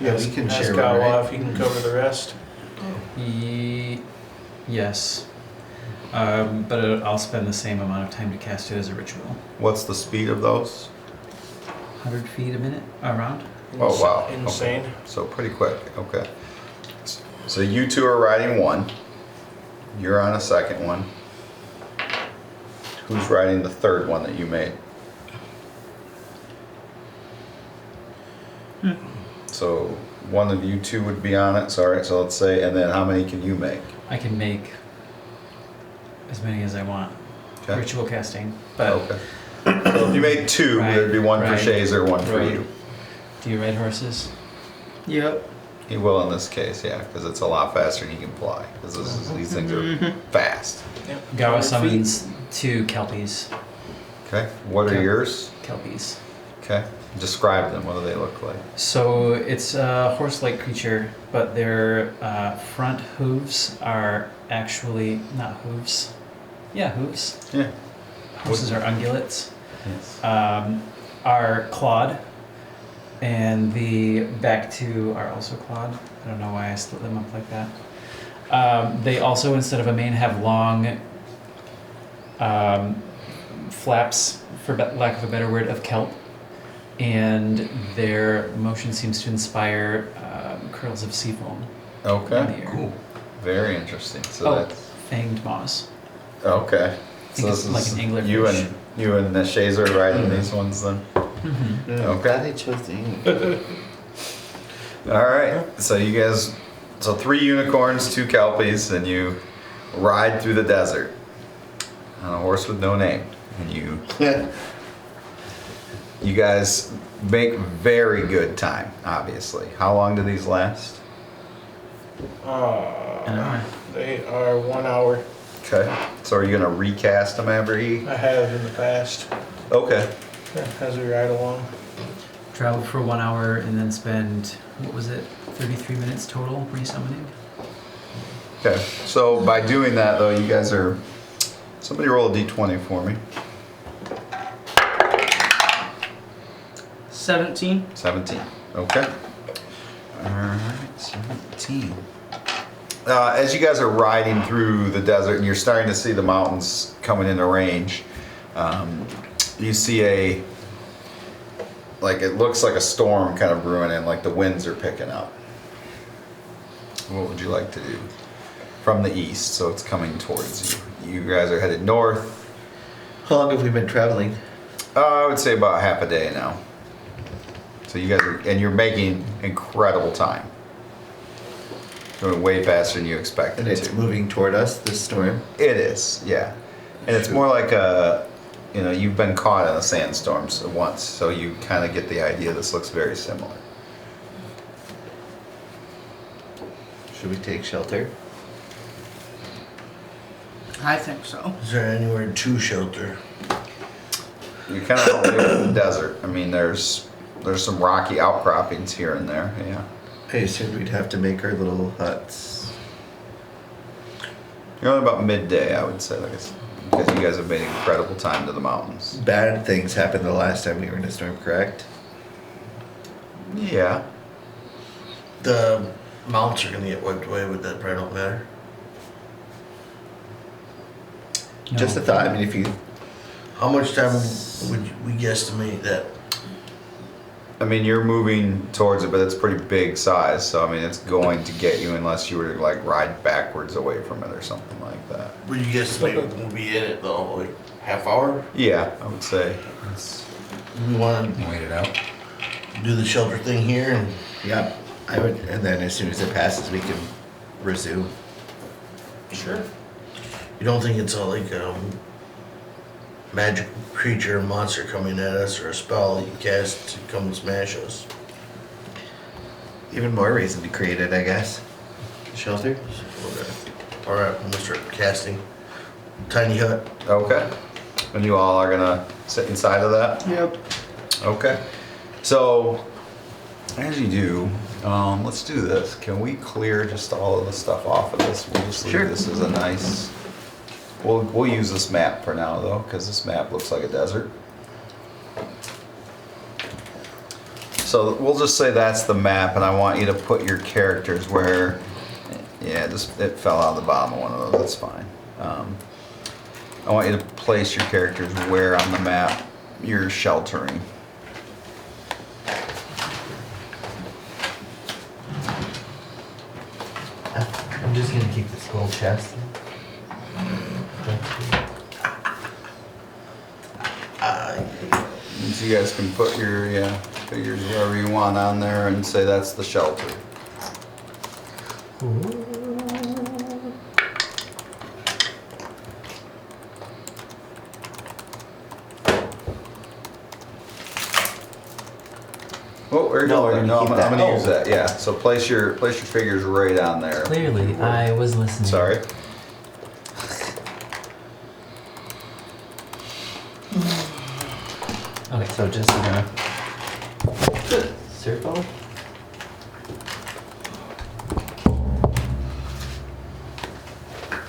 Yeah, we can Ask share Kyle one, right? if he can cover the rest. Yes. But I'll spend the same amount of time to cast it as a ritual. What's the speed of those? 100 feet a minute around. Oh, wow. Insane. Okay. So pretty quick. Okay. So you two are riding one. You're on a second one. Who's riding the third one that you made? So one of you two would be on it. Sorry. So let's say, and then how many can you make? I can make as many as I want. Okay. Ritual casting. But Okay. So if you made two, Right, there'd be one right, for Shazer, one for right. you. do you ride horses? Yep. He will in this case, yeah, because it's a lot faster than he can fly. Because these things are fast. Gawa summons 2 kelpies. Okay. What are Okay. yours? Kelpies. Okay. Describe them. What do they look like? So it's a horse-like creature, but their front hooves are actually not hooves. Yeah, hooves. Yeah. Horses are ungulates. Yes. Are clawed, and the back 2 are also clawed. I don't know why I split them up like that. They also, instead of a mane, have long flaps, for lack of a better word, of kelp. And their motion seems to inspire curls of sea foam on the Okay. air. Cool. Very interesting. So Oh, that's fanged moss. okay. I think it's like an anglerfish. you and the Shazer are riding these ones then. Mm-hmm. Okay. Glad they chose the English. All right. So you guys, so 3 unicorns, 2 kelpies, and you ride through the desert on a horse with no name, and you guys make very good time. Obviously, how long do these last? An hour. They are 1 hour. Okay. So are you gonna recast them every? I have in the past Okay. as we ride along. Travel for 1 hour and then spend, what was it, 33 minutes total resummoning? Okay. So by doing that though, you guys are. Somebody roll a d20 for me. 17. 17. Okay. Alright, 17. As you guys are riding through the desert and you're starting to see the mountains coming into range, you see it looks like a storm kind of brewing in, like the winds are picking up. What would you like to do? From the east, so it's coming towards you. You guys are headed north. How long have we been traveling? I would say about half a day now. So you guys are, and you're making incredible time. Going way faster than you expected And it's to. moving toward us, this storm. It is, yeah. And it's more like you've been caught in a sandstorm once, so you kind of get the idea this looks very similar. Should we take shelter? I think so. Is there anywhere to shelter? You're kind of out there in the desert. I mean, there's some rocky outcroppings here and there, yeah. I assumed we'd have to make our little huts. You're only about midday, I would say, because you guys have made incredible time to the mountains. Bad things happened the last time we were in a storm, correct? Yeah. The mounts are gonna get wiped away, but that probably don't matter. No. Just a thought. I mean, if you How much time would we guesstimate that? I mean, you're moving towards it, but it's pretty big size, so I mean, it's going to get you unless you were to like ride backwards away from it or something like that. Would you guesstimate we'll be in it though, like half hour? Yeah, I would say. We want Wait it out. to do the shelter thing here and yeah, I would, and then as soon as it passes, we can resume. sure. You don't think it's a magic creature or monster coming at us or a spell you cast to come and smash us? Even more reason to create it, I guess. Shelter. Okay. Alright, I'm gonna start casting. Tiny hut. Okay. And you all are gonna sit inside of that? Yep. Okay. So, as you do, let's do this. Can we clear just all of the stuff off of this? We'll just leave this as a nice... We'll use this map for now, though, because this map looks like a desert. So we'll just say that's the map, and I want you to put your characters where... Yeah, it fell out of the bottom of one of those. That's fine. I want you to place your characters where on the map you're sheltering. I'm just gonna keep this gold chest. So you guys can put your figures wherever you want on there and say that's the shelter. Oh, we're No, we're going. gonna No, keep I'm gonna that. use that. Yeah. So place your figures right on there. Clearly, I was listening. Sorry. Okay, so just gonna circle.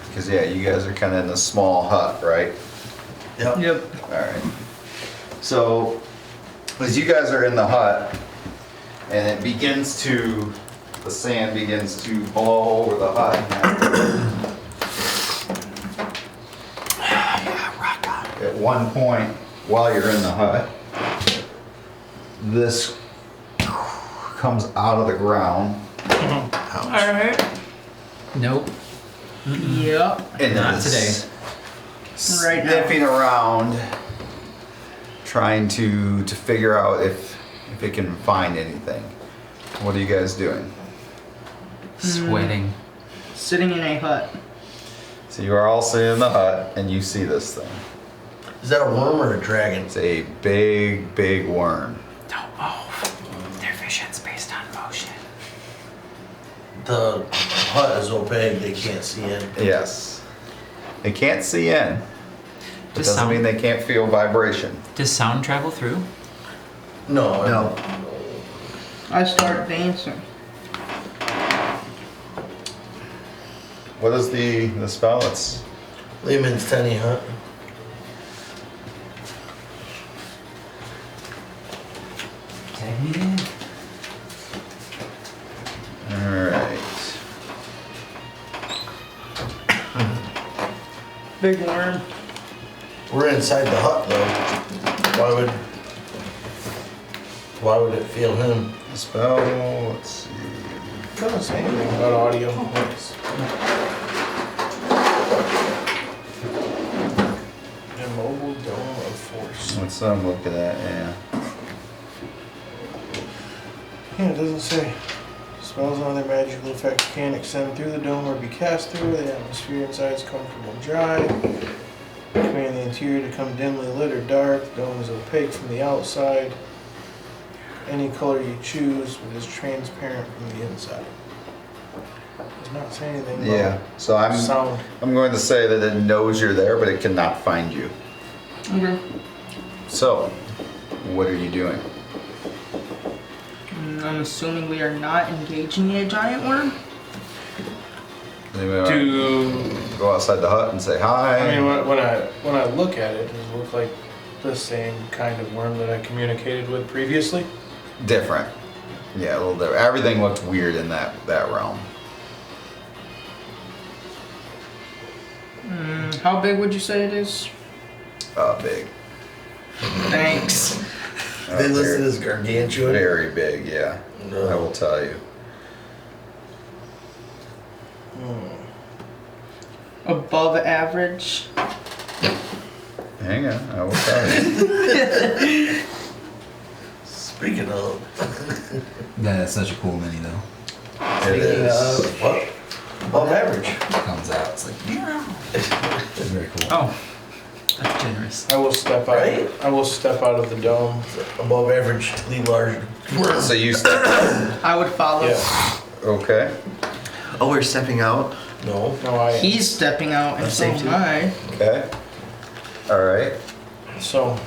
Because yeah, you guys are kind of in a small hut, right? Yep. Yep. All right. So as you guys are in the hut, and the sand begins to blow over the hut. At one point, while you're in the hut, this comes out of the ground. Alright. Nope. Yep. And Not is Right now. sniffing around, trying to figure out if it can find anything. What are you guys doing? Sweating. Sitting in a hut. So you are all sitting in the hut, and you see this thing. Is that a worm or a dragon? It's a big, big worm. Don't move. Their vision's based on motion. The hut is opaque, they can't see in. Yes. They can't see in. It Does doesn't sound- mean they can't feel vibration. Does sound travel through? No. No. I start dancing. What is the spell? It's Lehman's tiny hut. Tag me in. alright. Big worm. We're inside the hut though. Why would it feel him? The spell, let's see. Doesn't say anything about audio. Nice. Immobile dome of force. What's I'm looking at, yeah. Yeah, it doesn't say. Spells and other magical effects can extend through the dome or be cast through. The atmosphere inside is comfortable and dry. Command the interior to come dimly lit or dark. The dome is opaque from the outside. Any color you choose, but is transparent from the inside. Does not say anything about Yeah, so sound. I'm going to say that it knows you're there, but it cannot find you. Okay. So, what are you doing? I'm assuming we are not engaging a giant worm. Anybody To wanna go outside the hut and say hi? I mean, when I look at it, does it look like the same kind of worm that I communicated with previously? Different. Yeah, a little different. Everything looked weird in that realm. How big would you say it is? Big. Thanks. They listed as gargantuan. Very big, yeah. No. I will tell you. Above average. Hang on, I will tell you. Speaking of, Yeah, that's such a cool mini though. It is. what? Above average. Comes out, it's like, meow. It's very cool. Oh, that's generous. I will step out. Right? I will step out of the dome. Above average, large. So you step. I would follow. Yeah. Okay. Oh, we're stepping out. No. No, I. He's stepping out and so Safety. am I. Okay. All right. So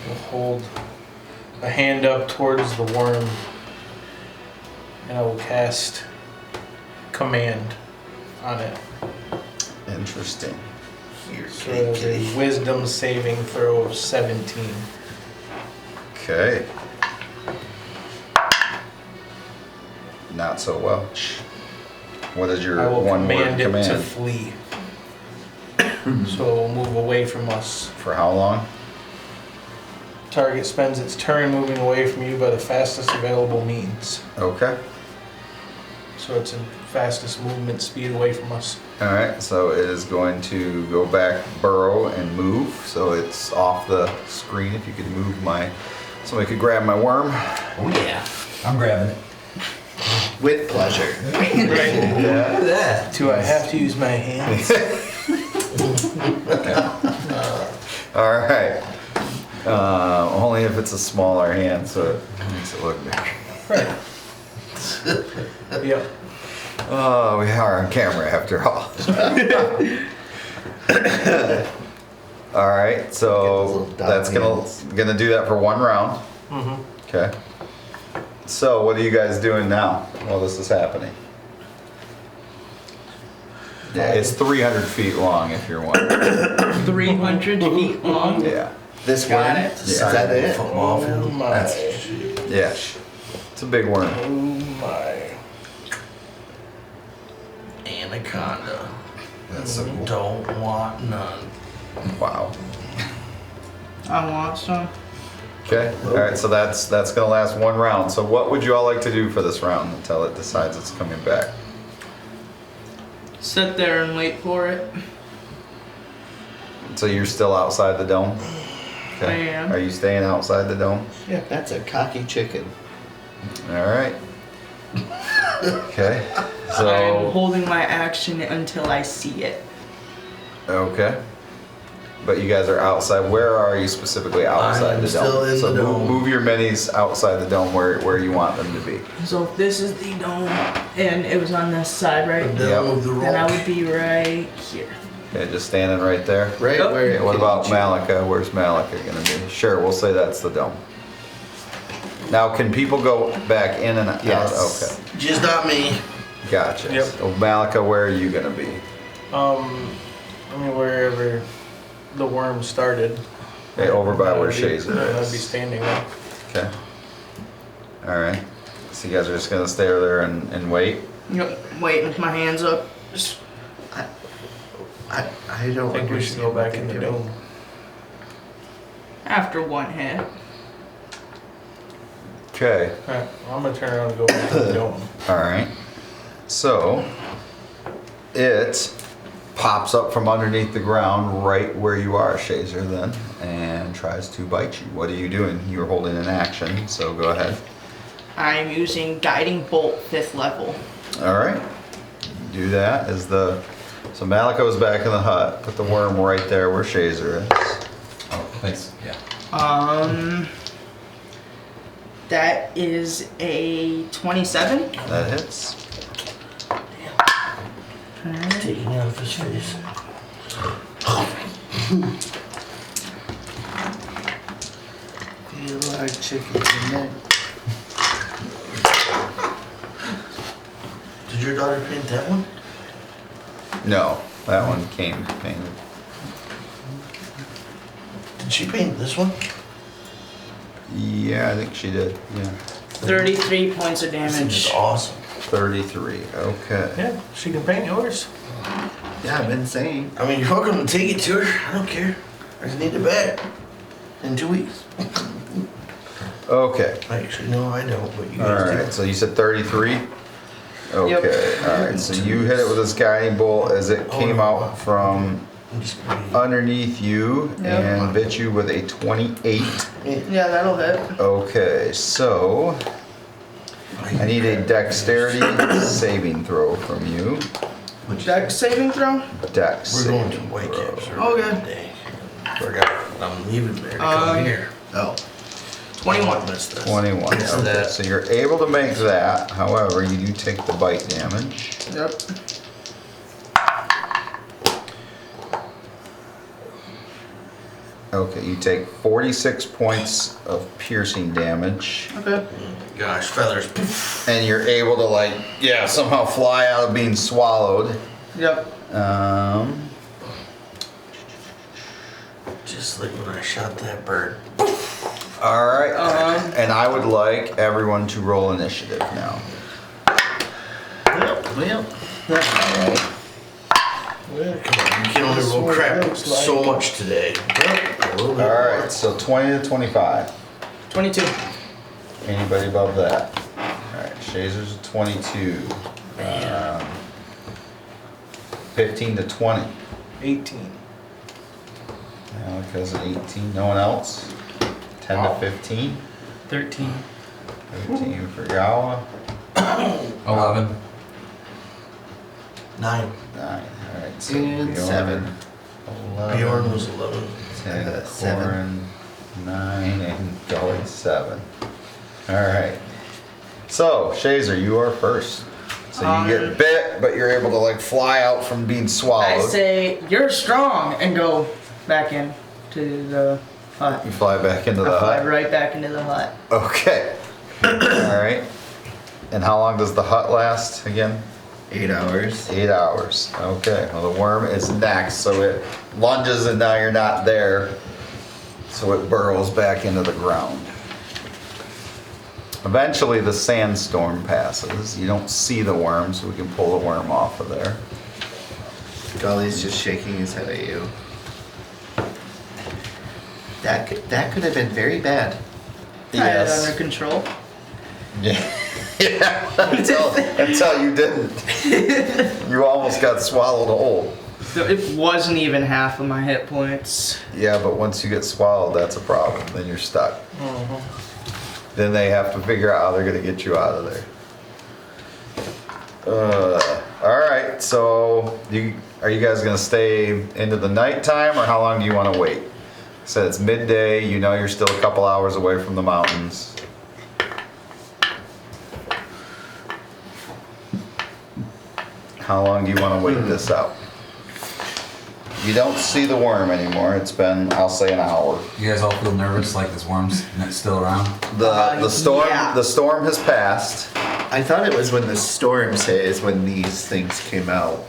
we'll hold a hand up towards the worm, and I will cast command on it. Interesting. Here, So it is kitty. a wisdom saving throw of 17. Okay. Not so well. What is your I will one word command it to command? flee. So it will move away from us. For how long? Target spends its turn moving away from you by the fastest available means. Okay. So it's in fastest movement speed away from us. All right. So it is going to go back, burrow, and move. So it's off the screen. If you could move my, somebody could grab my worm. Oh yeah. I'm grabbing it. With pleasure. Yeah. Do I have to use my hands? All right. Only if it's a smaller hand, so it makes it look bigger. Right. Yep. Oh, we are on camera after all. All right, Get those so little dot that's hands. gonna do that for one round. Mm-hmm. Okay. So what are you guys doing now while this is happening? Yeah, it's 300 feet long if you're wondering. 300 feet long. Yeah. This Got one? it. Is that it? Football Oh field. my. Yeah. It's a big worm. Oh my. Anaconda. That's so cool. Don't want none. Wow. I want some. Okay. All right. So that's gonna last one round. So what would you all like to do for this round until it decides it's coming back? Sit there and wait for it. So you're still outside the dome? Okay. I am. Are you staying outside the dome? That's a cocky chicken. All right. Okay. I'm So holding my action until I see it. okay. But you guys are outside. Where are you specifically outside I'm the dome? still in so the dome. Move your minis outside the dome where you want them to be. So if this is the dome and it was on this side, right? Then Yep. move the roll. Then I would be right here. Okay, just standing right there. Right Yep. where Okay, what about Malak? Malika? Where's Malika gonna be? Sure, we'll say that's the dome. Now, can people go back in and out? Yes. Okay, Just not me. gotcha. Yep. So Malika, where are you gonna be? I mean, wherever the worm started. Okay, over by where I'd be- Shazer I'd be is. standing there. Okay. All right. So you guys are just gonna stay over there and wait? Yep. Wait with my hands up. Just I don't I think we should go understand back what in the they're doing. dome. after one hit. Okay. Alright, well, I'm gonna turn around and go back to the dome. All right. So it pops up from underneath the ground right where you are, Shazer, then, and tries to bite you. What are you doing? You're holding an action, so go ahead. I'm using Guiding Bolt 5th level. All right. Do that as the. So Maliko's back in the hut. Put the worm right there where Shazer is. Oh, thanks. Yeah. That is a 27. That hits. Taking it off his face. Feel like chicken tonight. Did your daughter paint that one? No, that one came painted. Did she paint this one? Yeah, I think she did. Yeah. 33 points of This thing is damage. awesome. 33. Okay. Yeah, she can paint yours. Yeah, I've been saying. I mean, you're welcome to take it to her. I don't care. I just need it back in 2 weeks. Okay. Actually, no, I don't. But you All guys right. So you said 33. Okay. Yep. All right. So you hit it with this guiding bolt as it came out from do. I'm just gonna be- underneath you Yep. and bit you with a 28. Yeah, that'll hit. Okay. So I need a dexterity saving throw from you. Dex saving throw? Dex. We're going to saving White throw. Caps. Okay. Forgot. I'm leaving there to come here. Oh, 21. Missed this. 21. Missed Okay. that. So you're able to make that. However, you do take the bite damage. Yep. Okay, you take 46 points of piercing damage. Okay. Gosh, feathers. And you're able to, like, yeah, somehow fly out of being swallowed. Yep. Just like when I shot that bird. Alright. And I would like everyone to roll initiative now. Well. Well, come on, you can only roll crap so much today. Alright, so 20 to 25. 22. Anybody above that? Alright, Shazer's a 22. 15 to 20. 18. Alika's an 18. No one else? 10 to 15. 13. 13 for Gawa. 11. 9. 9. Alright, so And Bjorn, 7. 11. Bjorn was 11. 10, 7. Corin, 9, and Gully 7. Alright. So, Shazer, you are first. So you get bit, but you're able to like fly out from being I swallowed. say, you're strong, and go back in to the hut. You fly back into the I fly hut. right back into the hut. Okay. Alright. And how long does the hut last again? 8 hours. 8 hours. Okay. Well, the worm is next, so it lunges and now you're not there. So it burrows back into the ground. Eventually the sandstorm passes. You don't see the worm, so we can pull the worm off of there. Golly's just shaking his head at you. That could have been very bad. I had it under control. Yeah. Yeah. Until you didn't. You almost got swallowed whole. So it wasn't even half of my hit points. Yeah, but once you get swallowed, that's a problem. Then you're stuck. Then they have to figure out how they're going to get you out of there. All right, so are you guys going to stay into the nighttime, or how long do you want to wait? So it's midday. You know you're still a couple hours away from the mountains. How long do you want to wait this out? You don't see the worm anymore. It's been, I'll say, an hour. You guys all feel nervous like this worm's still around? The storm yeah. the storm has passed. I thought it was when the storms hit is when these things came out,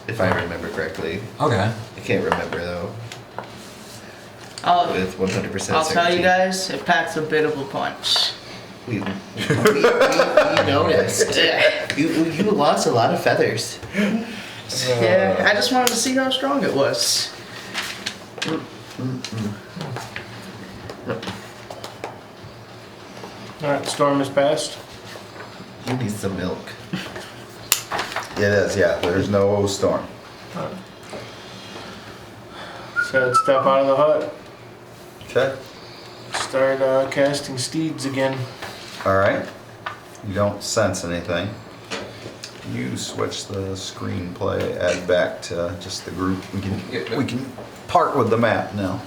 if I remember correctly. Okay. I can't remember though. I'll With 100% tell certainty. you guys, it packs a bit of a punch. We noticed. You lost a lot of feathers. Yeah, I just wanted to see how strong it was. Alright, storm has passed. You need some milk. It is, yeah. There's no storm. So I'd step out of the hut, Okay. start casting steeds again. All right. You don't sense anything. You switch the screenplay, add back to just the group. We can part with the map now.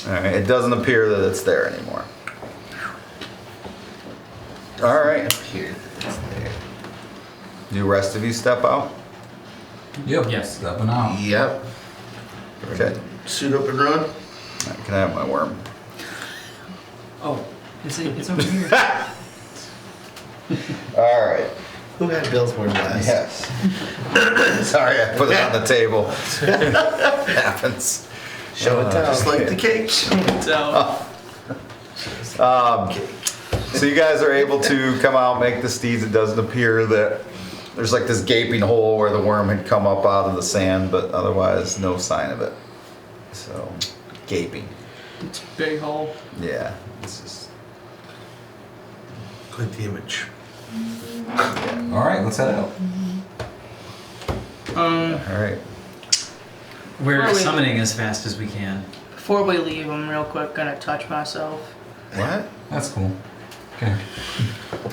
All right. It doesn't appear that it's there anymore. All right. Here, it's there. Do the rest of you step out? Yep. Yes. Stepping out. Yep. Okay. Suit up and run. All right, can I have my worm? Oh, it's over here. All right. Who had Bill's worm last? Yes. Sorry, I put it on the table. Happens. Show and tell. Just like the cake. So you guys are able to come out, make the steeds. It doesn't appear that there's like this gaping hole where the worm had come up out of the sand, but otherwise no sign of it. So, gaping. It's a big hole. Yeah, it's just. Quite the image. All right, let's head out. All right. We're Wait. summoning as fast as we can. Before we leave, I'm real quick gonna touch myself. What? That's cool. Okay.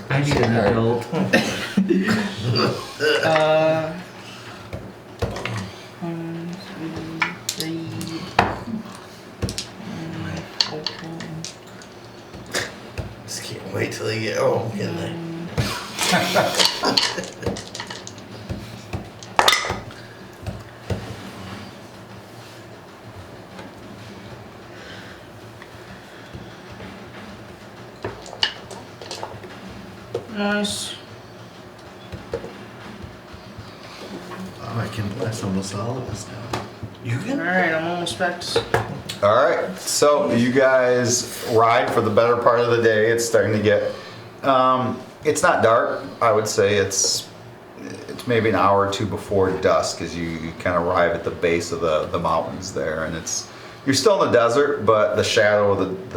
I need an adult. 1, 2, 3. Just can't wait till they get home, can they? Nice. Oh, I can bless almost all of us now. You can. Alright, I'm almost back to. All right, so you guys ride for the better part of the day. It's starting to get, it's not dark. I would say it's maybe an hour or two before dusk as you kind of arrive at the base of the mountains there, and you're still in the desert, but the shadow of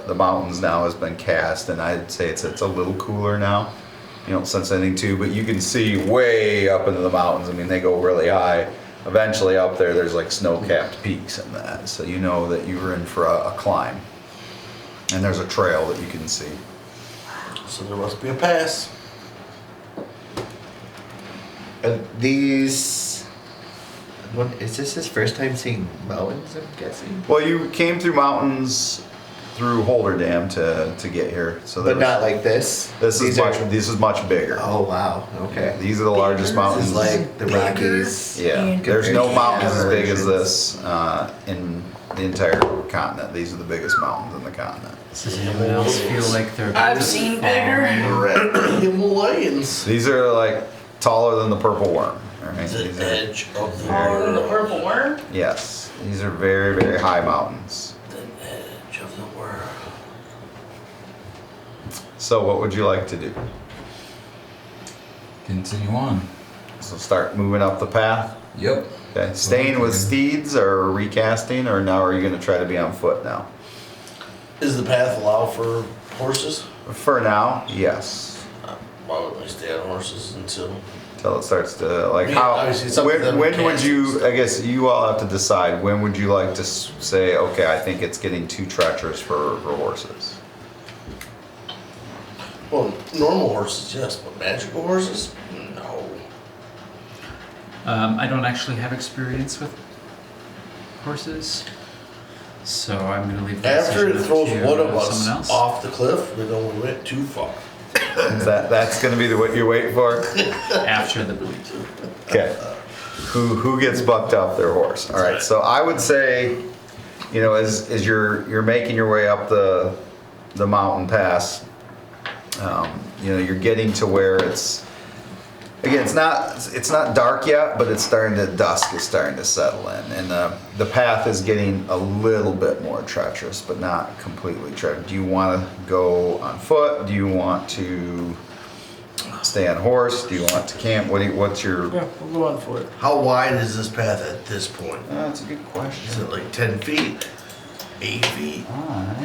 the mountains now has been cast, and I'd say it's a little cooler now. You don't sense anything too, but you can see way up into the mountains. I mean, they go really high. Eventually up there's like snow-capped peaks and that, so you know that you were in for a climb. And there's a trail that you can see. So there must be a pass. These. What, is this his first time seeing mountains, I'm guessing? Well, you came through mountains through Holder Dam to get here, so But not like this? this is much bigger. Oh, wow. Okay. These are the largest This mountains. is like the Rockies. Yeah, there's no compared to mountains as big as versions. this in the entire continent. These are the biggest mountains in the continent. Does anyone else feel like they're? I've seen bigger. Himalayans. These are like taller than the purple worm. All right? The These are- edge of the Oh, the world. purple worm? yes, these are very, very high mountains. The edge of the world. So what would you like to do? Continue on. So start moving up the path? Yep. Okay, staying with steeds or recasting, or now are you going to try to be on foot now? Is the path allow for horses? For now, yes. Why would we stay on horses until? Till it starts to, like, Yeah, how, obviously it's up to them when to would cast you, it. I guess you all have to decide, when would you like to say, okay, I think it's getting too treacherous for horses? Well, normal horses, yes, but magical horses, no. I don't actually have experience with horses, so I'm gonna leave. The After it decision throws to one of us someone else. off the cliff, we know we went too far. That's going to be what you're waiting for? After the bleat. Okay. Who gets bucked off their horse? All right. So I would say, you know, as you're making your way up the mountain pass, you know, you're getting to where it's not dark yet, but it's starting to dusk is starting to settle in, and the path is getting a little bit more treacherous, but not completely treacherous. Do you want to go on foot? Do you want to stay on horse? Do you want to camp? What's your? Yeah, we'll go on for it. How wide is this path at this point? That's a good Is question. it like 10 feet? 8 feet? I'll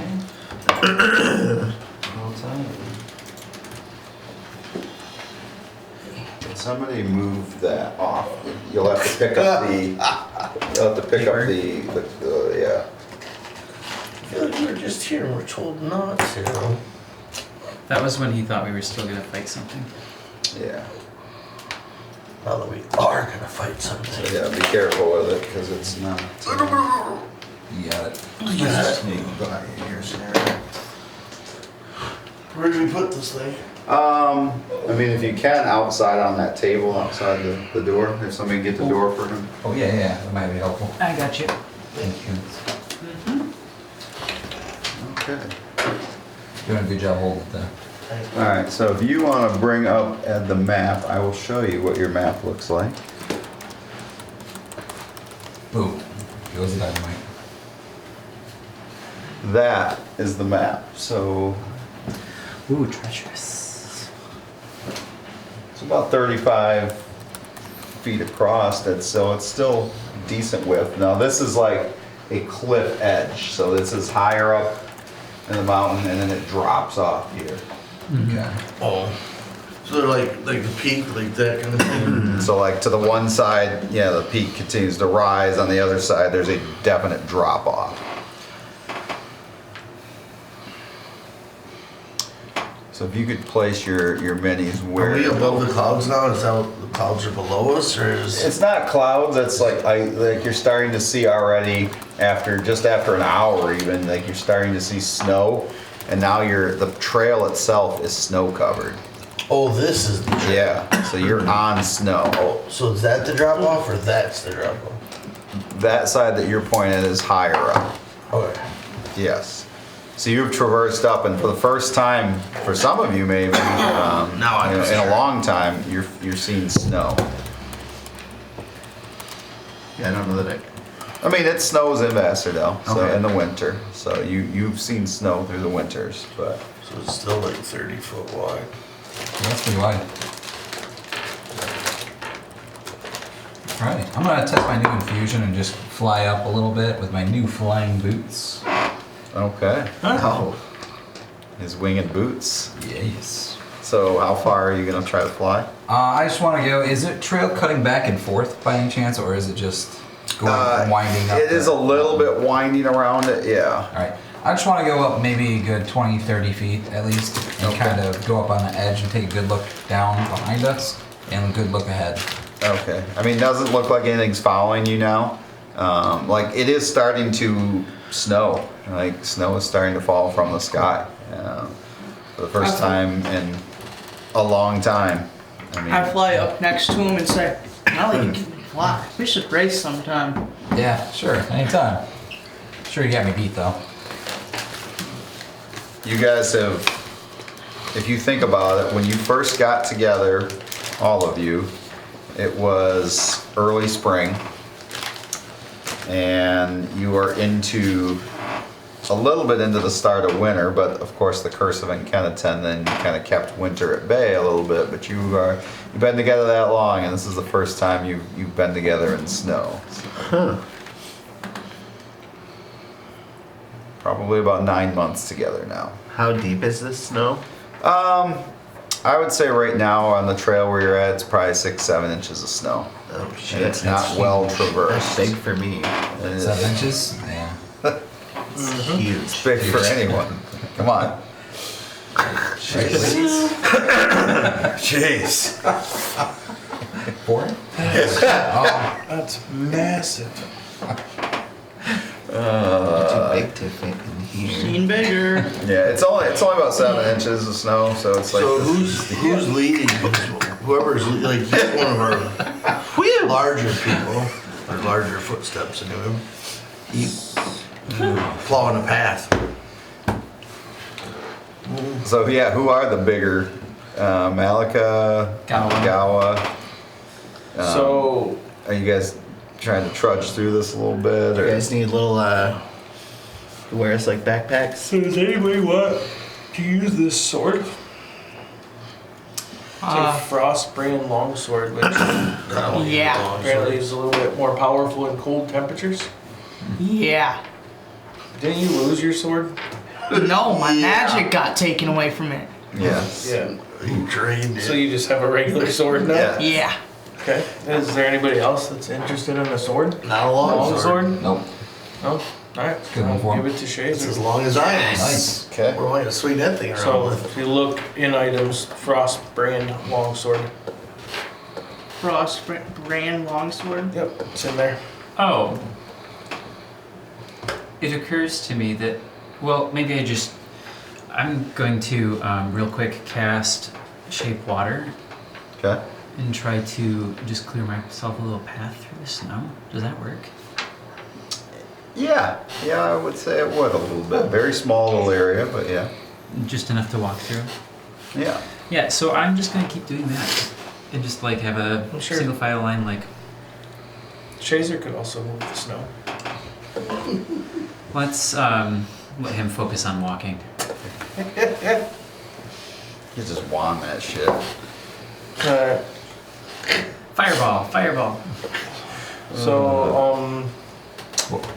tell you. Somebody move that off. You'll have to pick up the. You'll have to pick up the yeah. I feel like we were just here and we're told not to. That was when he thought we were still gonna fight something. Yeah. Now that we are gonna fight something. Yeah, be careful with it because it's not. You got it. Where do we put this thing? I mean, if you can, outside on that table, outside the door, if somebody can get the door for him. Oh, yeah, that might be helpful. I got you. Thank you. Okay. Doing a good job holding it there. All right, so if you want to bring up the map, I will show you what your map looks like. Boom. Goes the dynamite. That is the map. So Ooh, treacherous. it's about 35 feet across. So it's still decent width. Now this is like a cliff edge. So this is higher up in the mountain, and then it drops off here. Okay. Oh. So they're like the peak, like that kind of thing? So like to the one side, yeah, the peak continues to rise. On the other side, there's a definite drop off. So if you could place your minis where Are we above the clouds now? Is that what the clouds are below us, or is it's not clouds. It's like you're starting to see already after an hour even, like you're starting to see snow, and now the trail itself is snow covered. Oh, this is the trail. Yeah, so you're on snow. Oh, so is that the drop off, or that's the drop off? That side that you're pointing at is higher up. Okay. Yes. So you've traversed up, and for the first time, for some of you maybe, Now I in understand. a long time, you're seeing snow. Yeah, I don't know that I mean, it snows in Vassardale, so Okay. in the winter. So you've seen snow through the winters, but So it's still like 30 foot wide. That's pretty wide. Alright, I'm gonna test my new infusion and just fly up a little bit with my new flying boots. okay. Oh, His winged boots. Yes. So how far are you gonna try to fly? I just want to go. Is it trail cutting back and forth by any chance, or is it just going winding up? It is a little bit winding around it, yeah. Alright, I just want to go up maybe a good 20, 30 feet at least, and Okay. kind of go up on the edge and take a good look down behind us and a good look ahead. Okay. I mean, it doesn't look like anything's following you now. Like it is starting to snow. Like snow is starting to fall from the sky for the first time in a long time. I mean, I fly up next to him and say, "Now that you can fly, we should race sometime." Yeah, sure, anytime. Sure, you got me beat though. you guys have, if you think about it, when you first got together, all of you, it was early spring, and you are into a little bit into the start of winter, but of course the curse of Akeneten then kind of kept winter at bay a little bit. But you've been together that long, and this is the first time you've been together in snow. huh. Probably about 9 months together now. How deep is this snow? I would say right now on the trail where you're at, it's probably 6-7 inches of snow. Oh shit. And it's not well That's traversed. big for me. And it's 7 inches? Yeah. It's huge. big for anyone. Come on. Jeez. 4? That's massive. Too big to fit in here. Seen bigger. Yeah, it's only about 7 inches of snow, so it's like. So this- who's leading? Whoever's like he's one of our larger people, or larger footsteps into him. He's plowing a path. So yeah, who are the bigger? Malika, Gawa. So Are you guys trying to trudge through this a little bit, You or? guys need little, wear us like backpacks? does anybody want to use this sword? It's a Frostbrand longsword, which Yeah. apparently is a little bit more powerful in cold temperatures. Yeah. Didn't you lose your sword? No, my magic got taken away from it. Yes. Yeah. He drained So it. you just have a regular sword now? Yeah. Yeah. Okay. Is there anybody else that's interested in a sword? Not a long sword. Nope. No? Alright. Good one for Give him. it to It's as Shazer. long as I am. Nice. Okay. What am I gonna swing that thing around So with? if you look in items, Frostbrand longsword. Brand longsword. Yep, it's in there. Oh. It occurs to me that, well, maybe I'm going to real quick cast Shape Water Okay. and try to just clear myself a little path through the snow. Does that work? Yeah. Yeah, I would say it would a little bit. Very small little area, but yeah. Just enough to walk through? Yeah. Yeah, so I'm just gonna keep doing that. And just like have a Sure. single file line like, Shazer could also move the snow. let's let him focus on walking. You just wand that shit. Alright. Fireball. So,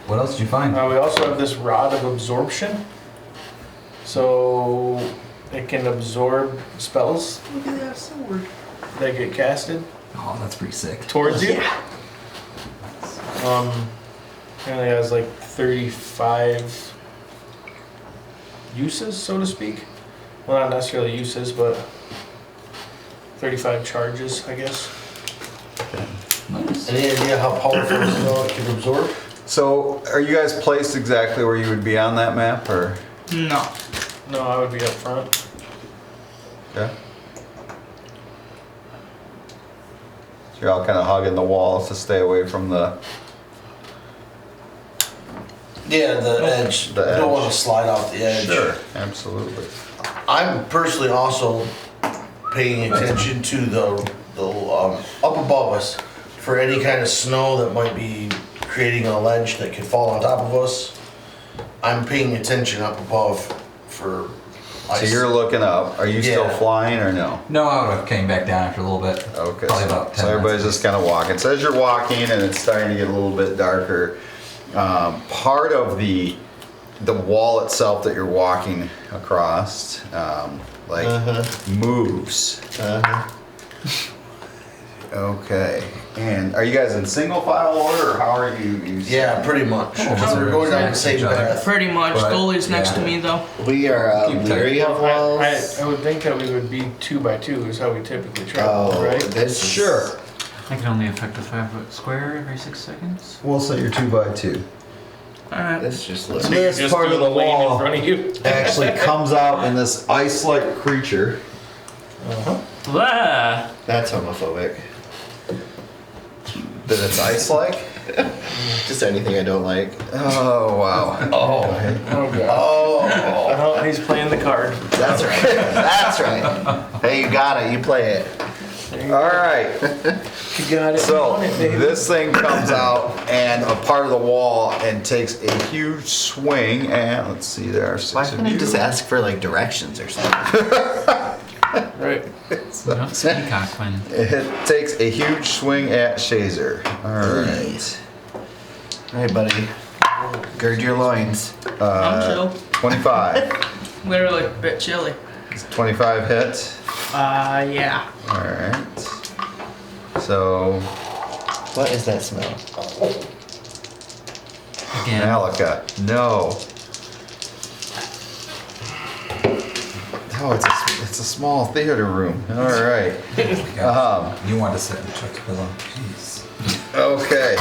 What else did you find? we also have this Rod of Absorption. So, it can absorb spells Look at that sword. that get casted Oh, that's pretty sick. towards you. Apparently has like 35 uses, so to speak. Well, not necessarily uses, but 35 charges, I guess. Nice. Any idea how powerful this spell it can absorb? So, are you guys placed exactly where you would be on that map, or? No. No, I would be up front. Okay. So you're all kind of hugging the walls to stay away from the Yeah, the edge. The You don't edge. want to slide off the edge. Sure, absolutely. I'm personally also paying attention to the up above us for any kind of snow that might be creating a ledge that could fall on top of us. I'm paying attention up above for So ice. you're looking up. Are you still Yeah. flying or no? No, I would have came back down after a little bit. Okay. Probably about 10 So everybody's minutes. just kind of walking. So as you're walking and it's starting to get a little bit darker, part of the wall itself that you're walking across, moves. Okay. And are you guys in single file order, or how are you? Yeah, pretty much. Because we're going down the same path. Pretty much. But, Goalie's next to yeah. me though. We are Keep leery of walls. I would think that we would be 2 by 2 is how we typically travel, Oh, right? this is- Sure. I can only affect a 5-foot square every 6 seconds. We'll say you're 2 by 2. Alright. This just looks. This Just part do of the lane in wall front of you. actually comes out in this ice-like creature. Ah! That's homophobic. That it's ice-like? Just anything I don't like. Oh, wow. Oh. Oh, God. Oh. Oh, he's playing the card. That's right. That's right. Hey, you got it. You play it. All right. You got it. So On it, baby. this thing comes out and a part of the wall and takes a huge swing. And let's see, there are 6 Why of couldn't I you. just ask for like directions or something? Right. We don't speak Aquan. It takes a huge swing at Shazer. All right. All right, buddy. Gird your loins. I'm chill. 25. Literally a bit chilly. 25 hit. Yeah. All right. So What is that smell? Again. Malika, no. Oh, it's a small theater room. All right. You want to sit in Chuck's pillow. Jeez. Okay.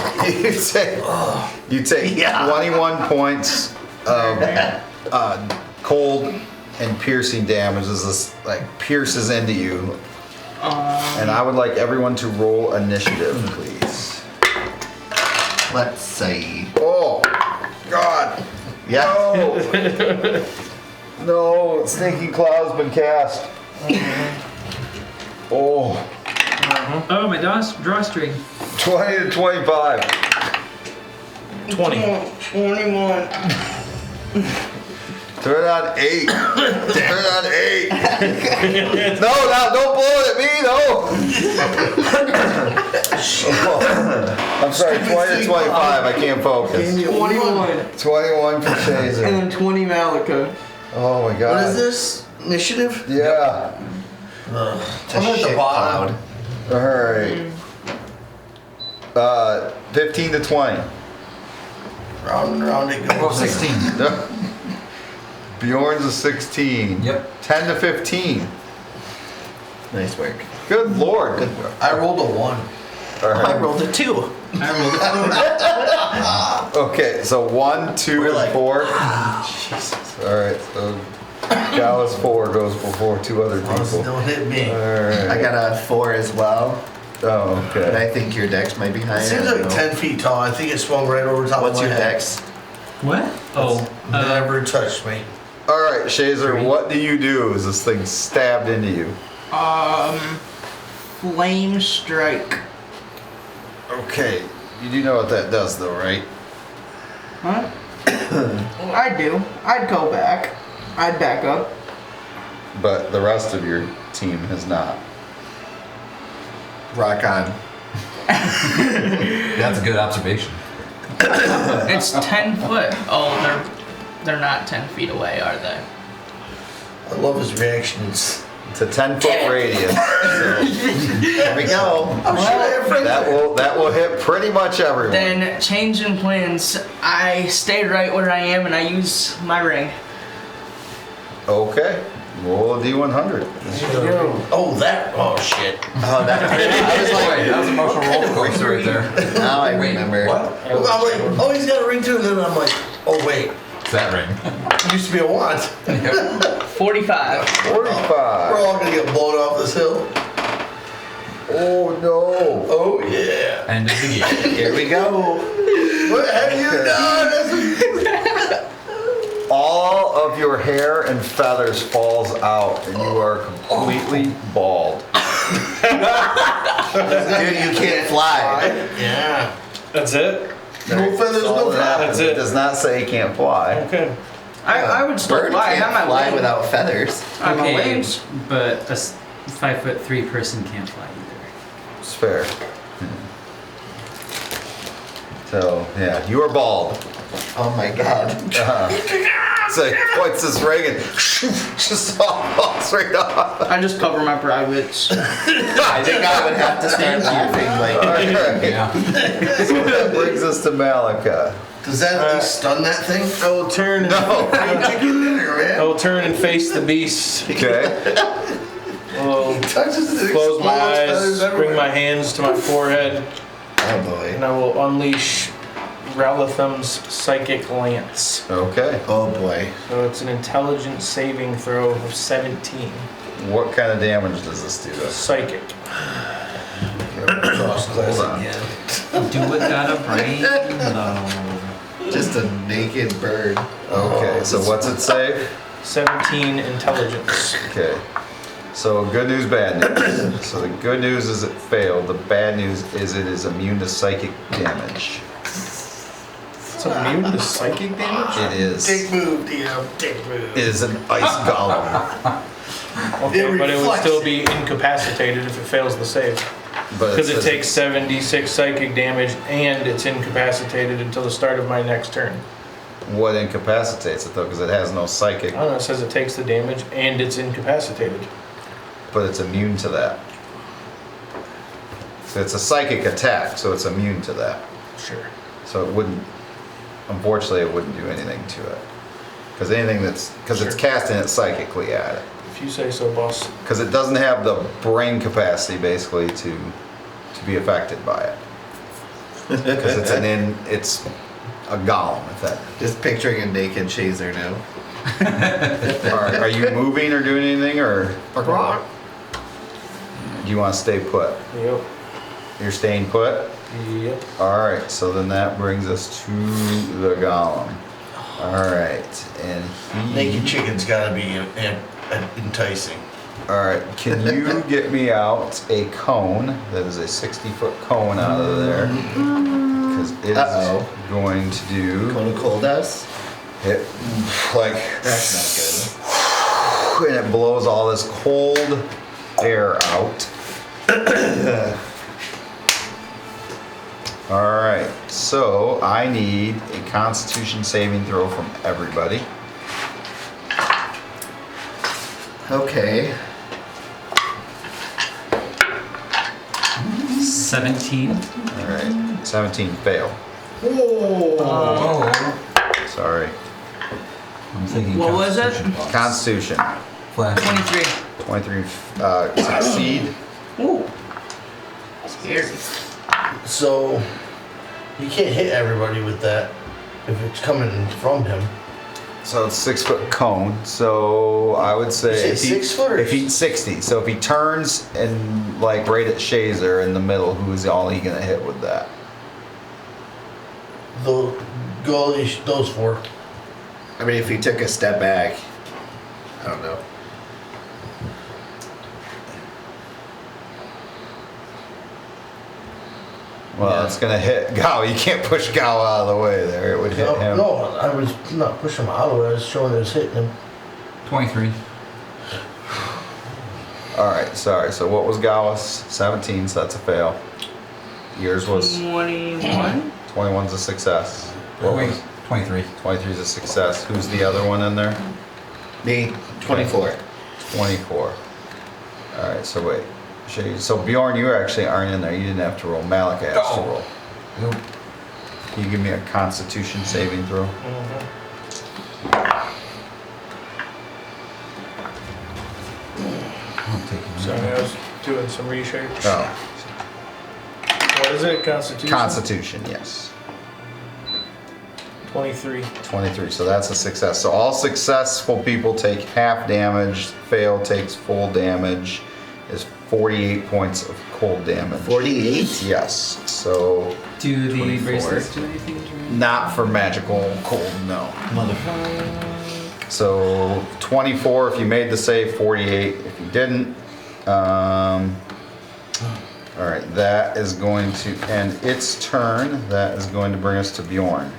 You take 21 points of cold and piercing damage as this like pierces into you. And I would like everyone to roll initiative, please. Let's see. Oh, God. Yeah. No. No, Stinking Cloud's been cast. Oh, Oh, my drawstring. 20 to 25. 20. 21. Turn on 8. Turn on 8. No, don't blow it at me, no. I'm sorry, 20 to 25. I can't focus. 21. 21 for And Shazer. then 20 Malika. Oh my God. What is this? Initiative? Yeah. It's a I'm at the shit bottom. cloud. All right. 15 to 20. Round and round it Oh, goes. 16. Bjorn's a 16. Yep. 10 to 15. Nice work. Good Lord. Good work. I rolled a 1. All I right. rolled a 2. Okay, so 1, 2, We're and like, 4. Jesus. All right, so Gallus 4 goes before 2 other people. Don't hit me. All right. I got a 4 as well, Oh, but okay. I think your dex might be higher. It seems I don't like know. 10 feet tall. I think it swung right over top What's of my your head. dex? What? Oh, Never touched me. All right, Shazer, what do you do as this thing stabbed into you? Flame strike. Okay, you do know what that does, though, right? Huh? I do. I'd go back. I'd back up. But the rest of your team has not. Rock on. That's a good observation. It's 10 foot. Oh, they're not 10 feet away, are they? I love his reactions. It's a 10-foot radius. There we go. I'm sure I have friends. That will hit pretty much everyone. Then, change in plans. I stay right where I am and I use my ring. Okay, roll a d100. Oh, that. Oh, shit. Oh, that. I was like, Wait, that was an emotional roller coaster right there. now I Wait, remember. What? I'm like, oh, he's got a ring too. And then I'm like, oh, wait. It's that ring. It used to be a wand. 45. 45. We're all gonna get blown off this hill. Oh no. Oh, yeah. End of the game. Here we go. What have you done? all of your hair and feathers falls out, and you are completely bald. Dude, you can't fly. Yeah. That's it? No feathers, no fat. That's It it. does not say you can't fly. Okay. I would still Bird fly. I have can't my fly wings. without feathers. I have my Okay, wings. but a 5'3" person can't fly either. It's fair. So, yeah, you are bald. Oh my god. So he points this ring and just falls right off. I just cover my privates. I think I would have to start laughing. All Like, right. Yeah. So that brings us to Malika. Does that at least stun that thing? I will turn and, No. I will turn and face the beast. Okay. I'll Touches it, close my explodes, eyes, feathers bring everywhere. my hands to my forehead, oh boy. and I will unleash Ralitham's Psychic Lance. Okay. Oh boy. So it's an intelligence saving throw of 17. What kind of damage does this do to us? Psychic. Cross class Hold on. again. Do it got a brain though. Just a naked bird. Okay, so what's it say? 17 intelligence. Okay. So good news, bad news. So the good news is it failed. The bad news is it is immune to psychic damage. It's immune to psychic damage? It is. Dick move, DM. Dick move. It is an ice golem. Okay, It but it would reflects still it. be incapacitated if it fails the save. But Because it says takes 7d6 psychic damage and it's incapacitated until the start of my next turn. what incapacitates it though, because it has no psychic, I don't know, it says it takes the damage and it's incapacitated. but it's immune to that. So it's a psychic attack, so it's immune to that. Sure. So it wouldn't, unfortunately, it wouldn't do anything to it. Because anything that's, because it's Sure. casting it psychically at it. If you say so, boss. Because it doesn't have the brain capacity basically to be affected by it. Because it's it's a golem. If that. Just picturing a naked chaser now. Are you moving or doing anything, or do you want to stay put? Yep. You're staying put. Yep. All right. So then that brings us to the golem. All right, and he. Naked chicken's gotta be enticing. All right, can you get me out a cone that is a 60-foot cone out of there? Because it's Uh-oh. going to do Cone of cold house? it like, That's not and it blows all this cold air out. All right, so I need a Constitution saving throw from everybody. good. Okay. 17. All right, 17 fail. Oh. Sorry, I'm thinking What was it? Constitution. Flash. 23. 23 succeed. Ooh. Scary. So you can't hit everybody with that if it's coming from him. So it's 6-foot cone. So I would say You say 6 foot or if he's 60. So if he turns and like right at Shazer in the middle, who's all he gonna hit with that? The goalie, those four. I mean, if he took a step back, I don't know. Well, Yeah. it's gonna hit Gao. You can't push Gao out of the way there. It would hit him. No, I was not pushing him out of it. I was showing it was hitting him. 23. All right, sorry. So what was Gao's? 17, so that's a fail. Yours was 21. 21's a success. What Wait, was 23. 23 is a success. Who's the other one in there? Me, 24. 24. All right, so wait. So Bjorn, you actually aren't in there. You didn't have to roll. Malika has to Oh. roll. Nope. Can you give me a Constitution saving throw? I'm taking Sorry, I was doing some research. Oh, What is it? Constitution? Constitution, yes. 23. 23. So that's a success. So all successful people take half damage. Fail takes full damage. Is 48 points of cold damage. 48? Yes. So Do the 24. bracelets do anything to me? not for magical cold, no. So 24 if you made the save, 48 if you didn't. All right, that is going to end its turn. That is going to bring us to Bjorn.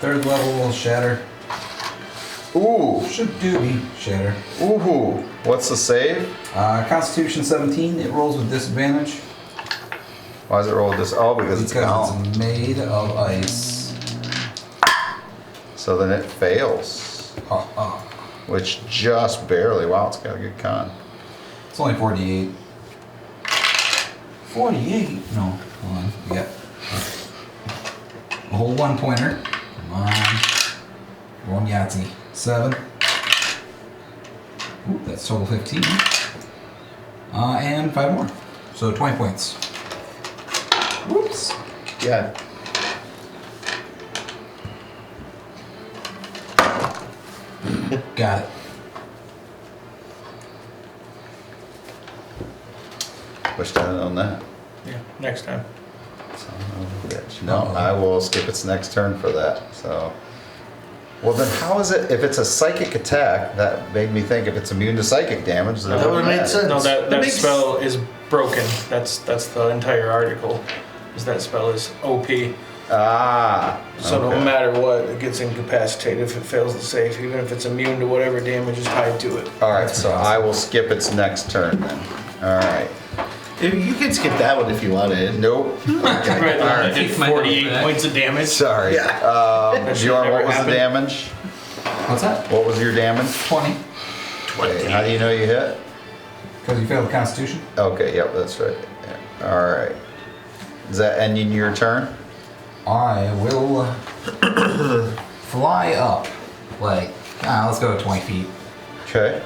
3rd level shatter. Ooh, Should do me shatter. ooh. What's the save? Constitution 17. It rolls with disadvantage Why does it roll this? Oh, because it's because calm. it's made of ice. So then it fails, Ha ha. which just barely. Wow, it's got a good con. It's only 48. 48? No, hold on. We got a whole 1 pointer. Come on. One Yahtzee. 7. Ooh, that's total 15. And 5 more. So 20 points. Whoops. Yeah. Got it. Wish I had known that. Yeah, next time. Son of a bitch. No, I will skip its next turn for that. So, well then, how is it? If it's a psychic attack, that made me think if it's immune to psychic damage, then it That would've wouldn't made matter. sense. No, that That makes- spell is broken. That's the entire article. Is that spell is OP. Ah. So no okay. matter what, it gets incapacitated if it fails the save, even if it's immune to whatever damage is tied to it. All right, so I will skip its next turn then. All right. You can skip that one if you wanted. Nope. Okay. Right, All I right. did Take my note 48 for that. points of damage. Sorry. Yeah. That should Bjorn, never what was happen. the damage? What's that? What was your damage? 20. Okay, how do you know you hit? Because you failed the Constitution. Okay, yep, that's right. Yeah. All right. Is that ending your turn? I will fly up. Like, let's go 20 feet. Okay.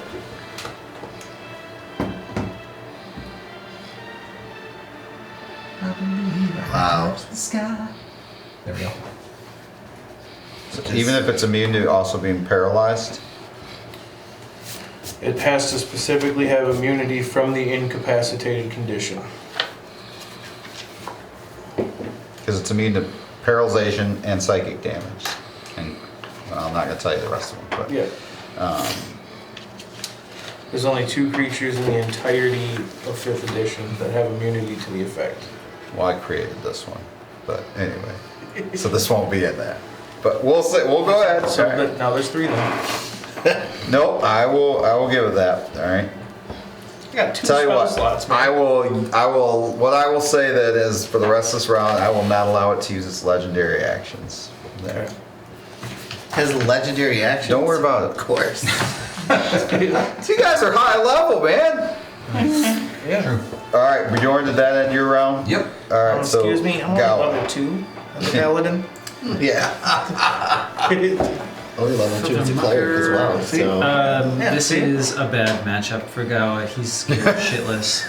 Wow. There we go. So even if it's immune to also being paralyzed? It has to specifically have immunity from the incapacitated condition. Because it's immune to paralyzation and psychic damage. And well, I'm not going to tell you the rest of them, but Yeah. There's only 2 creatures in the entirety of 5th edition that have immunity to the effect. well, I created this one. But anyway, so this won't be in there. But we'll see. We'll go ahead. So All right. now there's 3 then. Nope, I will give it that. All right. I got 2 Tell you spell what, slots, man. what I will say that is for the rest of this round, I will not allow it to use its legendary actions. There. Okay. Has legendary action. Don't worry about Of course. it. You guys are high level, man. Yeah. True. All right, Bjorn, did that end your round? Yep. All right, so Excuse me, I'm Gal. on level 2 as a paladin. Yeah. Only level 2 as a cleric as well. So. Yeah, This see? is a bad matchup for Gr8. He's scared shitless.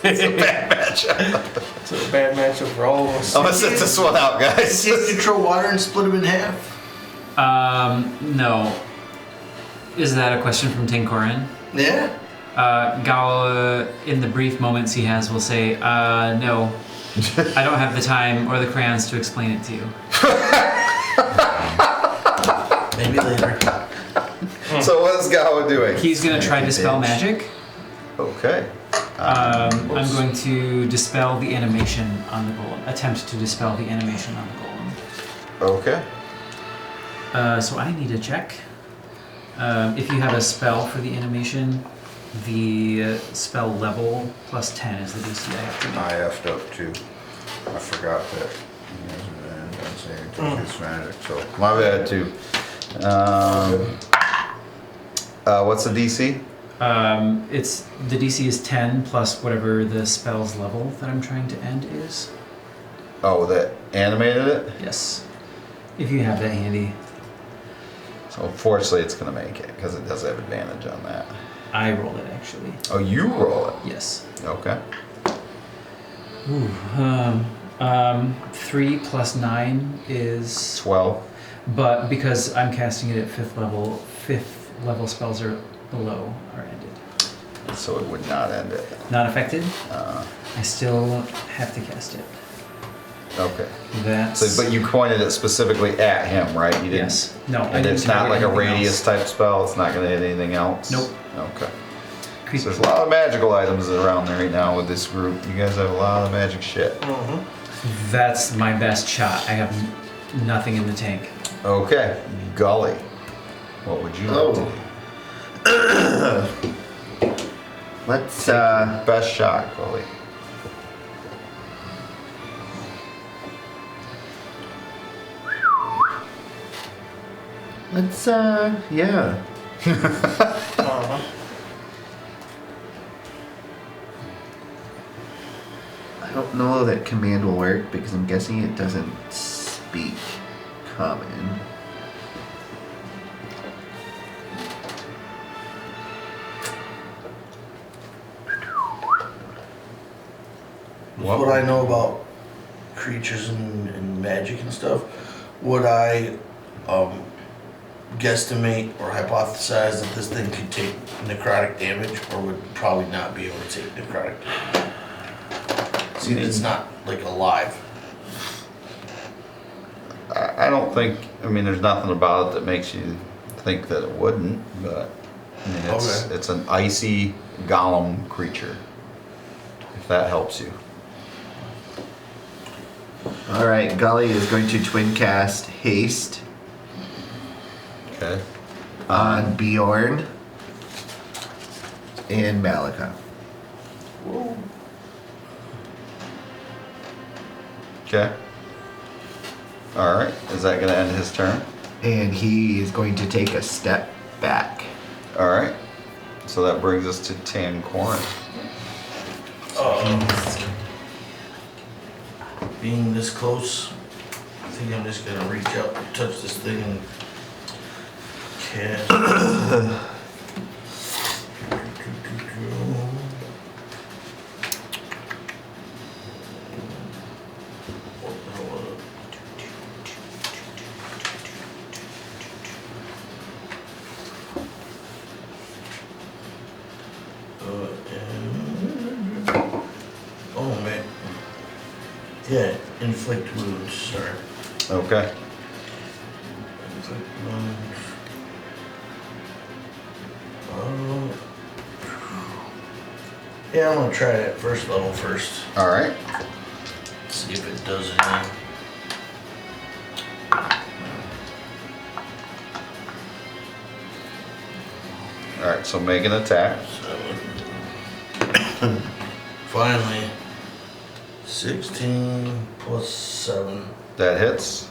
It's a bad matchup. It's a bad matchup for all of us. I'm gonna sit this one out, guys. Take control water and split them in half. No. Is that a question from Tinkorin? Yeah. Gala, in the brief moments he has, will say, no. I don't have the time or the crayons to explain it to you. Maybe later. So what is Gawa doing? He's gonna try dispel magic. Okay. I'm going to dispel the animation on the golem. Attempt to dispel the animation on the golem. Okay. So I need a check. If you have a spell for the animation, the spell level plus 10 is the DC I have to make. I effed up too. I forgot that. I'm saying took his magic, so. My bad too. What's the DC? It's the DC is 10 plus whatever the spell's level that I'm trying to end is. Oh, that animated it? Yes. If you have that handy. So fortunately it's gonna make it, because it does have advantage on that. I roll it actually. Oh, you roll it? Yes. Okay. Ooh, 3 plus 9 is 12. But because I'm casting it at 5th level spells are below are ended. So it would not end it. Not affected. I still have to cast it. Okay. That's. So, but you pointed it specifically at him, right? You didn't. Yes. No. I And didn't it's not target like a anything radius else. type spell. It's not going to hit anything else. Nope. Okay. Creep- So there's a lot of magical items around there right now with this group. You guys have a lot of magic shit. That's my best shot. I have nothing in the tank. Okay, Gully. What would you like to do? Let's Best shot, Gully. yeah. I don't know that command will work because I'm guessing it doesn't speak common. What I know about creatures and magic and stuff, would I guesstimate or hypothesize that this thing could take necrotic damage, or would probably not be able to take necrotic damage? See, it's not like alive. I don't think, I mean, there's nothing about it that makes you think that it wouldn't, but I mean, Okay. it's an icy golem creature, if that helps you. Alright, Gully is going to twin cast Haste Okay. on Bjorn and Malika. Okay. Alright, is that going to end his turn? And he is going to take a step back. Alright. So that brings us to Tancorin. Being this close, I think I'm just gonna reach out and touch this thing and cast. Oh man. Yeah, inflict wounds, sorry. Okay. Inflict wounds. Uh, yeah, I'm gonna try it at first level first. Alright. See if it does anything. Alright, so make an attack. 7. Finally. 16 plus 7. That hits.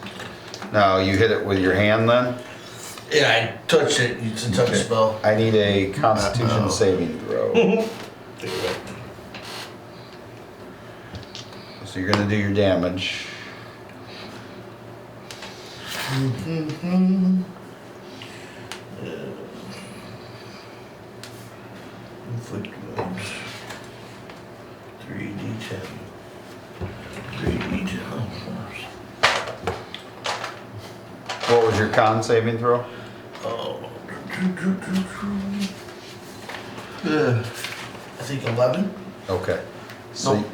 Now you hit it with your hand then? Yeah, I touched it. It's a touch Okay. spell. I need a constitution No. saving throw. Take it back. So you're gonna do your damage. Inflict wounds. 3d10. 3d10. What was your con saving throw? Oh. I think 11? Okay. So Nope.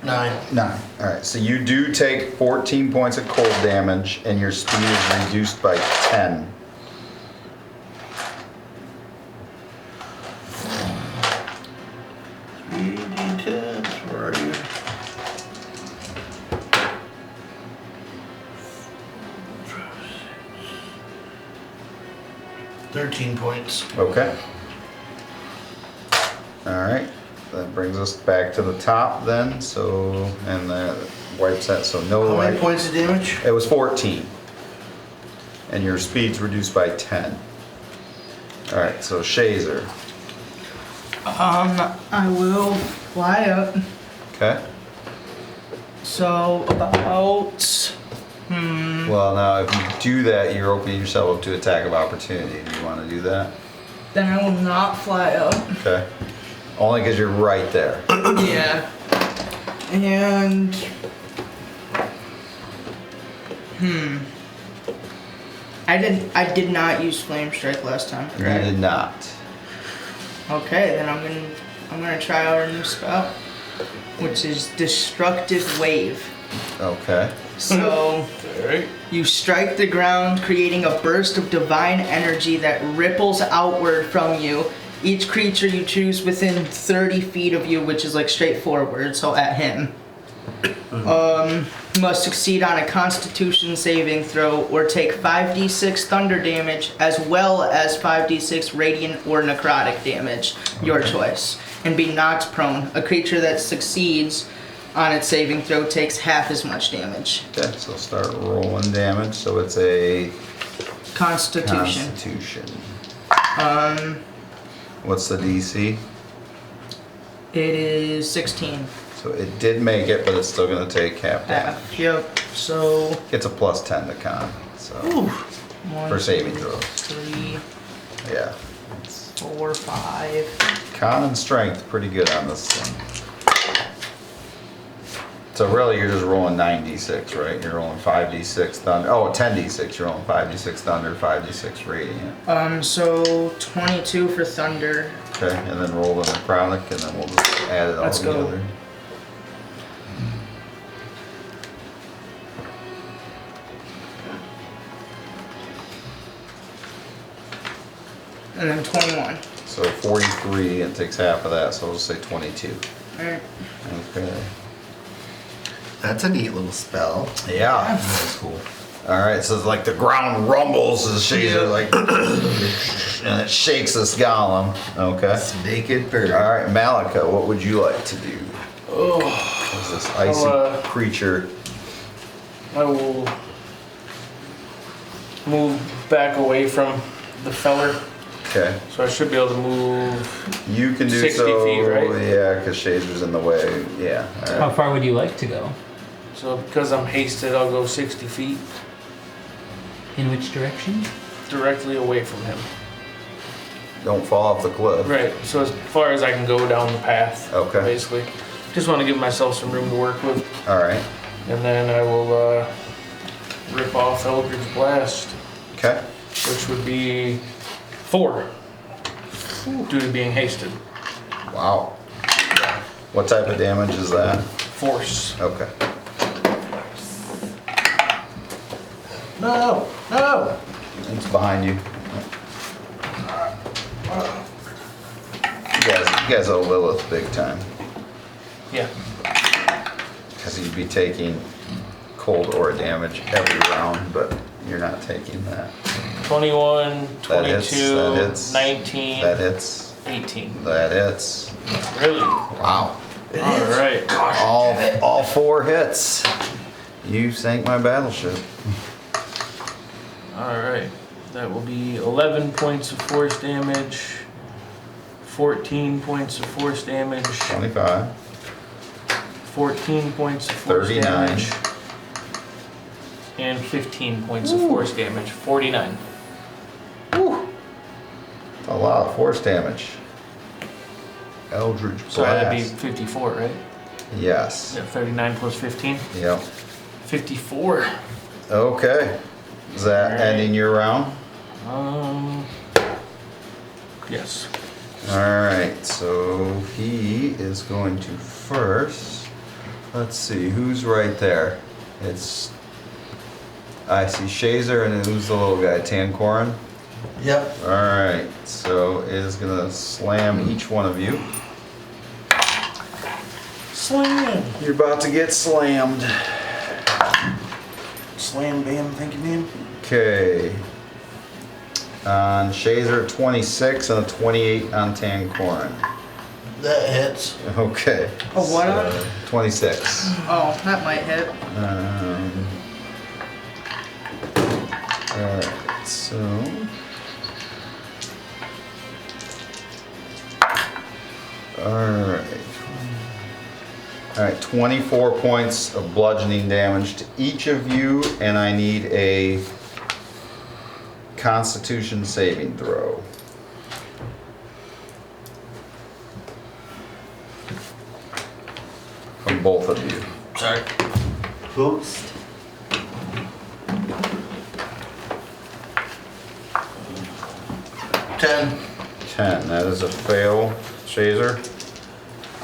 9. 9. Alright, so you do take 14 points of cold damage and your speed is reduced by 10. Where are you? $13 points. Okay. Alright. That brings us back to the top then, so, and that wipes that, so no How many life. points of damage? It was 14. And your speed's reduced by 10. Alright, so Shazer. I will fly up. Okay. So about Well, now if you do that, you're opening yourself up to attack of opportunity. Do you want to do that? then I will not fly up. Okay. Only because you're right there. Yeah. And I did not use flame strike last time, You correct? did not. Okay, then I'm gonna I'm gonna try out a new spell, which is Destructive Wave. Okay. So Alright. you strike the ground, creating a burst of divine energy that ripples outward from you. Each creature you choose within 30 feet of you, which is like straightforward, so at him, must succeed on a Constitution saving throw or take 5d6 thunder damage as well as 5d6 radiant or necrotic damage, your choice, and be knocked prone. A creature that succeeds on its saving throw takes half as much damage. Okay, so start rolling damage. So it's a Constitution. Constitution. What's the DC? It is 16. So it did make it, but it's still gonna take half damage. Half. Yep. So. It's a plus 10 to con. So Ooh. for saving throws. 3, Yeah. 4, 5. Con and strength, pretty good on this one. So really, you're just rolling 9d6, right? You're rolling 5d6 thunder. Oh, 10d6. You're rolling 5d6 thunder, 5d6 radiant. So 22 for thunder. Okay, and then roll the necrotic, and then we'll just add it all Let's go. together. And then 21. So 43, it takes half of that, so we'll say 22. Alright. Okay. That's a neat little spell. Yeah. That's cool. All right, so it's like the ground rumbles as Shazer like, and it shakes this golem. Okay. Naked bird. All right, Malika, what would you like to do? Oh, Is this icy creature? I will move back away from the feller. Okay. So I should be able to move. You can do 60 so. feet, right? Yeah, because Shazer's in the way. Yeah. All How right. far would you like to go? So because I'm hasted, I'll go 60 feet In which direction? directly away from him. Don't fall off the cliff. Right. So as far as I can go down the path. Okay. Basically, just want to give myself some room to work with, All right. and then I will rip off Eldritch Blast, Okay. which would be 4 due to being hasted. Wow. What type of damage is that? Force. Okay. No, no. It's behind you. You guys owe Lilith big time. Yeah. Because you'd be taking cold aura damage every round, but you're not taking that. 21, 22, That hits. 19, That hits. 18. That hits. Really? Wow. All right. All 4 hits. You sank my battleship. All right. That will be 11 points of force damage, 14 points of force damage, 25. 14 points of force 39. damage, and 15 points of force damage. 49. Whew. That's a lot of force damage. Eldritch Blast. So that'd be 54, right? Yes. Yeah, 39 plus 15. Yep. 54. Okay. Is that Alright. ending your round? Yes. Alright, so he is going to first. Let's see, who's right there? It's. I see Shazer, and who's the little guy? Tankorin? Yep. Alright, so it is gonna slam each one of you. Slam. You're about to get slammed. Slam, bam, thank you, ma'am. Okay. On Shazer, 26 and a 28 on Tankorin. That hits. Okay. Oh, what So, 26. Oh, that might hit. Alright, so. Alright. Alright, 24 points of bludgeoning damage to each of you, and I need a Constitution saving throw. From both of you. Sorry. Oops. 10. 10, that is a fail. Shazer?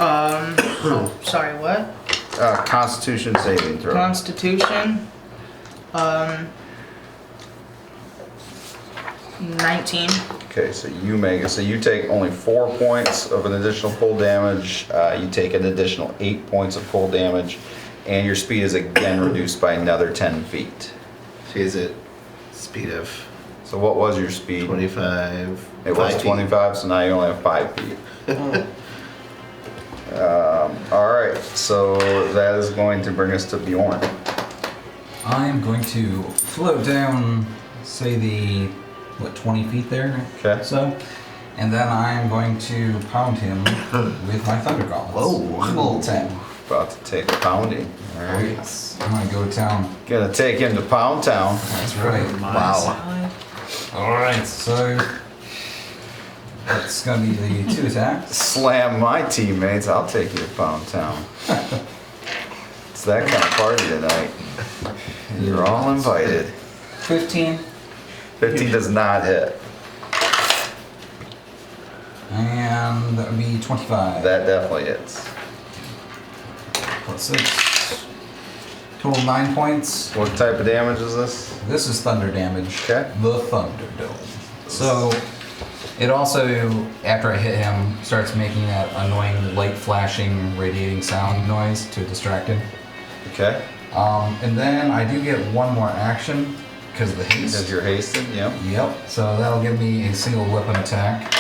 Sorry, what? Constitution saving throw. Constitution. 19. Okay, so you make it. So you take only 4 points of an additional cold damage. You take an additional 8 points of cold damage, and your speed is again reduced by another 10 feet. So is it speed of So what was your speed? 25? It was 5 feet. 25, so now you only have 5 feet. All right, so that is going to bring us to Bjorn. I'm going to float down, say 20 feet there? Okay. So, and then I'm going to pound him with my Thunder Gauntlets. Whoa. Full 10. About to take a pounding. All right. Yes. I'm gonna go to town. Gonna take him to Pound Town. That's right. Wow. Alright, so that's gonna be the 2 attacks. Slam my teammates. I'll take you to Pound Town. It's that kind of party tonight. You're all invited. 15 15 does not hit. and that would be 25. That definitely hits. Plus 6. Total 9 points. What type of damage is this? This is thunder damage. Okay. The Thunderdome. So it also, after I hit him, starts making that annoying light flashing, radiating sound noise to distract him. Okay. And then I do get one more action because of the haste. Because you're hasted, yeah. Yep. So that'll give me a single weapon attack,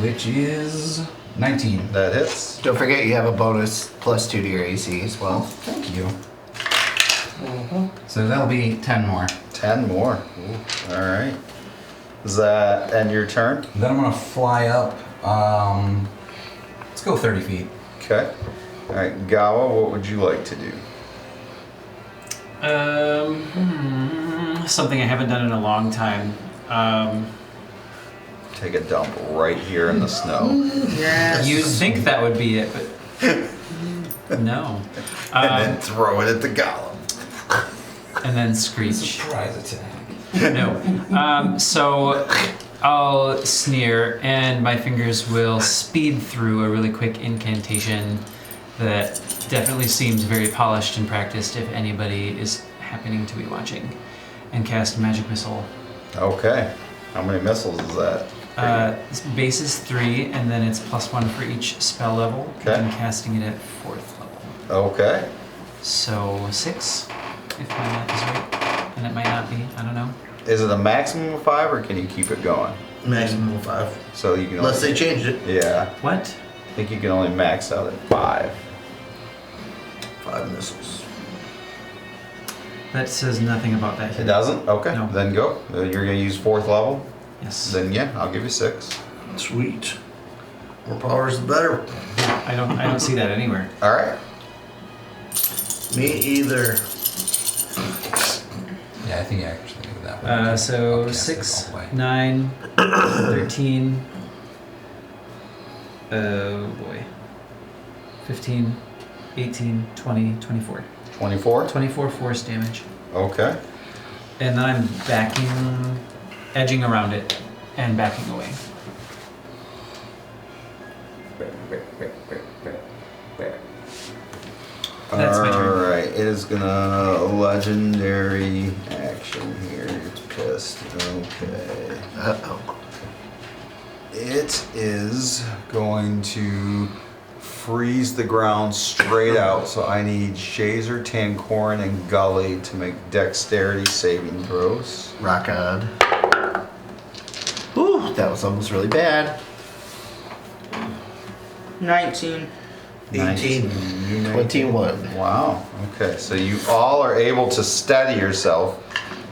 which is 19. That hits. Don't forget you have a bonus +2 to your AC as well. Thank you. So that'll be 10 more. 10 more. Ooh. All right. Does that end your turn? Then I'm gonna fly up. Let's go 30 feet. Okay. All right, Gawa, what would you like to do? Something I haven't done in a long time. Take a dump right here in the snow. Yes. You'd think that would be it, but no. And then throw it at the golem. And then screech. Surprise attack. No. So I'll sneer, and my fingers will speed through a really quick incantation that definitely seems very polished and practiced if anybody is happening to be watching, and cast Magic Missile. Okay. How many missiles is that? Base is 3, and then it's +1 for each spell level. Okay. I'm casting it at 4th level. Okay. So 6, if my math is right. And it might not be, I don't know. Is it a maximum of 5 or can you keep it going? Maximum of 5. So you can Unless only, they changed it. Yeah. What? I think you can only max out at 5. 5 missiles. That says nothing about that It here. doesn't? Okay. No. Then go. You're going to use 4th level? Yes. Then yeah, I'll give you 6. Sweet. More powers the better. I don't see that anywhere. All right. Me either. Yeah, I think I actually did that one. So I'll cast it 6, all the way. 9, 13. Oh boy. 15, 18, 20, 24. 24? 24 force damage. Okay. And then I'm backing, edging around it, and backing away. That's my turn. All right. It is gonna legendary action here. It's pissed. Okay. Uh-oh. It is going to freeze the ground straight out. So I need Shazer, Tankorin, and Gully to make dexterity saving throws. Rock on. Whew, that was almost really bad. 19. 18. You make- 21. Wow. Okay, so you all are able to steady yourself,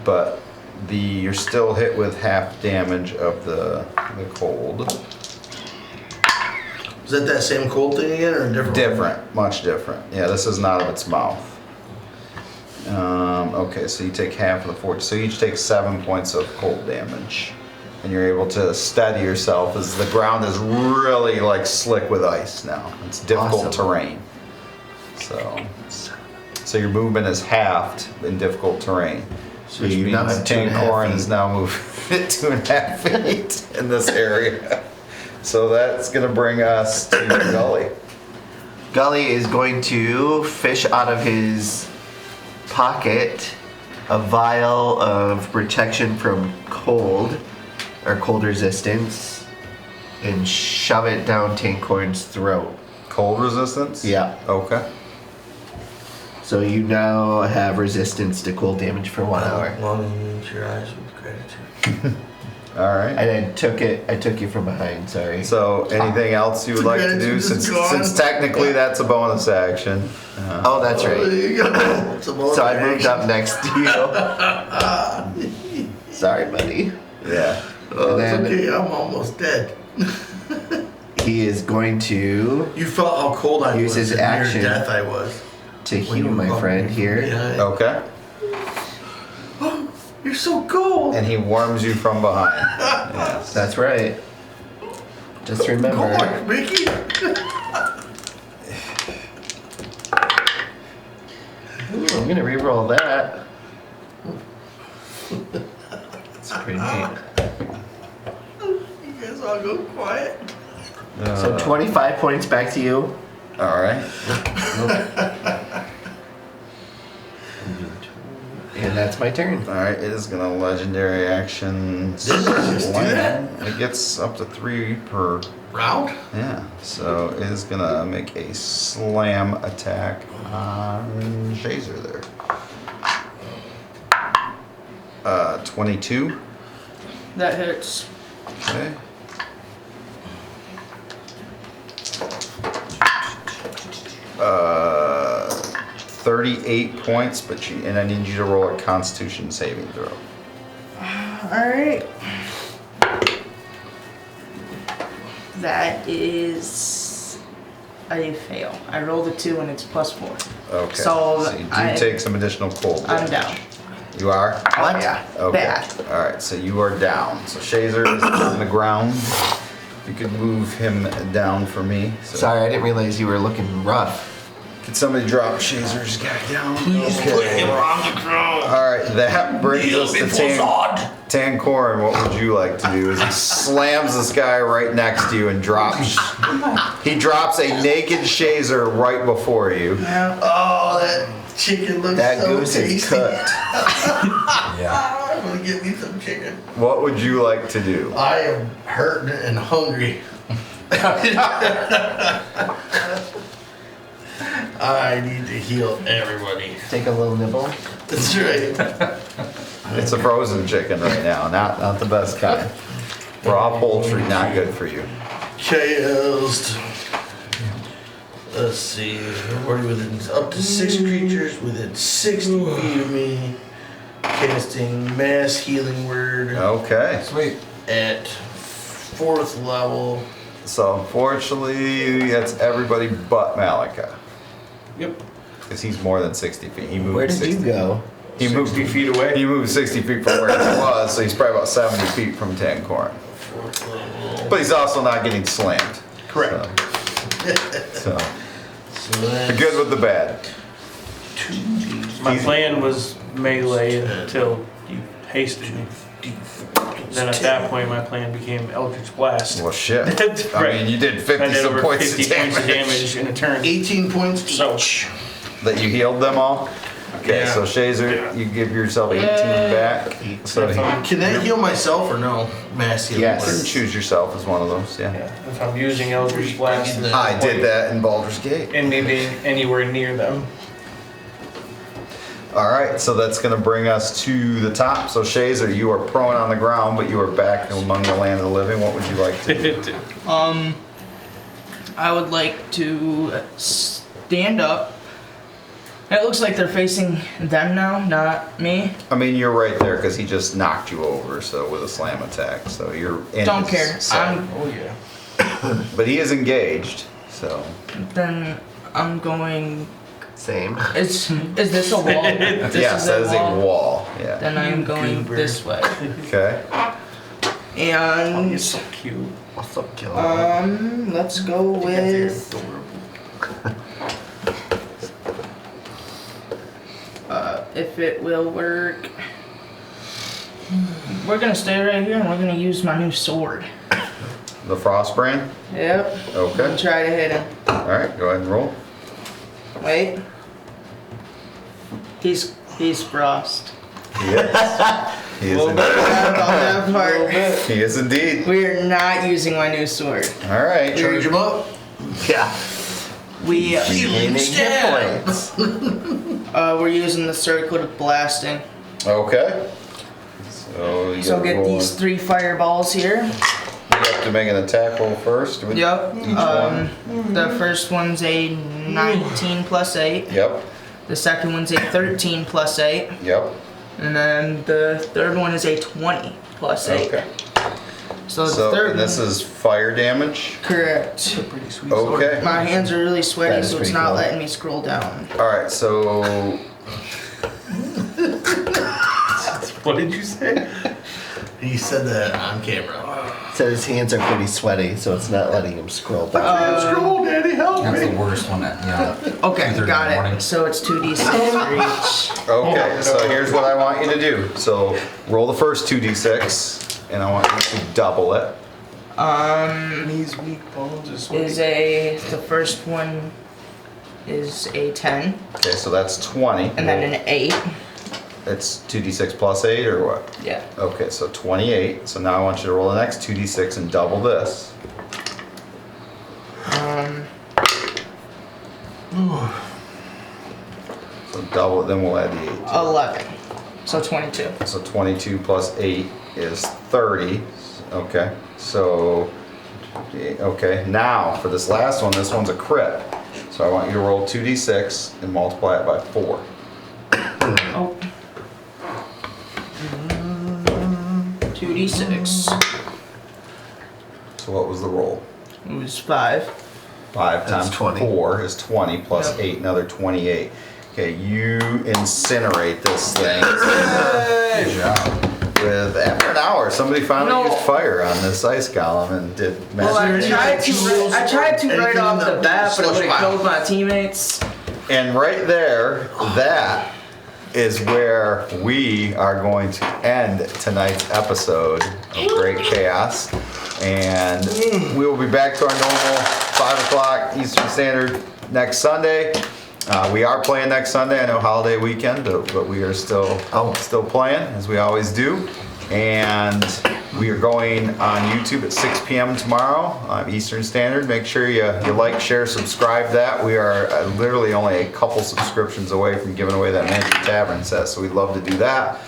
but you're still hit with half damage of the cold. Is that same cold thing again or a different? Different, much different. Yeah, this is not of its mouth. Okay, so you take half of the 40. So you each take 7 points of cold damage. And you're able to steady yourself as the ground is really like slick with ice now. It's difficult Awesome. terrain. So your movement is halved in difficult terrain. So Which you now means have 2.5 Tankorin feet. is now moving 2.5 feet in this area. So that's gonna bring us to Gully. Gully is going to fish out of his pocket a vial of protection from cold, or cold resistance, and shove it down Tankorn's throat. Cold resistance? Yeah. Okay. So you now have resistance to cold damage for 1 hour. Longing into your eyes with gratitude. All right. And I took you from behind, sorry. So anything else you would like to do? Since technically that's a bonus action. Oh, that's right. It's a bonus So I moved action. up next to you. Sorry, buddy. Yeah. Oh, it's And then- okay, I'm almost dead. He is going to You felt how cold I Use was his and action. near death I was. heal my friend here. Yeah. Okay. You're so cold. And he warms you from behind. Yes. That's right. Just remember. Come on, Mickey. Ooh, I'm gonna re-roll that. It's pretty neat. You guys all go quiet. So 25 points back to you. All right. And that's my turn. All right. It is gonna legendary action. Didn't it just do that? It gets up to 3 per. Round? Yeah. So it is gonna make a slam attack on Shazer there. 22. That hits. Okay. Uh, 38 points, and I need you to roll a Constitution saving throw. Alright. That is a fail. I rolled a 2 and it's +4. Okay. So you do I- take some additional cold I'm damage. down. You are? What? Yeah. Okay. Bad. All right. So you are down. So Shazer is on the ground. If you could move him down for me. So Sorry, I didn't realize you were looking rough. Could somebody drop Shazer's guy down? Please put him on the ground. All right, that brings us to Tankorin. What would you like to do? Is he slams this guy right next to you and drops. He drops a naked Shazer right before you. Oh, that chicken looks That so goose tasty. is cooked. Yeah. I'm gonna get me some chicken. What would you like to do? I am hurting and hungry. I need to heal everybody. Take a little nibble. That's right. It's a frozen chicken right now, not the best kind. Raw poultry, not good for you. KO'd. Let's see. Already within up to 6 creatures within 60 feet of me. Casting mass healing word Okay. Sweet. at 4th level. So unfortunately, that's everybody but Malika. Yep. Because he's more than 60 feet. He moved Where did 60 you go? He moved 60 feet away. He moved 60 feet from where he was, so he's probably about 70 feet from Tankorin. 4th level. But he's also not getting slammed. Correct. So So that's the good with the bad. 2d. My plan was melee until you hasted me. Then at that point, my plan became Eldritch Blast. Well, shit. I Right. mean, you did I 50 did some over points 50 of points of damage. damage in a turn. 18 points So- each. That you healed them all? Okay, Yeah. so Shazer, Yeah. you give yourself 18 back. So If you I'm, Can I heal myself or no? Mass healing Yes. word. can choose yourself as one of those, yeah. if I'm using Eldritch Blast, there's no I did point that in Baldur's Gate. in me being anywhere near them. All right, so that's going to bring us to the top. So Shazer, you are prone on the ground, but you are back among the land of the living. What would you like to do? I would like to stand up. It looks like they're facing them now, not me. I mean, you're right there because he just knocked you over, so with a slam attack. So you're in Don't his care. sight. Oh yeah. But he is engaged, so Then I'm going. Same. Is this a wall? This yes, that is a wall. Yeah. Then I'm going Goober. this way. Okay. Oh, you're And so cute. What's up, Kill? let's go with. If it will work, we're gonna stay right here and we're gonna use my new sword. The frost brand? Yep. Okay. And try to hit him. Alright, go ahead and roll. Wait. He's frost. He is. He is indeed. About that part. He is indeed. We are not using my new sword. Alright. Charge him up. Yeah. We Gaining hit points. we're using the circlet blasting. Okay. So you So gotta get roll these 3 fireballs here. You have to make an attack roll first with Yep. each one. The first one's a 19 plus 8. Yep. The second one's a 13 plus 8. Yep. And then the third one is a 20 plus 8. Okay. So the So third and this one, is fire damage. correct. Pretty sweet sword. Okay. My hands are really sweaty, That is so it's pretty not cool. letting me scroll down. Alright, so What did you say? He said that on camera. Said his hands are pretty sweaty, so it's not letting him scroll down. scroll, Daddy, help That's the worst one. Okay, 2:30 got in the morning. it. So it's 2d6 for each. Okay, so here's what I want you to do. So roll the first 2d6, and I want you to double it. Knees weak, bones are sweaty. The first one is a 10, Okay, so that's 20. and then an 8. It's 2d6 plus 8 or what? Yeah. Okay, so 28. So now I want you to roll the next 2d6 and double this. So double it, then we'll add the 8. 11. So 22. So 22 plus 8 is 30. Okay, so, okay, now for this last one, this one's a crit. So I want you to roll 2d6 and multiply it by 4. Oh. 2d6. So what was the roll? It was 5. 5 That's times 20. 4 is 20 plus Yep. 8, another 28. Okay, you incinerate this thing Good job. with, after an hour, somebody finally No. used fire on this ice golem and did Well, I magic. tried to right off the bat, but it would have Slush killed my teammates. And right there, that is where we are going to end tonight's episode of Great Chaos. And we will be back to our normal 5 o'clock Eastern Standard next Sunday. We are playing next Sunday. I know holiday weekend, but we are still playing as we always do. And we are going on YouTube at 6 p.m. tomorrow Eastern Standard. Make sure you like, share, subscribe that. We are literally only a couple subscriptions away from giving away that Miniature Tavern set, so we'd love to do that.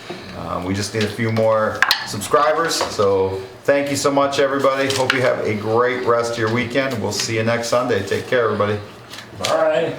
We just need a few more subscribers. So thank you so much, everybody. Hope you have a great rest of your weekend. We'll see you next Sunday. Take care, everybody. Bye.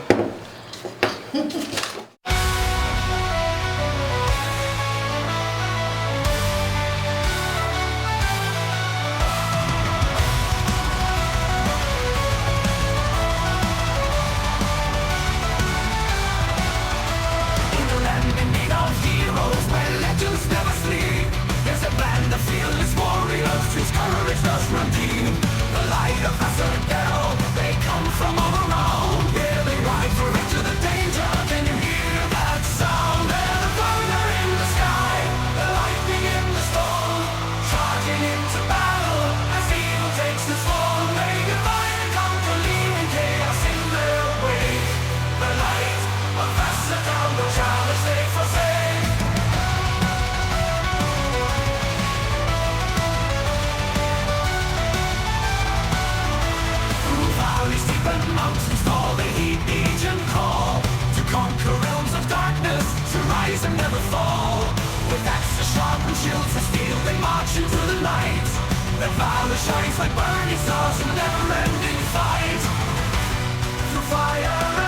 Shines like burning stars in a never-ending fight. Through fire